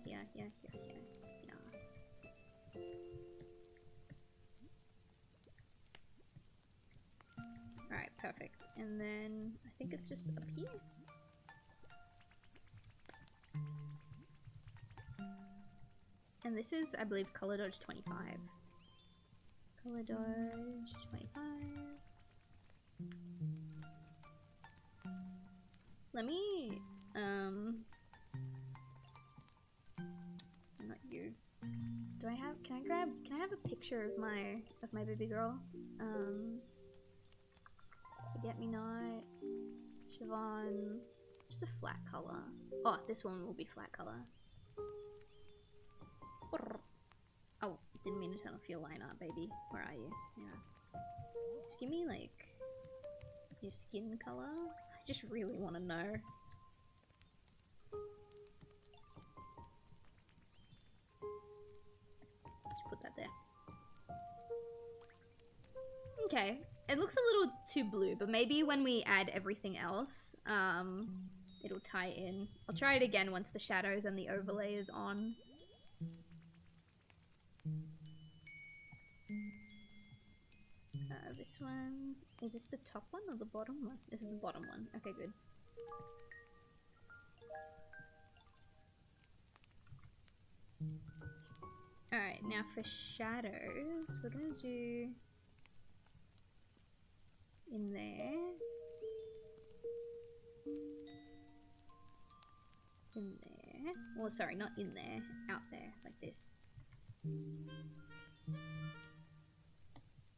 Alright, perfect. And then I think it's just up here. And this is, I believe, color dodge 25. Color dodge 25. Let me, not you. Do I have, can I have a picture of my baby girl? Forget-me-not, Siobhan, just a flat color. Oh, this one will be flat color. Oh, didn't mean to turn off your line art, baby. Where are you? Yeah. Just give me, like, your skin color. I just really want to know. Just put that there. Okay. It looks a little too blue, but maybe when we add everything else, it'll tie in. I'll try it again once the shadows and the overlay is on. This one. Is this the top one or the bottom one? This is the bottom one. Okay, good. Alright, now for shadows, we're gonna do in there. In there. Well, sorry, not in there. Out there, like this.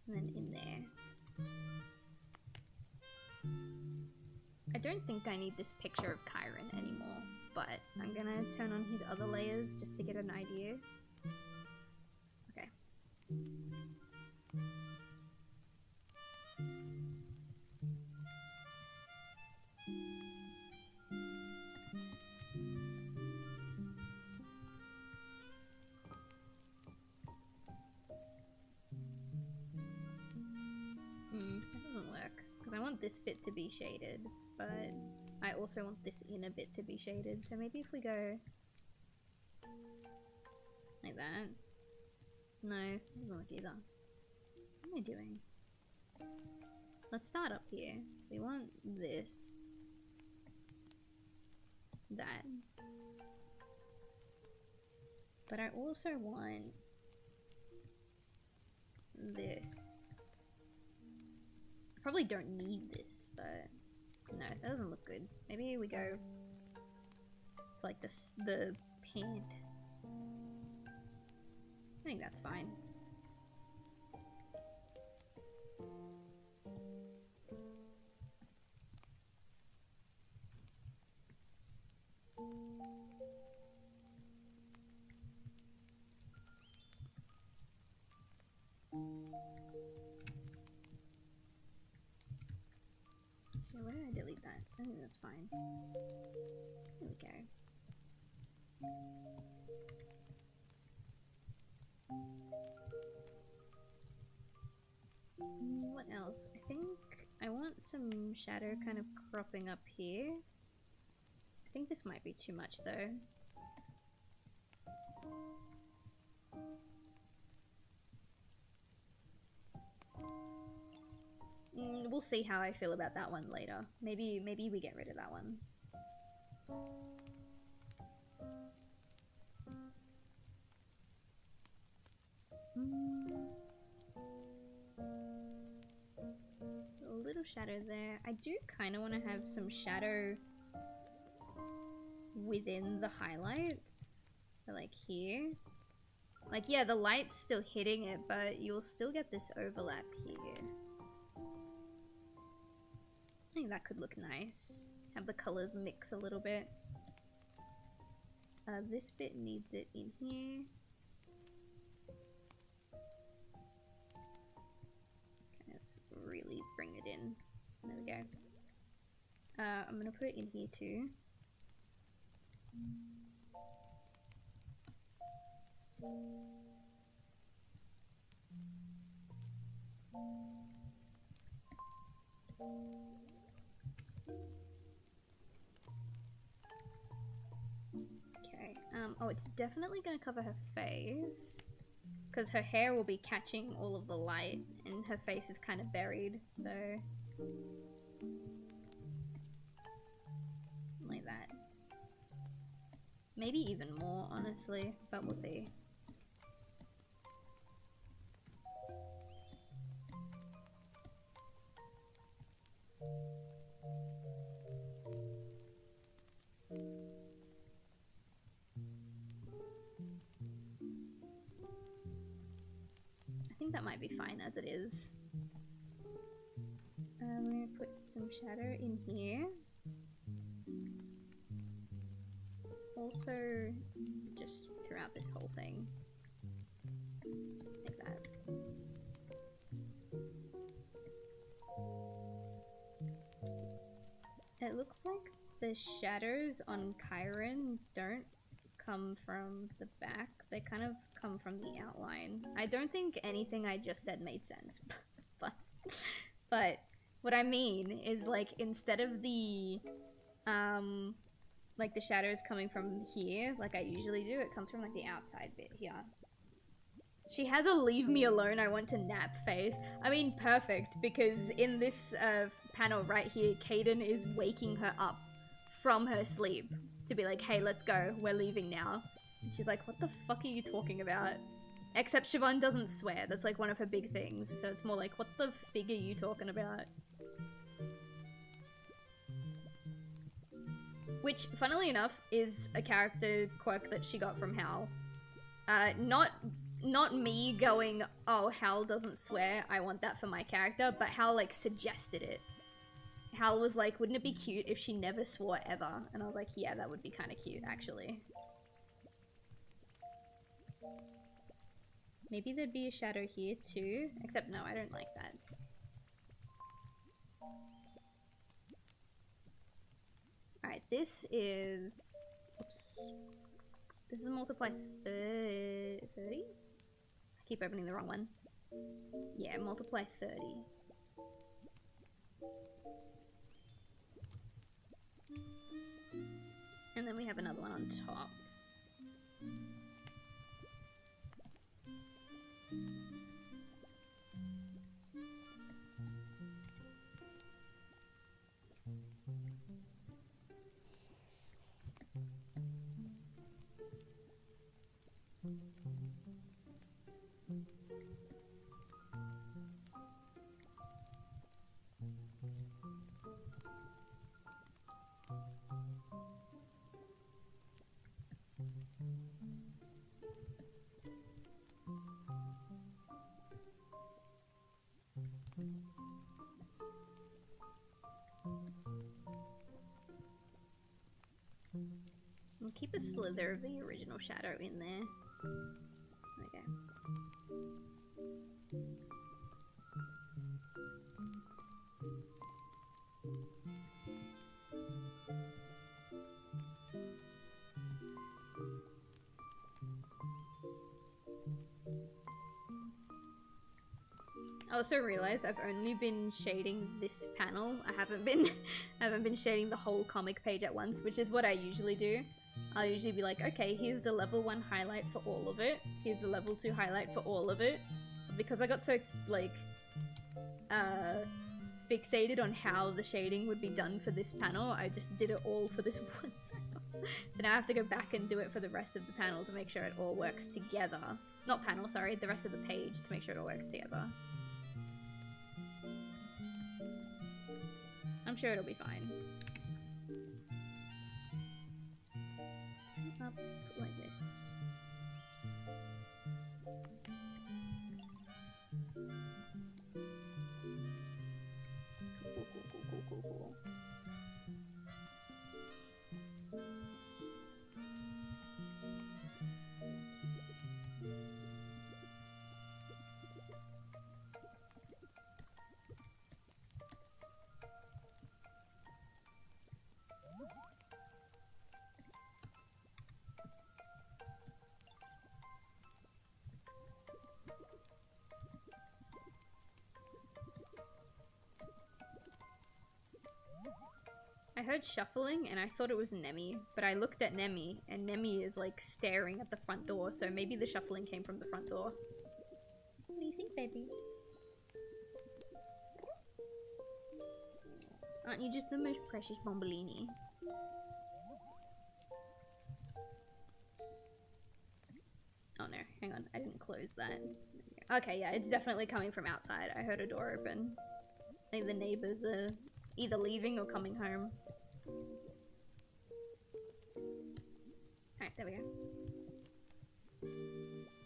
And then in there. I don't think I need this picture of Kyron anymore, but I'm gonna turn on his other layers just to get an idea. Okay. That doesn't work, because I want this bit to be shaded, but I also want this inner bit to be shaded, so maybe if we go like that. No, it doesn't work either. What am I doing? Let's start up here. We want this, that, but I also want this. I probably don't need this, but no, that doesn't look good. Maybe we go for like this, the pant. I think that's fine. So where did I delete that? I think that's fine. There we go. What else? I think I want some shadow kind of cropping up here. I think this might be too much though. We'll see how I feel about that one later. Maybe we get rid of that one. A little shadow there. I do kind of want to have some shadow within the highlights. So like here. Like, yeah, the light's still hitting it, but you'll still get this overlap here. I think that could look nice. Have the colors mix a little bit. This bit needs it in here. Kind of really bring it in. There we go. I'm gonna put it in here too. Okay, oh, it's definitely gonna cover her face, because her hair will be catching all of the light, and her face is kind of buried, so... like that. Maybe even more, honestly, but we'll see. I think that might be fine as it is. We're gonna put some shadow in here. Also, just throughout this whole thing. Like that. It looks like the shadows on Chiron don't come from the back. They kind of come from the outline. I don't think anything I just said made sense. but what I mean is, like, instead of the like the shadows coming from here like I usually do, it comes from like the outside bit here. She has a leave me alone, I want to nap face. I mean, perfect, because in this panel right here, Kaden is waking her up from her sleep to be like, hey, let's go, we're leaving now. And she's like, what the fuck are you talking about? Except Siobhan doesn't swear, that's like one of her big things, so it's more like, what the fig are you talking about? Which, funnily enough, is a character quirk that she got from Hal. Not me going, oh, Hal doesn't swear, I want that for my character, but Hal, like, suggested it. Hal was like, wouldn't it be cute if she never swore ever? And I was like, yeah, that would be kind of cute, actually. Maybe there'd be a shadow here, too. Except, no, I don't like that. Alright, this is... Oops. This is multiply 30? I keep opening the wrong one. Yeah, multiply 30. And then we have another one on top. We'll keep a slither of the original shadow in there. Okay. I also realized I've only been shading this panel. I haven't been shading the whole comic page at once, which is what I usually do. I'll usually be like, okay, here's the level 1 highlight for all of it. Here's the level 2 highlight for all of it. Because I got so, like, fixated on how the shading would be done for this panel, I just did it all for this one panel. So now I have to go back and do it for the rest of the panel to make sure it all works together. Not panel, sorry, the rest of the page to make sure it all works together. I'm sure it'll be fine. Up like this. Cool. I heard shuffling and I thought it was Nemi, but I looked at Nemi and Nemi is like staring at the front door, so maybe the shuffling came from the front door. What do you think, baby? Aren't you just the most precious Bombolini? Oh no, hang on, I didn't close that. Okay, yeah, it's definitely coming from outside. I heard a door open. I think the neighbors are either leaving or coming home. Alright, there we go.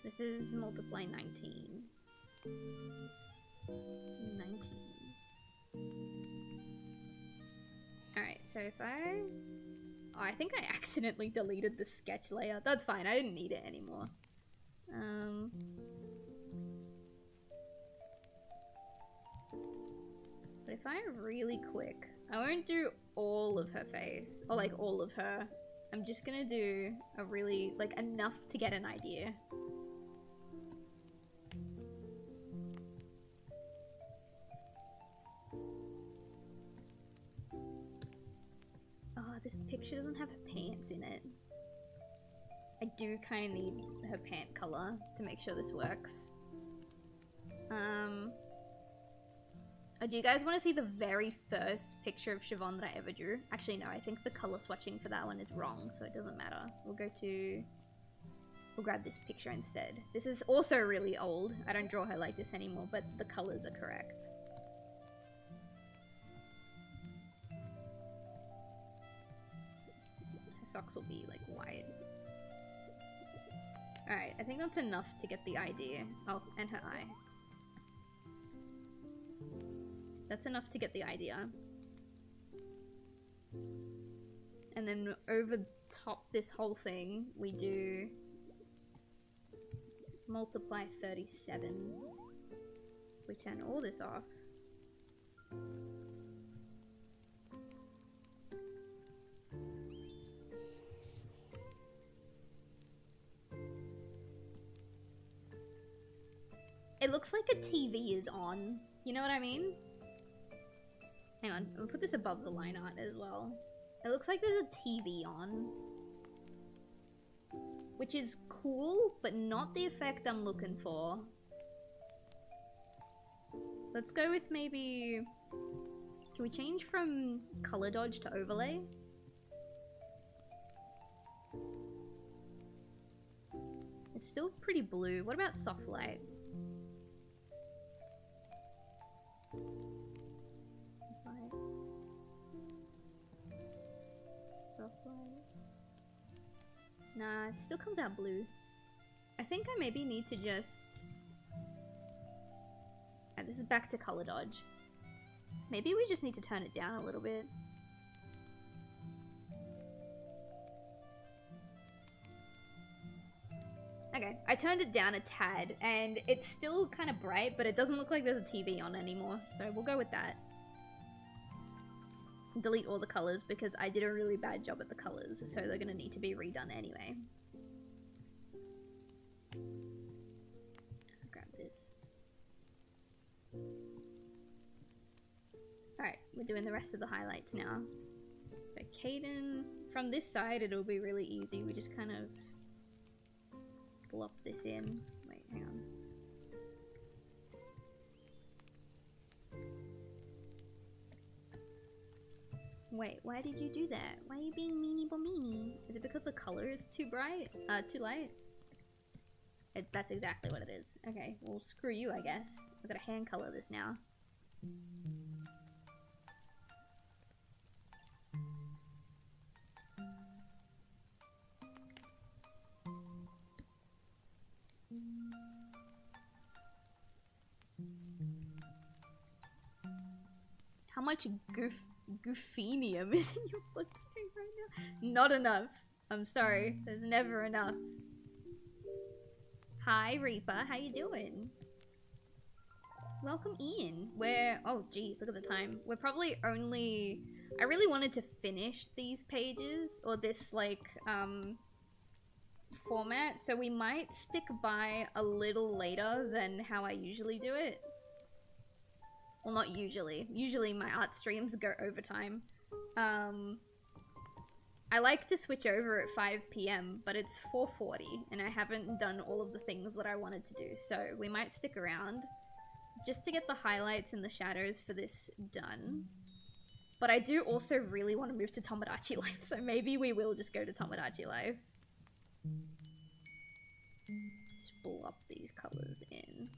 This is multiply 19. 19. So if I... Oh, I think I accidentally deleted the sketch layer. That's fine, I didn't need it anymore. But if I'm really quick, I won't do all of her face, or like all of her. I'm just gonna do a really, like, enough to get an idea. Oh, this picture doesn't have her pants in it. I do kind of need her pant color to make sure this works. Do you guys want to see the very first picture of Siobhan that I ever drew? Actually, no, I think the color swatching for that one is wrong, so it doesn't matter. We'll grab this picture instead. This is also really old. I don't draw her like this anymore, but the colors are correct. Her socks will be like white. Alright, I think that's enough to get the idea. Oh, and her eye. That's enough to get the idea. And then over top this whole thing, we do multiply 37. We turn all this off. It looks like a TV is on. You know what I mean? Hang on, I'll put this above the line art as well. It looks like there's a TV on. Which is cool, but not the effect I'm looking for. Let's go with maybe... Can we change from color dodge to overlay? It's still pretty blue. What about soft light? Nah, it still comes out blue. I think I maybe need to just... this is back to color dodge. Maybe we just need to turn it down a little bit. Okay, I turned it down a tad, and it's still kind of bright, but it doesn't look like there's a TV on anymore, so we'll go with that. Delete all the colors because I did a really bad job at the colors, so they're gonna need to be redone anyway. I'll grab this. Alright, we're doing the rest of the highlights now. So Caden, from this side it'll be really easy. We just kind of blop this in. Wait, hang on. Wait, why did you do that? Why are you being meanie bomini? Is it because the color is too bright? Too light? That's exactly what it is. Okay, well screw you, I guess. I've gotta hand color this now. How much goophenium is in your footstring right now? Not enough. I'm sorry. There's never enough. Hi, Reaper. How you doing? Welcome in. Oh, geez. Look at the time. We're probably only... I really wanted to finish these pages, or this, like, format, so we might stick by a little later than how I usually do it. Well, not usually. Usually my art streams go overtime. I like to switch over at 5 PM, but it's 4:40, and I haven't done all of the things that I wanted to do, so we might stick around just to get the highlights and the shadows for this done. But I do also really want to move to Tomodachi Life, so maybe we will just go to Tomodachi Life. Just blow up these colors in.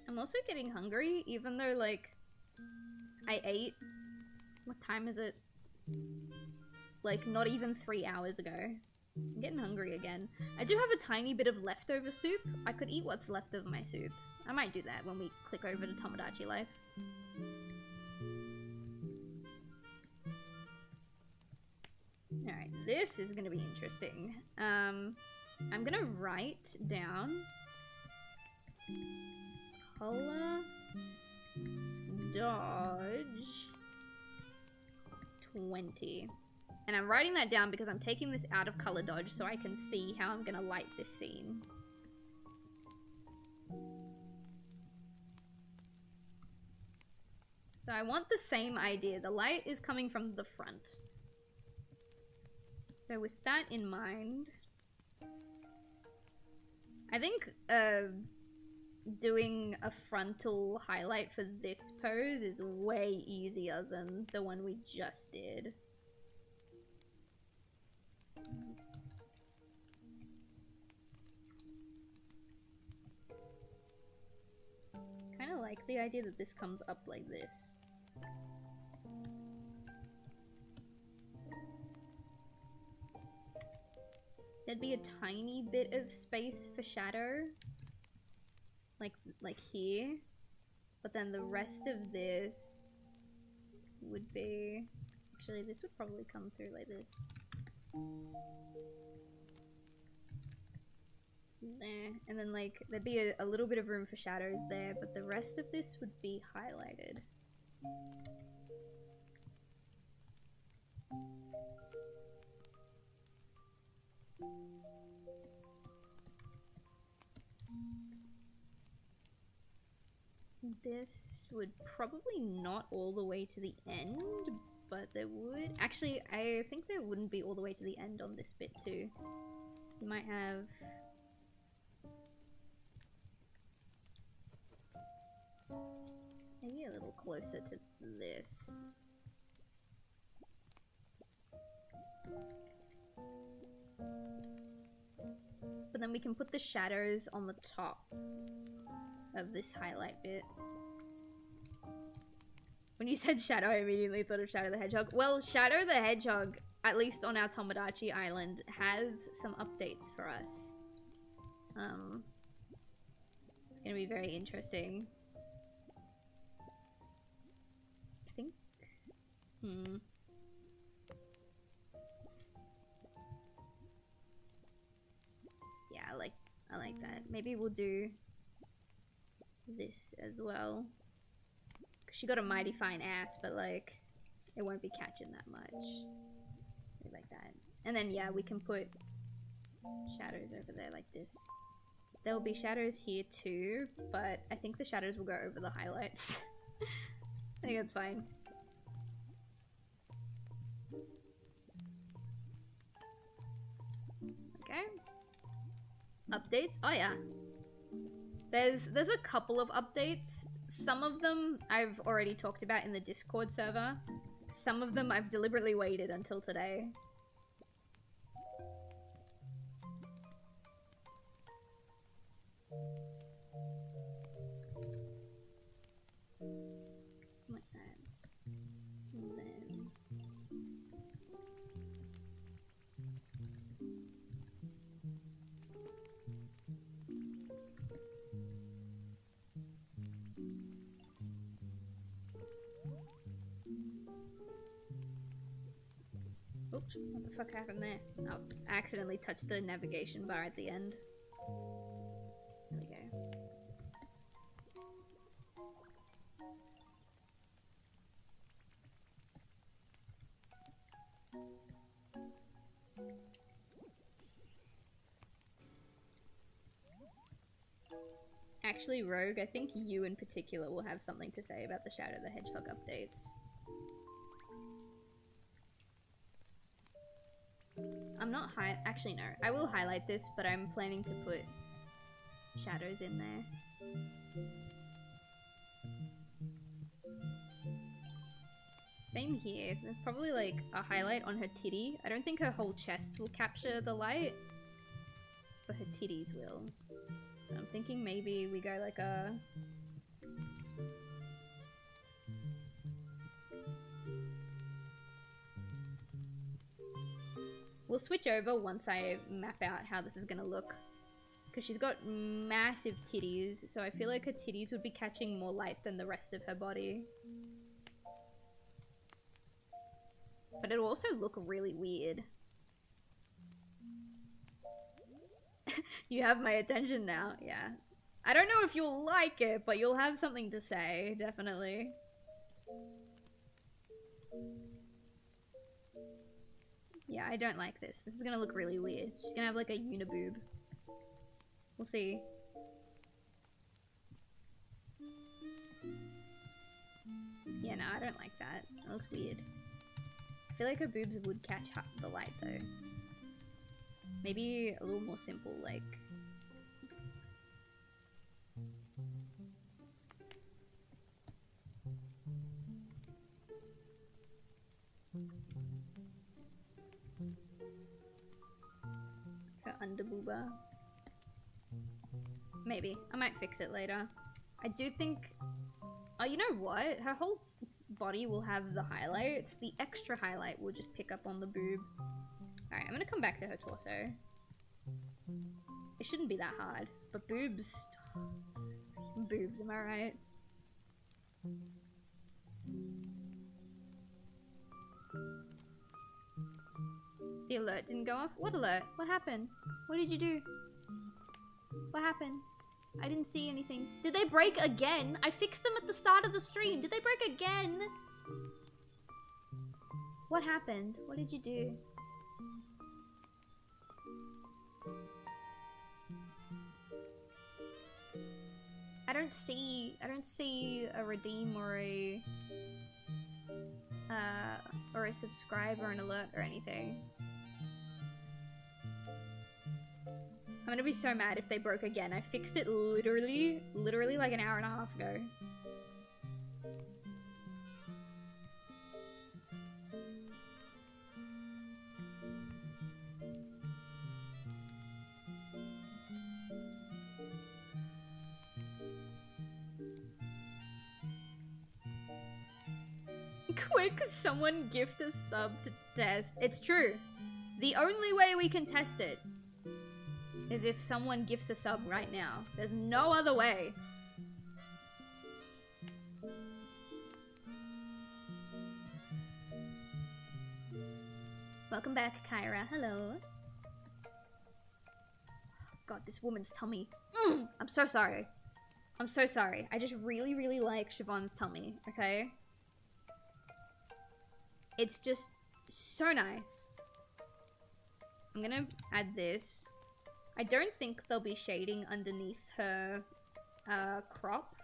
I'm also getting hungry, even though, like, I ate. What time is it? Like, not even 3 hours ago. I'm getting hungry again. I do have a tiny bit of leftover soup. I could eat what's left of my soup. I might do that when we click over to Tomodachi Life. Alright, this is gonna be interesting. I'm gonna write down color dodge 20. And I'm writing that down because I'm taking this out of color dodge so I can see how I'm gonna light this scene. So I want the same idea. The light is coming from the front. So with that in mind, I think doing a frontal highlight for this pose is way easier than the one we just did. Kind of like the idea that this comes up like this. There'd be a tiny bit of space for shadow, like here, but then the rest of this would be, actually this would probably come through like this. There, and then like there'd be a little bit of room for shadows there, but the rest of this would be highlighted. This would probably not all the way to the end, but there would... Actually, I think there wouldn't be all the way to the end on this bit too. You might have... maybe a little closer to this. But then we can put the shadows on the top of this highlight bit. When you said Shadow, I immediately thought of Shadow the Hedgehog. Well, Shadow the Hedgehog, at least on our Tomodachi Island, has some updates for us. It's gonna be very interesting. I think... Yeah, I like that. Maybe we'll do this as well. She got a mighty fine ass, but like, it won't be catching that much. Maybe like that. And then yeah, we can put shadows over there like this. There will be shadows here too, but I think the shadows will go over the highlights. I think that's fine. Okay. Updates? Oh yeah. There's a couple of updates. Some of them I've already talked about in the Discord server. Some of them I've deliberately waited until today. Like that. And then... Oops, what the fuck happened there? Oh, I accidentally touched the navigation bar at the end. There we go. Actually, Rogue, I think you in particular will have something to say about the Shadow the Hedgehog updates. I'm not actually no, I will highlight this, but I'm planning to put shadows in there. Same here, there's probably like a highlight on her titty. I don't think her whole chest will capture the light, but her titties will. So I'm thinking maybe we go like a... We'll switch over once I map out how this is gonna look. Because she's got massive titties, so I feel like her titties would be catching more light than the rest of her body. But it'll also look really weird. You have my attention now, yeah. I don't know if you'll like it, but you'll have something to say, definitely. Yeah, I don't like this. This is gonna look really weird. She's gonna have like a uniboob. We'll see. Yeah, no, I don't like that. It looks weird. I feel like her boobs would catch the light though. Maybe a little more simple, like... her underbooba. Maybe. I might fix it later. I do think... Oh, you know what? Her whole body will have the highlights. The extra highlight will just pick up on the boob. Alright, I'm gonna come back to her torso. It shouldn't be that hard. But boobs... Boobs, am I right? The alert didn't go off? What alert? What happened? What did you do? What happened? I didn't see anything. Did they break again? I fixed them at the start of the stream. Did they break again? What happened? What did you do? I don't see a redeem or a subscribe or an alert or anything. I'm gonna be so mad if they broke again. I fixed it literally like an hour and a half ago. Quick, someone gift a sub to test. It's true. The only way we can test it is if someone gifts a sub right now. There's no other way. Welcome back, Kyra. Hello. God, this woman's tummy. I'm so sorry. I'm so sorry. I just really like Siobhan's tummy, okay? It's just so nice. I'm gonna add this. I don't think there'll be shading underneath her crop.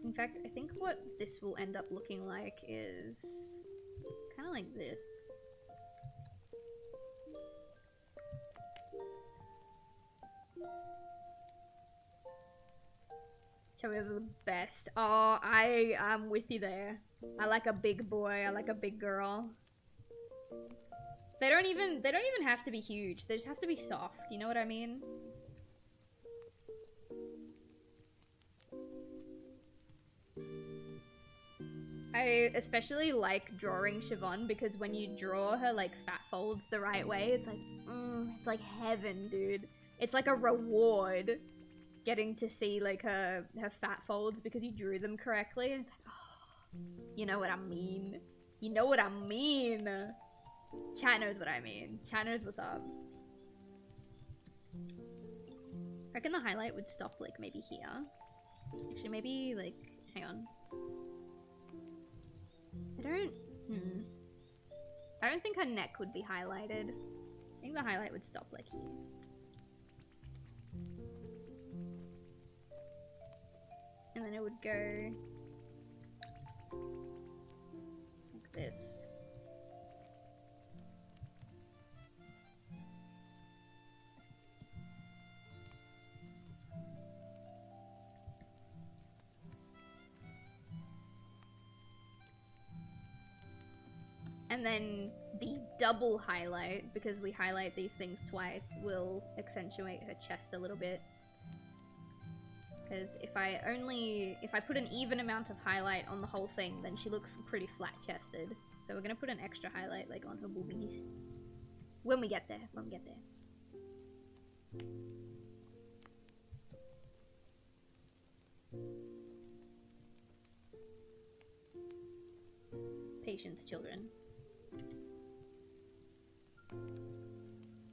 In fact, I think what this will end up looking like is kind of like this. Chowi's the best. Oh, I'm with you there. I like a big boy. I like a big girl. They don't even have to be huge. They just have to be soft. You know what I mean? I especially like drawing Siobhan because when you draw her like fat folds the right way, it's like heaven, dude. It's like a reward getting to see like her fat folds because you drew them correctly. And it's like, oh, you know what I mean? You know what I mean? Chat knows what I mean. Chat knows what's up. I reckon the highlight would stop like maybe here. Actually, maybe like, hang on. I don't think her neck would be highlighted. I think the highlight would stop like here. And then it would go like this. And then the double highlight, because we highlight these things twice, will accentuate her chest a little bit. Because if I put an even amount of highlight on the whole thing, then she looks pretty flat-chested. So we're gonna put an extra highlight, like, on her boobies. When we get there, Patience, children.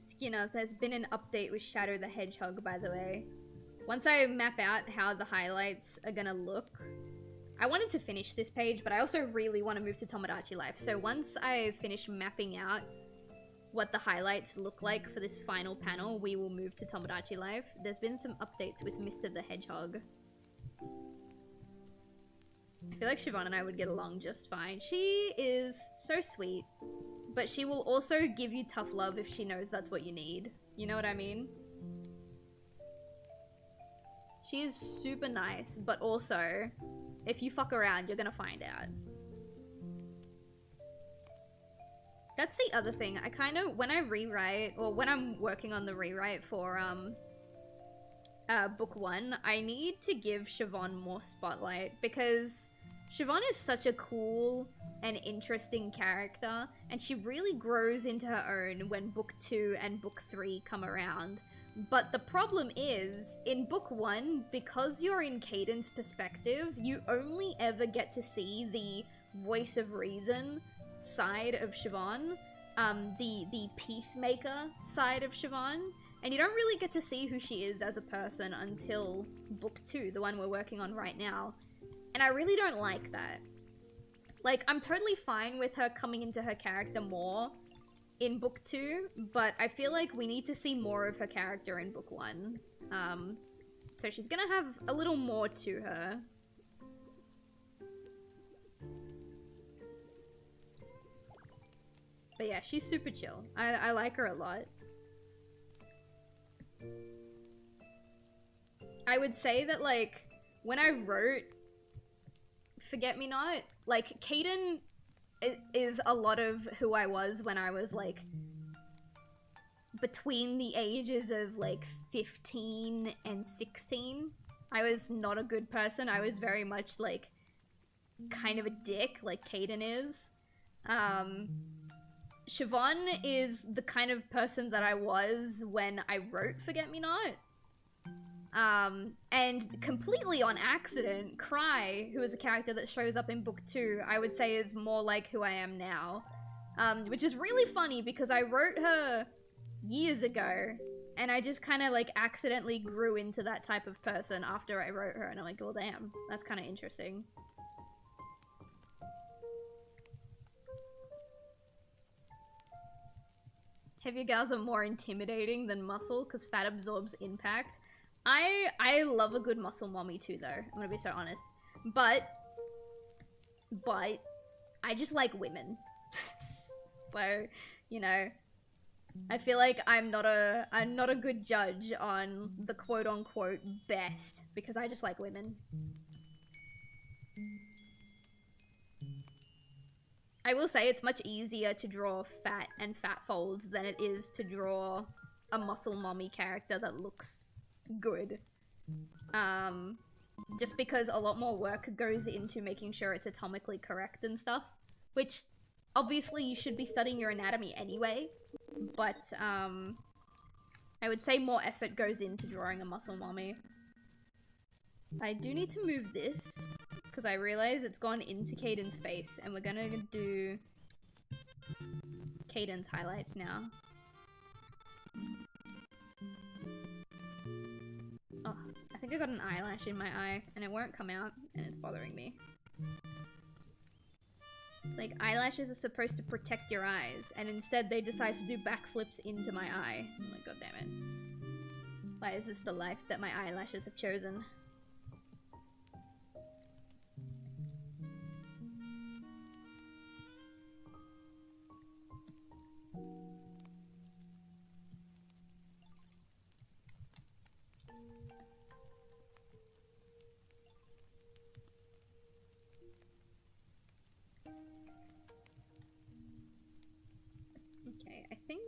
Skinner, there's been an update with Shadow the Hedgehog, by the way. Once I map out how the highlights are gonna look, I wanted to finish this page, but I also really want to move to Tomodachi Life. So once I finish mapping out what the highlights look like for this final panel, we will move to Tomodachi Life. There's been some updates with Mr. the Hedgehog. I feel like Siobhan and I would get along just fine. She is so sweet, but she will also give you tough love if she knows that's what you need. You know what I mean? She is super nice, but also, if you fuck around, you're gonna find out. That's the other thing. I kind of, when I rewrite, or when I'm working on the rewrite for, book 1, I need to give Siobhan more spotlight, because Siobhan is such a cool and interesting character, and she really grows into her own when book 2 and book 3 come around. But the problem is, in book 1, because you're in Caden's perspective, you only ever get to see the voice of reason side of Siobhan, the peacemaker side of Siobhan, and you don't really get to see who she is as a person until book 2, the one we're working on right now. And I really don't like that. Like, I'm totally fine with her coming into her character more in book 2, but I feel like we need to see more of her character in book 1. So she's gonna have a little more to her. But yeah, she's super chill. I like her a lot. I would say that, like, when I wrote Forget Me Not, like, Caden is a lot of who I was when I was, like, between the ages of, like, 15 and 16. I was not a good person. I was very much, like, kind of a dick, like Caden is. Siobhan is the kind of person that I was when I wrote Forget Me Not. And completely on accident, Cry, who is a character that shows up in book 2, I would say is more like who I am now. Which is really funny because I wrote her years ago, and I just kind of like accidentally grew into that type of person after I wrote her, and I'm like, well damn, that's kind of interesting. Heavier gals are more intimidating than muscle because fat absorbs impact. I love a good muscle mommy too, though. I'm gonna be so honest. But I just like women. So, you know, I feel like I'm not a good judge on the quote-unquote best because I just like women. I will say it's much easier to draw fat and fat folds than it is to draw a muscle mommy character that looks good. Just because a lot more work goes into making sure it's atomically correct and stuff, which obviously you should be studying your anatomy anyway, but I would say more effort goes into drawing a muscle mommy. I do need to move this because I realize it's gone into Caden's face, and we're gonna do Caden's highlights now. Oh, I think I got an eyelash in my eye, and it won't come out, and it's bothering me. Like, eyelashes are supposed to protect your eyes, and instead they decide to do backflips into my eye. Oh my god damn it. Why is this the life that my eyelashes have chosen? Okay, I think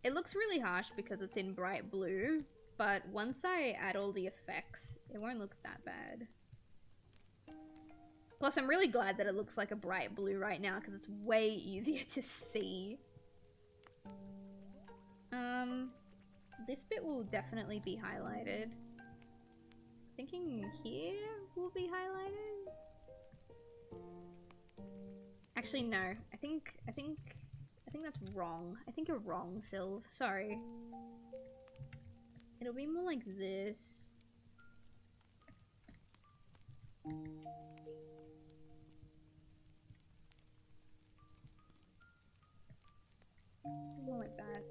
it looks really harsh because it's in bright blue, but once I add all the effects, it won't look that bad. Plus, I'm really glad that it looks like a bright blue right now, because it's way easier to see. This bit will definitely be highlighted. Thinking here will be highlighted? Actually, no. I think that's wrong. I think you're wrong, Sylv. Sorry. It'll be more like this. More like that.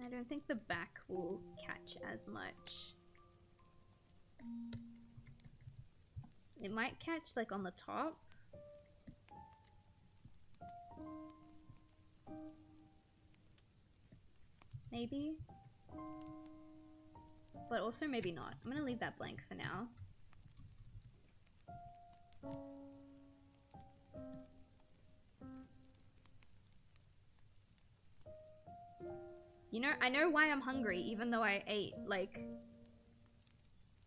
I don't think the back will catch as much. It might catch like on the top. Maybe. But also maybe not. I'm gonna leave that blank for now. You know, I know why I'm hungry, even though I ate, like,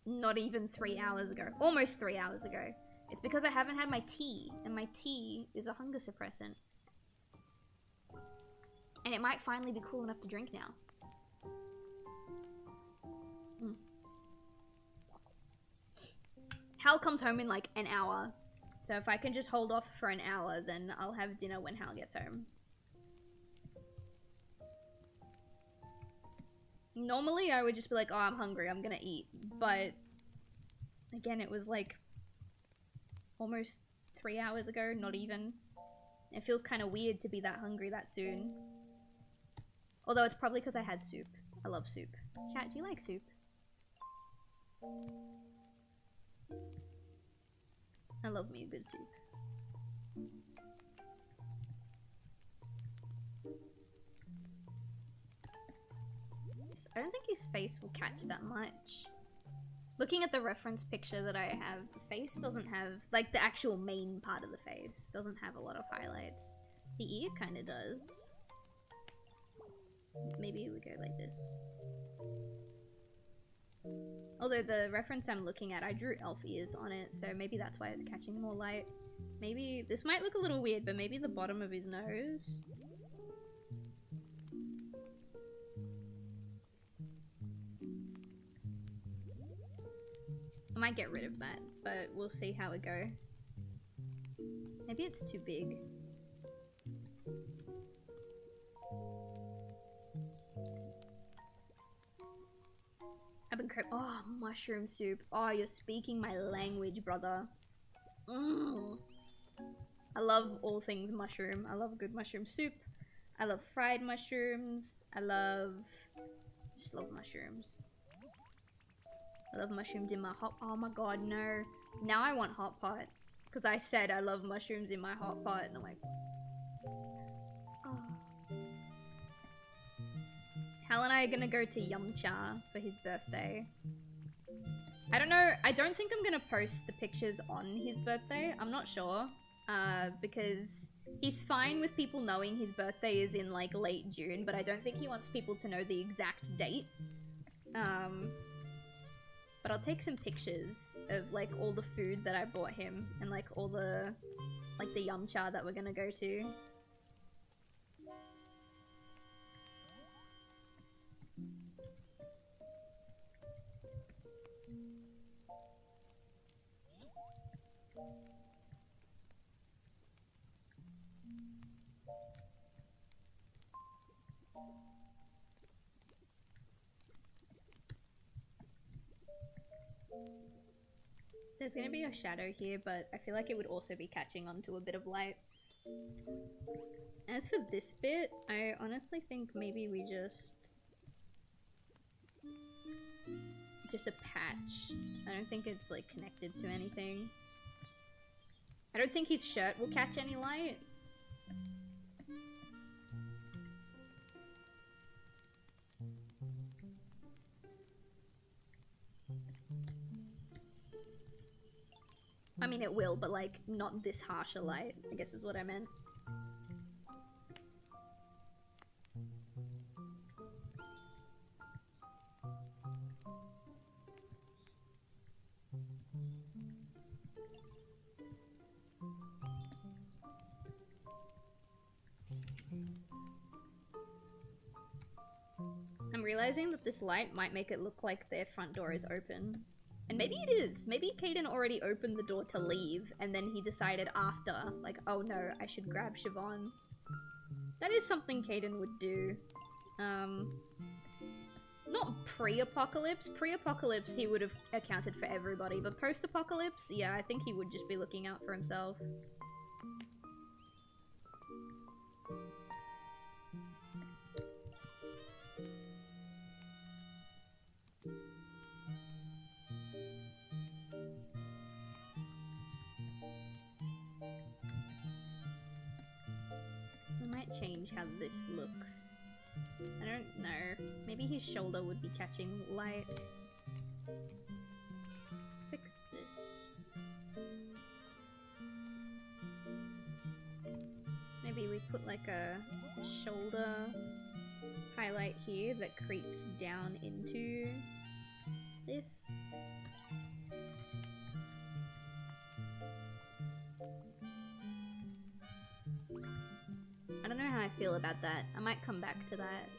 not even 3 hours ago. Almost 3 hours ago. It's because I haven't had my tea, and my tea is a hunger suppressant. And it might finally be cool enough to drink now. Hal comes home in like an hour. So if I can just hold off for an hour, then I'll have dinner when Hal gets home. Normally I would just be like, oh, I'm hungry, I'm gonna eat. But again, it was like almost 3 hours ago, not even. It feels kind of weird to be that hungry that soon. Although it's probably because I had soup. I love soup. Chat, do you like soup? I love me a good soup. I don't think his face will catch that much. Looking at the reference picture that I have, the face doesn't have, like the actual main part of the face doesn't have a lot of highlights. The ear kind of does. Maybe we go like this. Although the reference I'm looking at, I drew elf ears on it, so maybe that's why it's catching more light. Maybe, this might look a little weird, but maybe the bottom of his nose. I might get rid of that, but we'll see how it go. Maybe it's too big. I've been oh, mushroom soup. Oh, you're speaking my language, brother. I love all things mushroom. I love good mushroom soup. I love fried mushrooms. I just love mushrooms. I love mushrooms in my hot, oh my god, no. Now I want hot pot. Because I said I love mushrooms in my hot pot, and I'm like, oh. Hal and I are gonna go to Yumcha for his birthday. I don't know, I don't think I'm gonna post the pictures on his birthday. I'm not sure. Because he's fine with people knowing his birthday is in like late June, but I don't think he wants people to know the exact date. But I'll take some pictures of like all the food that I bought him and like all the like the Yumcha that we're gonna go to. There's gonna be a shadow here, but I feel like it would also be catching onto a bit of light. As for this bit, I honestly think maybe we just a patch. I don't think it's like connected to anything. I don't think his shirt will catch any light. I mean, it will, but like not this harsh a light, I guess is what I meant. realizing that this light might make it look like their front door is open. And maybe it is. Maybe Caden already opened the door to leave, and then he decided after, like, oh no, I should grab Siobhan. That is something Caden would do. Not pre-apocalypse. Pre-apocalypse, he would have accounted for everybody, but post-apocalypse, yeah, I think he would just be looking out for himself. I might change how this looks. I don't know. Maybe his shoulder would be catching light. Let's fix this. Maybe we put like a shoulder highlight here that creeps down into this. I don't know how I feel about that. I might come back to that.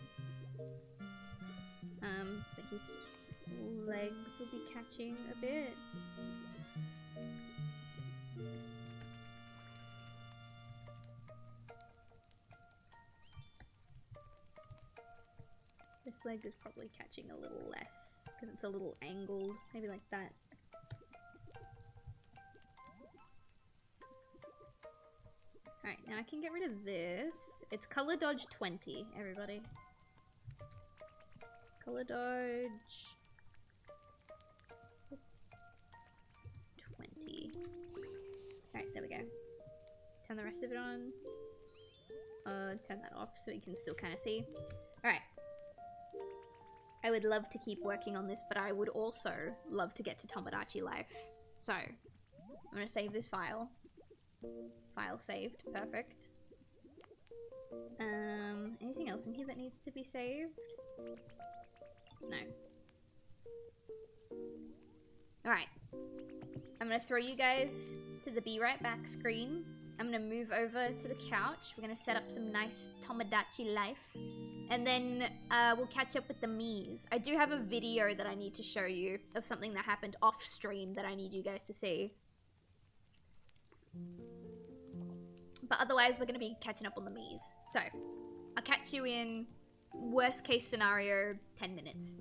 But his legs will be catching a bit. This leg is probably catching a little less because it's a little angled. Maybe like that. Alright, now I can get rid of this. It's color dodge 20, everybody. Color dodge 20. Alright, there we go. Turn the rest of it on. Turn that off so you can still kind of see. Alright. I would love to keep working on this, but I would also love to get to Tomodachi Life. So, I'm gonna save this file. File saved. Perfect. Anything else in here that needs to be saved? No. Alright. I'm gonna throw you guys to the Be Right Back screen. I'm gonna move over to the couch. We're gonna set up some nice Tomodachi Life. And then we'll catch up with the Miis. I do have a video that I need to show you of something that happened off stream that I need you guys to see. But otherwise, we're going to be catching up on the Miis. So, I'll catch you in worst case scenario, 10 minutes.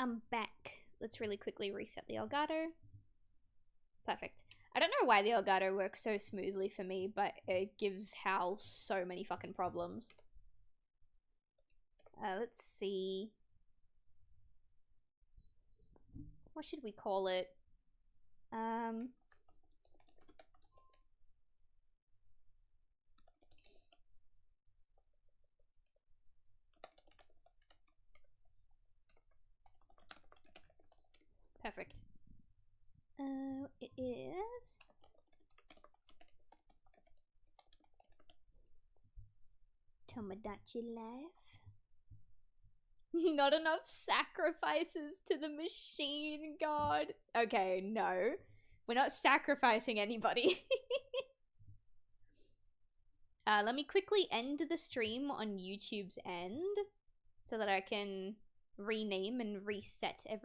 I'm back. Let's really quickly reset the Elgato. Perfect. I don't know why the Elgato works so smoothly for me, but it gives Hal so many fucking problems. Let's see. What should we call it? Perfect. It is Tomodachi Life. Not enough sacrifices to the machine god. Okay, no. We're not sacrificing anybody. Let me quickly end the stream on YouTube's end so that I can rename and reset everything.